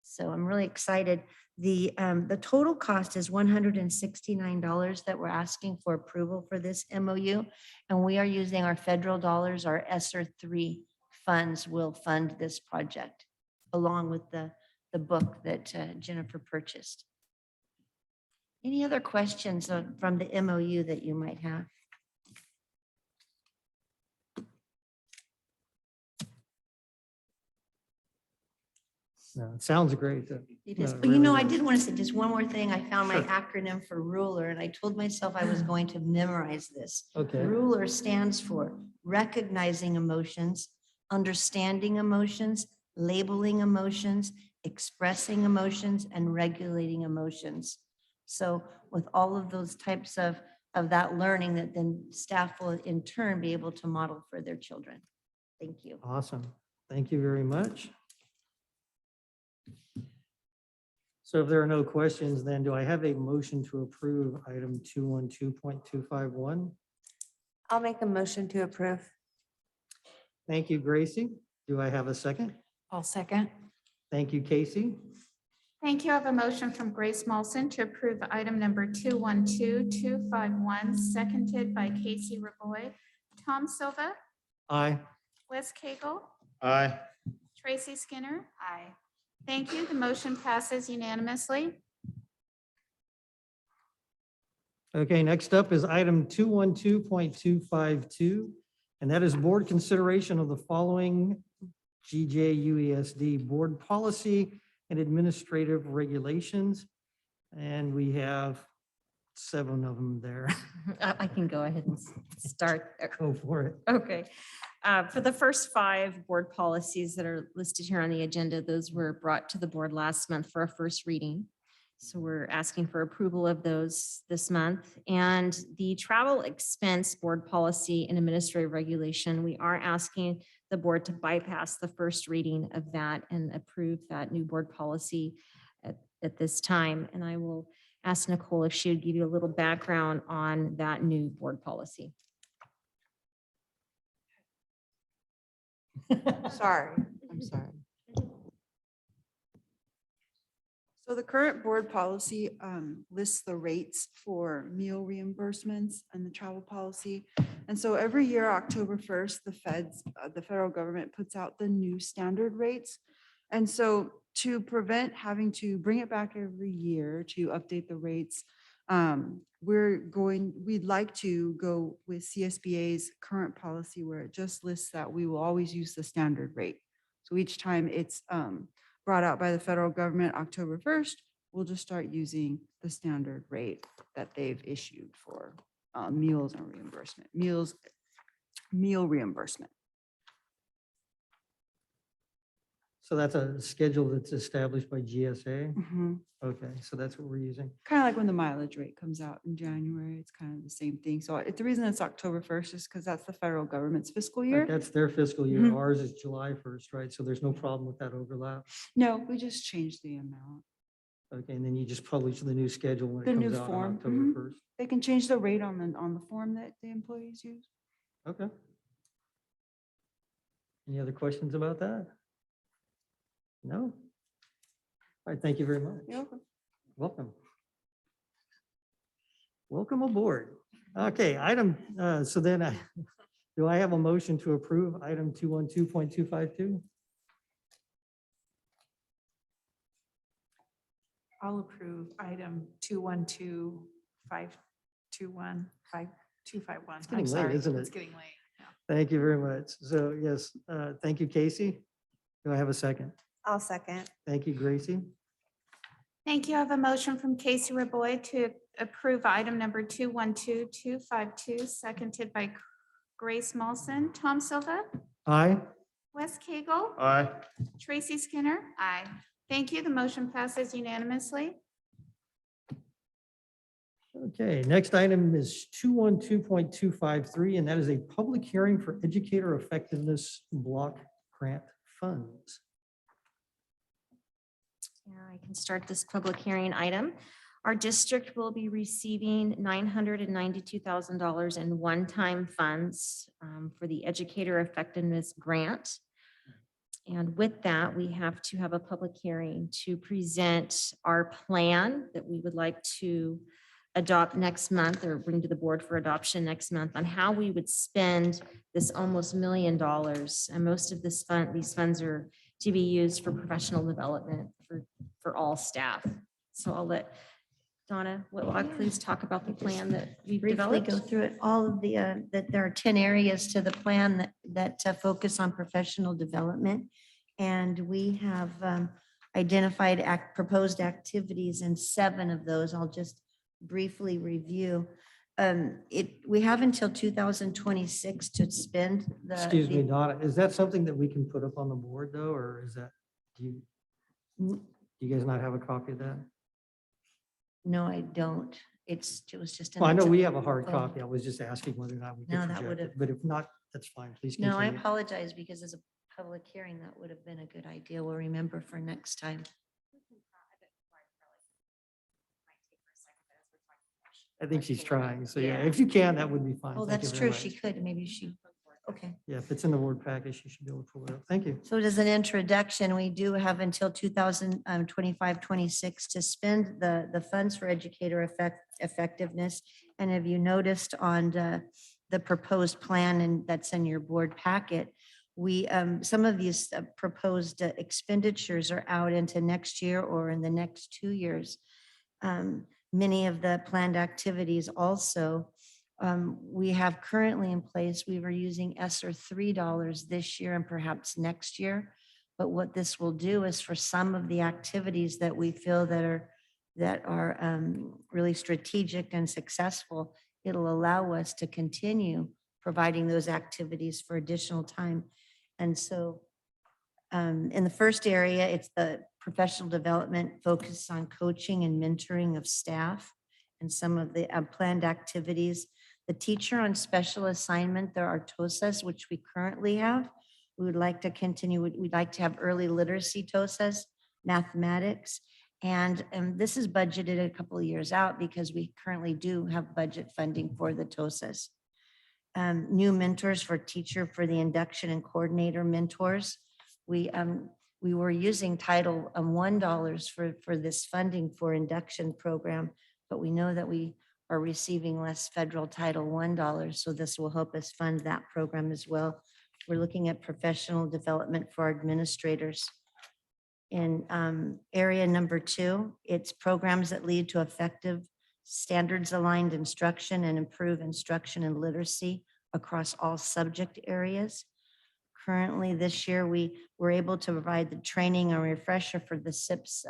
So I'm really excited. The total cost is $169 that we're asking for approval for this MOU. And we are using our federal dollars, our ESSER 3 funds will fund this project along with the book that Jennifer purchased. Any other questions from the MOU that you might have? No, it sounds great. It is, No, it but you know, really I is. did want to say just one more thing. I found my Sure. acronym for ruler and I told myself I was going to memorize this. Okay. Ruler stands for recognizing emotions, understanding emotions, labeling emotions, expressing emotions, and regulating emotions. So with all of those types of that learning that then staff will in turn be able to model for their children. Thank you. Awesome. Thank you very much. So if there are no questions, then do I have a motion to approve item 212.251? I'll make a motion to approve. Thank you, Gracie. Do I have a second? I'll second. Thank you, Casey. Thank you. I have a motion from Grace Molson to approve item number 212-251, seconded by Casey Raboy. Tom Silva, Aye. Wes Cagle, Aye. Tracy Skinner. Aye. Thank you. The motion passes unanimously. Okay, next up is item 212.252, and that is board consideration of the following GJUESD board policy and administrative regulations. And we have 7 of them there. I can go ahead and start. Go for it. Okay. For the first 5 board policies that are listed here on the agenda, those were brought to the board last month for a first reading. So we're asking for approval of those this month. And the travel expense board policy and administrative regulation, we are asking the board to bypass the first reading of that and approve that new board policy at this time. And I will ask Nicole if she would give you a little background on that new board policy. Sorry, I'm sorry. So the current board policy lists the rates for meal reimbursements and the travel policy. And so every year, October 1st, the federal government puts out the new standard rates. And so to prevent having to bring it back every year to update the rates, we'd like to go with CSBA's current policy where it just lists that we will always use the standard rate. So each time it's brought out by the federal government October 1st, we'll just start using the standard rate that they've issued for meals and reimbursement, meal reimbursement. So that's a schedule that's established by GSA? Mm-hmm. Okay, so that's what we're using. Kind of like when the mileage rate comes out in January, it's kind of the same thing. So the reason it's October 1st is because that's the federal government's fiscal year. That's their fiscal year. Mhm. Ours is July 1st, right? So there's no problem with that overlap. No, we just changed the amount. Okay, and then you just publish the new schedule when The it new comes out on form. October Mhm. 1st. They can change the rate on the form that the employees use. Okay. Any other questions about that? No? All right, thank you very much. You're welcome. Welcome. Welcome aboard. Okay, so then do I have a motion to approve item 212.252? I'll approve item 212-521-5251. It's getting I'm late, sorry, isn't it's it? getting late. Yeah. Thank you very much. So yes, thank you, Casey. Do I have a second? I'll second. Thank you, Gracie. Thank you. I have a motion from Casey Raboy to approve item number 212252, seconded by Grace Mawson. Tom Silva, Aye. Wes Cagle, Aye. Tracy Skinner. Aye. Thank you. The motion passes unanimously. Okay, next item is 212.253, and that is a public hearing for educator effectiveness block grant funds. Yeah, I can start this public hearing item. Our district will be receiving $992,000 in one-time funds for the Educator Effectiveness Grant. And with that, we have to have a public hearing to present our plan that we would like to adopt next month or bring to the board for adoption next month on how we would spend this almost $1 million. And most of these funds are to be used for professional development for all staff. So I'll let Donna Whitlock please talk about the plan that we've Briefly developed. go through it. All of the, that there are 10 areas to the plan that focus on professional development. And we have identified proposed activities in 7 of those. I'll just briefly review. We have until 2026 to spend the. Excuse me, Donna, is that something that we can put up on the board though, or is that, do you guys not have a copy of that? No, I don't. It was just. an Well, I know we example. have a hard copy. I was just asking whether or not we could No, that project would've- it, but if not, that's fine. Please No, I continue. apologize because as a public hearing, that would have been a good idea. We'll remember for next time. I think she's trying. So yeah, if you can, that would be fine. Oh, Thank you that's very true. She much. could. Maybe she, okay. Yeah, if it's in the word package, you should be able to pull it up. Thank you. So as an introduction, we do have until 2025-26 to spend the funds for educator effectiveness. And have you noticed on the proposed plan and that's in your board packet, we some of these proposed expenditures are out into next year or in the next 2 years. Many of the planned activities also we have currently in place. We were using ESSER $3 this year and perhaps next year. But what this will do is for some of the activities that we feel that are really strategic and successful, it'll allow us to continue providing those activities for additional time. And so in the first area, it's the professional development focused on coaching and mentoring of staff and some of the planned activities. The teacher on special assignment, there are TOSAs, which we currently have. We would like to continue, we'd like to have early literacy TOSAs, mathematics. And this is budgeted a couple of years out because we currently do have budget funding for the TOSAs. New mentors for teacher for the induction and coordinator mentors. We were using Title I dollars for this funding for induction program, but we know that we are receiving less federal Title I dollars, so this will help us fund that program as well. We're looking at professional development for our administrators. In area number 2, it's programs that lead to effective standards-aligned instruction and improve instruction and literacy across all subject areas. Currently, this year, we were able to provide the training and refresher for the SIPS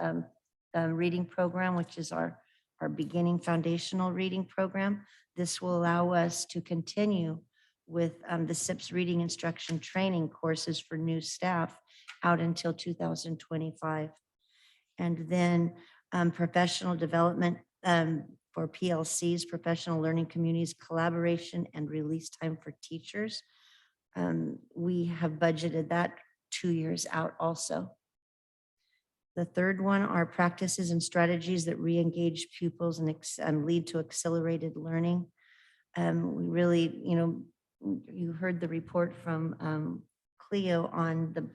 reading program, which is our beginning foundational reading program. This will allow us to continue with the SIPS reading instruction training courses for new staff out until 2025. And then professional development for PLCs, professional learning communities, collaboration and release time for teachers. We have budgeted that 2 years out also. The third one are practices and strategies that re-engage pupils and lead to accelerated learning. We really, you heard the report from Cleo on the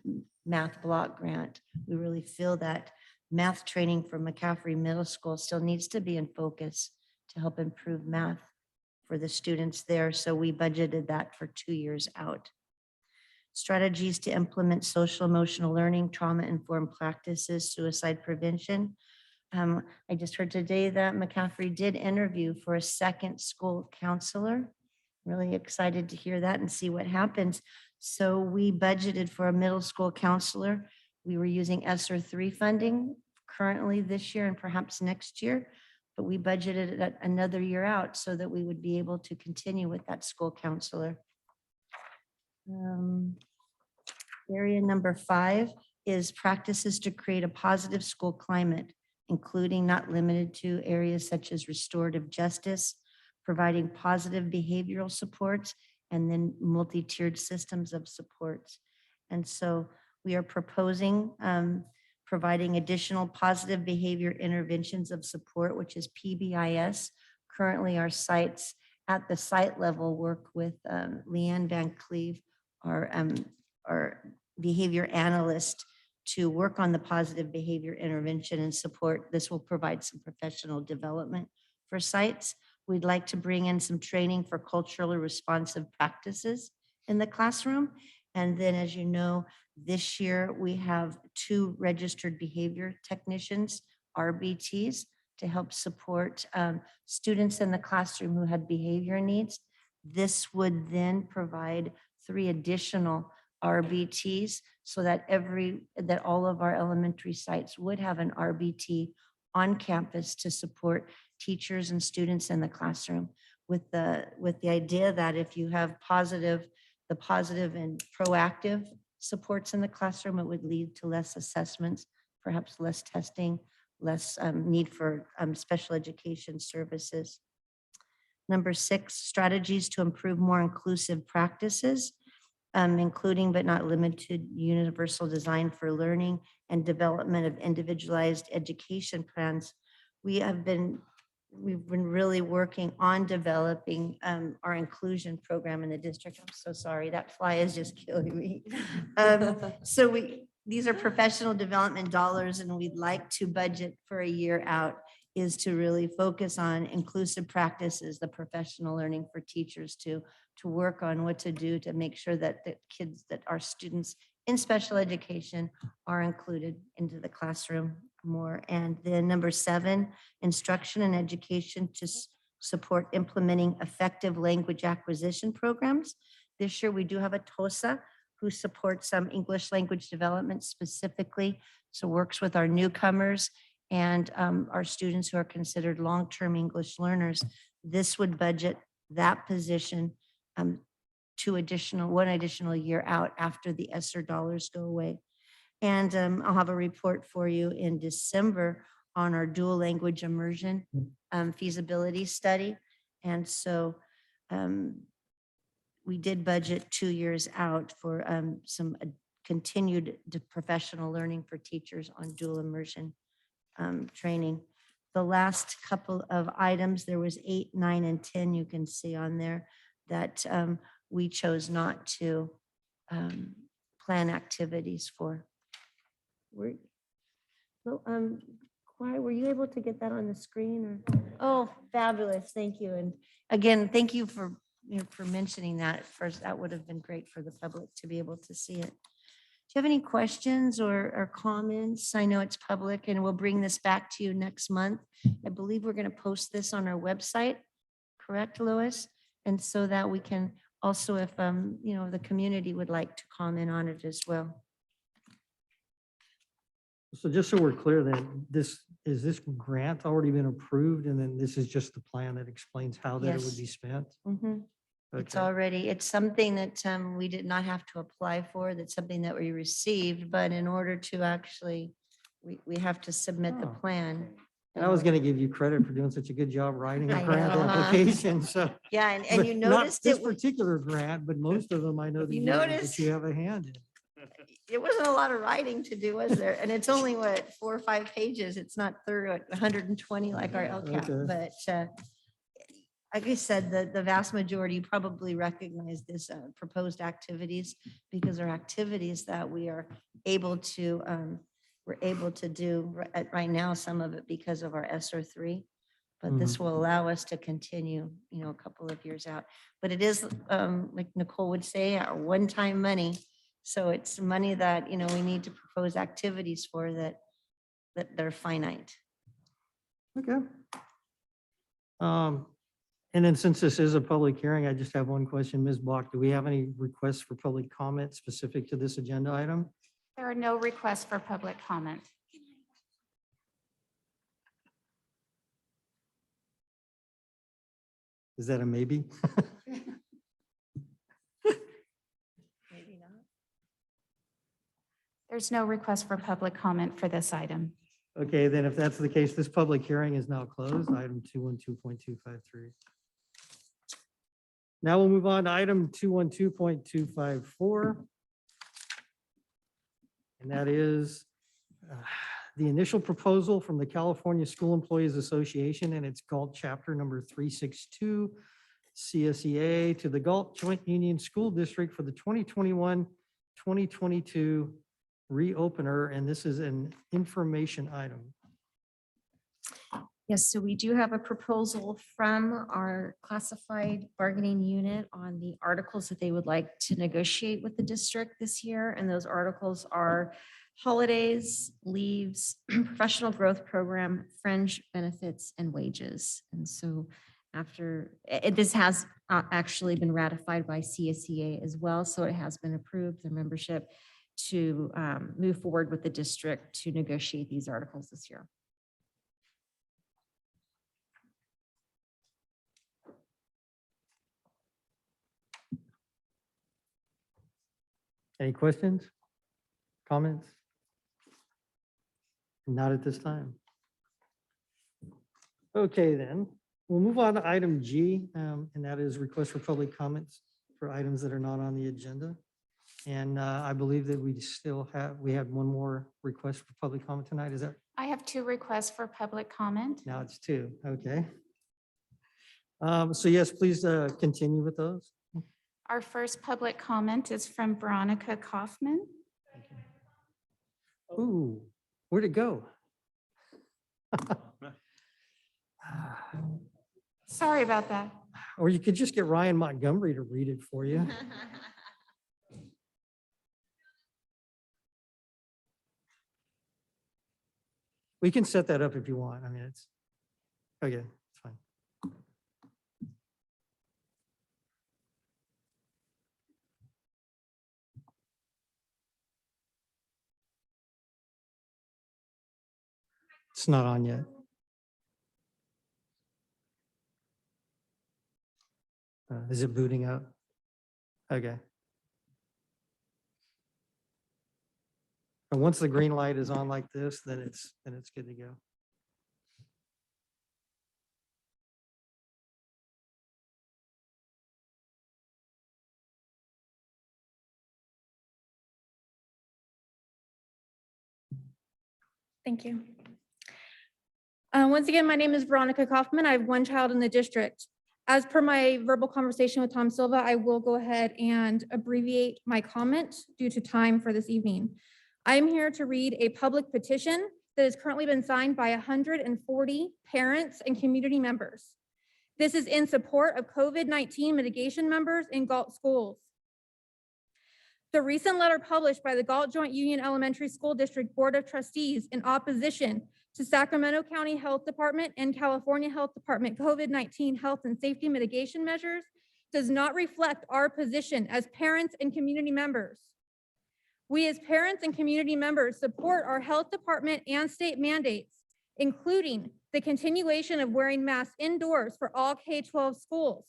math block grant. We really feel that math training for McCaffrey Middle School still needs to be in focus to help improve math for the students there. So we budgeted that for 2 years out. Strategies to implement social emotional learning, trauma-informed practices, suicide prevention. I just heard today that McCaffrey did interview for a second school counselor. Really excited to hear that and see what happens. So we budgeted for a middle school counselor. We were using ESSER 3 funding currently this year and perhaps next year, but we budgeted it another year out so that we would be able to continue with that school counselor. Area number 5 is practices to create a positive school climate, including not limited to areas such as restorative justice, providing positive behavioral supports, and then multi-tiered systems of supports. And so we are proposing providing additional positive behavior interventions of support, which is PBIS. Currently, our sites at the site level work with Leanne Van Cleve, our behavior analyst, to work on the positive behavior intervention and support. This will provide some professional development for sites. We'd like to bring in some training for culturally responsive practices in the classroom. And then, as you know, this year we have 2 registered behavior technicians, RBTs, to help support students in the classroom who had behavior needs. This would then provide 3 additional RBTs so that all of our elementary sites would have an RBT on campus to support teachers and students in the classroom, with the idea that if you have the positive and proactive supports in the classroom, it would lead to less assessments, perhaps less testing, less need for special education services. Number 6, strategies to improve more inclusive practices, including but not limited to universal design for learning and development of individualized education plans. We've been really working on developing our inclusion program in the district. I'm so sorry, that fly is just killing me. These are professional development dollars, and we'd like to budget for a year out, is to really focus on inclusive practices, the professional learning for teachers to work on what to do to make sure that the kids, that our students in special education are included into the classroom more. And then number 7, instruction and education to support implementing effective language acquisition programs. This year we do have a TOSA who supports some English language development specifically, so works with our newcomers and our students who are considered long-term English learners. This would budget that position one additional year out after the ESSER dollars go away. And I'll have a report for you in December on our dual language immersion feasibility study. And so we did budget 2 years out for some continued professional learning for teachers on dual immersion training. The last couple of items, there was 8, 9, and 10 you can see on there that we chose not to plan activities for. Were you able to get that on the screen? Or? Oh, fabulous. Thank you. And again, thank you for for mentioning that at first. That would have been great for the public to be able to see it. Do you have any questions or comments? I know it's public and we'll bring this back to you next month. I believe we're going to post this on our website, correct, Lois? And so that we can also, if the community would like to comment on it as well. So just so we're clear then, this grant already been approved and then this is just the plan that explains how that it would Yes. be spent? It's Okay. it's something that we did not have to apply for. That's something that we received, but in order to actually, we have to submit the Oh. plan. And I was going to give you credit for doing such a good job writing a I grant know, huh? application, so. Yeah, and but you not noticed this it, particular grant, but most of them I know that You you that noticed- you have a hand in. it wasn't a lot of writing to do, was there? And it's only 4 or 5 pages. It's not through at 120 like our LCAP, Okay. but like I said, the vast majority probably recognize this proposed activities because they're activities that we are able to, do right now, some of it because of our ESSER 3. But this will allow us to continue, a couple of years out. But it is, like Nicole would say, our one-time money. So it's money that, we need to propose activities for that they're finite. Okay. And then since this is a public hearing, I just have one question. Ms. Block, do we have any requests for public comment specific to this agenda item? There are no requests for public comment. Is that a maybe? Maybe not. There's no request for public comment for this item. Okay, then if that's the case, this public hearing is now closed, item 212.253. Now we'll move on to item 212.254. And that is the initial proposal from the California School Employees Association and its Galt chapter number 362 CSEA to the Galt Joint Union School District for the 2021-2022 reopener, and this is an information item. Yes, so we do have a proposal from our classified bargaining unit on the articles that they would like to negotiate with the district this year. And those articles are holidays, leaves, professional growth program, fringe benefits, and wages. And so this has actually been ratified by CSEA as well. So it has been approved, the membership, to move forward with the district to negotiate these articles this year. Any questions? Comments? Not at this time. Okay, then, we'll move on to item G, and that is request for public comments for items that are not on the agenda. And I believe that we had one more request for public comment tonight. Is that, I have 2 requests for public comment. now it's 2, okay. So yes, please continue with those. Our first public comment is from Veronica Kaufman. Ooh, where'd it go? Sorry about that. Or you could just get Ryan Montgomery to read it for you. We can set that up if you want. I mean, it's, okay, it's fine. It's not on yet. Is it booting up? Okay. And once the green light is on like this, then it's good to go. Thank you. Once again, my name is Veronica Kaufman. I have one child in the district. As per my verbal conversation with Tom Silva, I will go ahead and abbreviate my comment due to time for this evening. I am here to read a public petition that has currently been signed by 140 parents and community members. This is in support of COVID-19 mitigation members in Galt schools. The recent letter published by the Galt Joint Union Elementary School District Board of Trustees in opposition to Sacramento County Health Department and California Health Department COVID-19 health and safety mitigation measures does not reflect our position as parents and community members. We as parents and community members support our health department and state mandates, including the continuation of wearing masks indoors for all K-12 schools.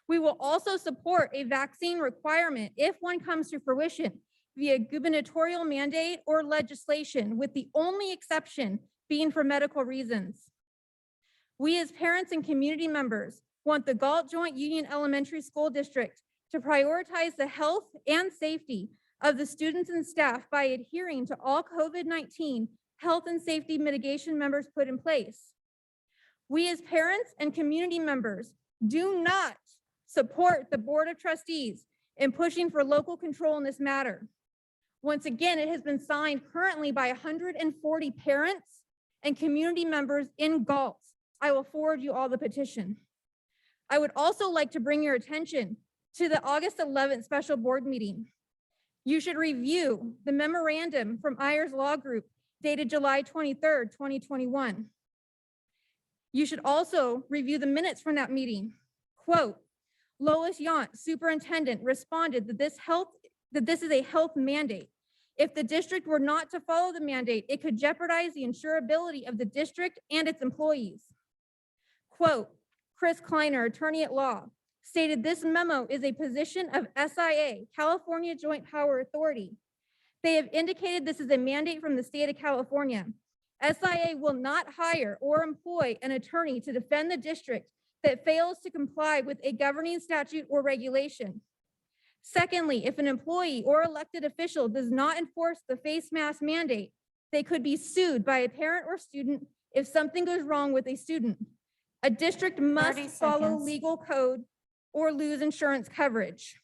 We will also support a vaccine requirement if one comes to fruition via gubernatorial mandate or legislation, with the only exception being for medical reasons. We as parents and community members want the Galt Joint Union Elementary School District to prioritize the health and safety of the students and staff by adhering to all COVID-19 health and safety mitigation measures put in place. We as parents and community members do not support the Board of Trustees in pushing for local control in this matter. Once again, it has been signed currently by 140 parents and community members in Galt. I will forward you all the petition. I would also like to bring your attention to the August 11th special board meeting. You should review the memorandum from Ayers Law Group dated July 23rd, 2021. You should also review the minutes from that meeting. Quote, Lois Yount, superintendent, responded that this is a health mandate. If the district were not to follow the mandate, it could jeopardize the insurability of the district and its employees. Quote, Chris Kleiner, attorney at law, stated this memo is a position of SIA, California Joint Power Authority. They have indicated this is a mandate from the state of California. SIA will not hire or employ an attorney to defend the district that fails to comply with a governing statute or regulation. Secondly, if an employee or elected official does not enforce the face mask mandate, they could be sued by a parent or student if something goes wrong with a student. A district must 30 follow seconds. legal code or lose insurance coverage.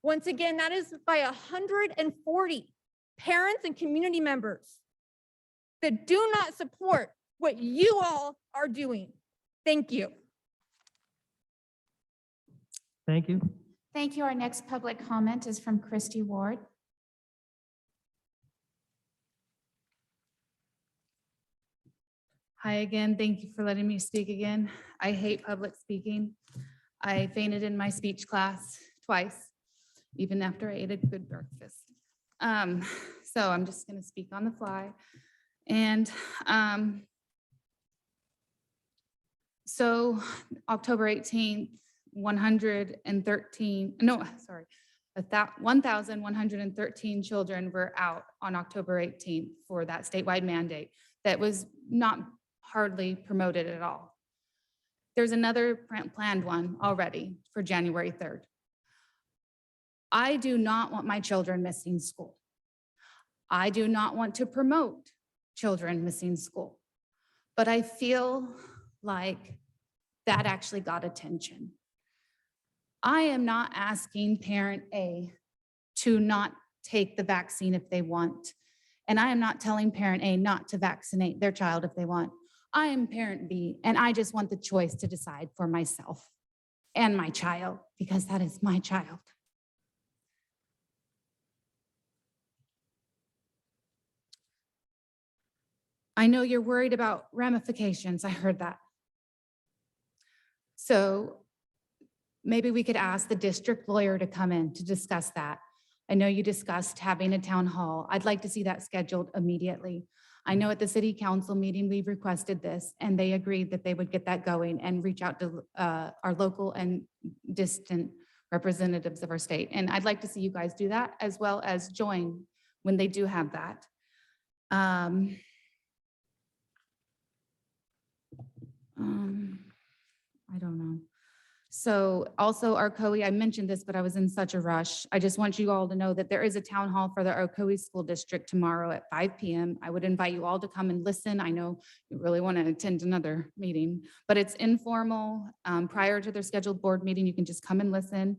Once again, that is by 140 parents and community members that do not support what you all are doing. Thank you. Thank you. Thank you. Our next public comment is from Christy Ward. Hi again. Thank you for letting me speak again. I hate public speaking. I fainted in my speech class twice, even after I ate a good breakfast. So I'm just going to speak on the fly. And so October 18th, 1,113 children were out on October 18th for that statewide mandate that was not hardly promoted at all. There's another planned one already for January 3rd. I do not want my children missing school. I do not want to promote children missing school, but I feel like that actually got attention. I am not asking parent A to not take the vaccine if they want. And I am not telling parent A not to vaccinate their child if they want. I am parent B, and I just want the choice to decide for myself and my child, because that is my child. I know you're worried about ramifications. I heard that. So maybe we could ask the district lawyer to come in to discuss that. I know you discussed having a town hall. I'd like to see that scheduled immediately. I know at the city council meeting, we requested this and they agreed that they would get that going and reach out to our local and distant representatives of our state. And I'd like to see you guys do that, as well as join when they do have that. I don't know. So also Arcoe, I mentioned this, but I was in such a rush. I just want you all to know that there is a town hall for the Arcoe School District tomorrow at 5 p.m. I would invite you all to come and listen. I know you really want to attend another meeting, but it's informal. Prior to their scheduled board meeting, you can just come and listen.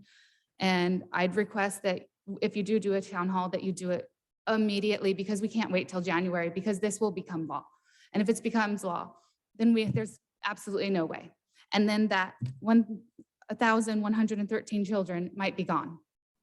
And I'd request that if you do a town hall, that you do it immediately, because we can't wait till January, because this will become law. And if it becomes law, then there's absolutely no way. And then that 1,113 children might be gone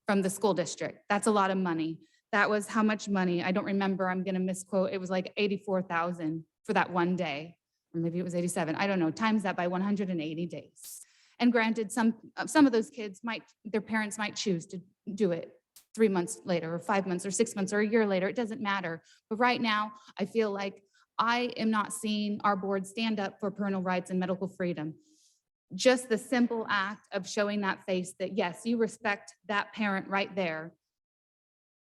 from the school district. That's a lot of money. That was how much money? I don't remember. I'm going to misquote. It was like 84,000 for that one day, or maybe it was 87. I don't know. Times that by 180 days. And granted, some of those kids their parents might choose to do it 3 months later, or 5 months, or 6 months, or a year later. It doesn't matter. But right now, I feel like I am not seeing our board stand up for parental rights and medical freedom. Just the simple act of showing that face that, yes, you respect that parent right there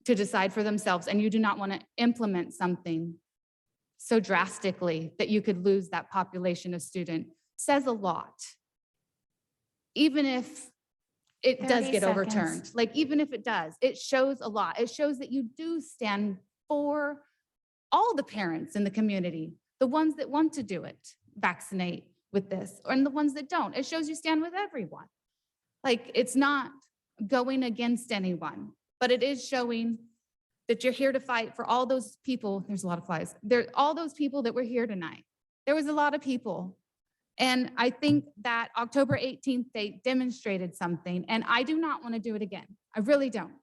to decide for themselves, and you do not want to implement something so drastically that you could lose that population of student, says a lot. Even if it does 30 get seconds. overturned, like even if it does, it shows a lot. It shows that you do stand for all the parents in the community, the ones that want to do it, vaccinate with this, and the ones that don't. It shows you stand with everyone. Like, it's not going against anyone, but it is showing that you're here to fight for all those people. There's a lot of flies. All those people that were here tonight. There was a lot of people. And I think that October 18th date demonstrated something, and I do not want to do it again. I really don't.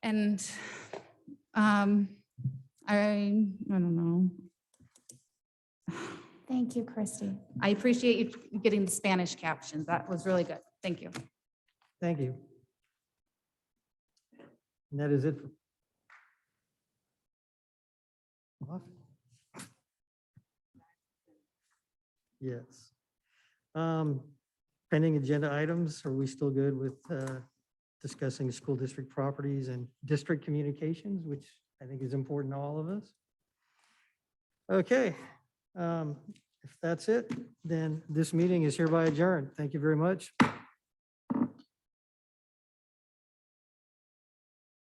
And I don't know. Thank you, Christy. I appreciate you getting the Spanish captions. That was really good. Thank you. Thank you. And that is it. What? Yes. Pending agenda items, are we still good with discussing school district properties and district communications, which I think is important to all of us? Okay. If that's it, then this meeting is hereby adjourned. Thank you very much.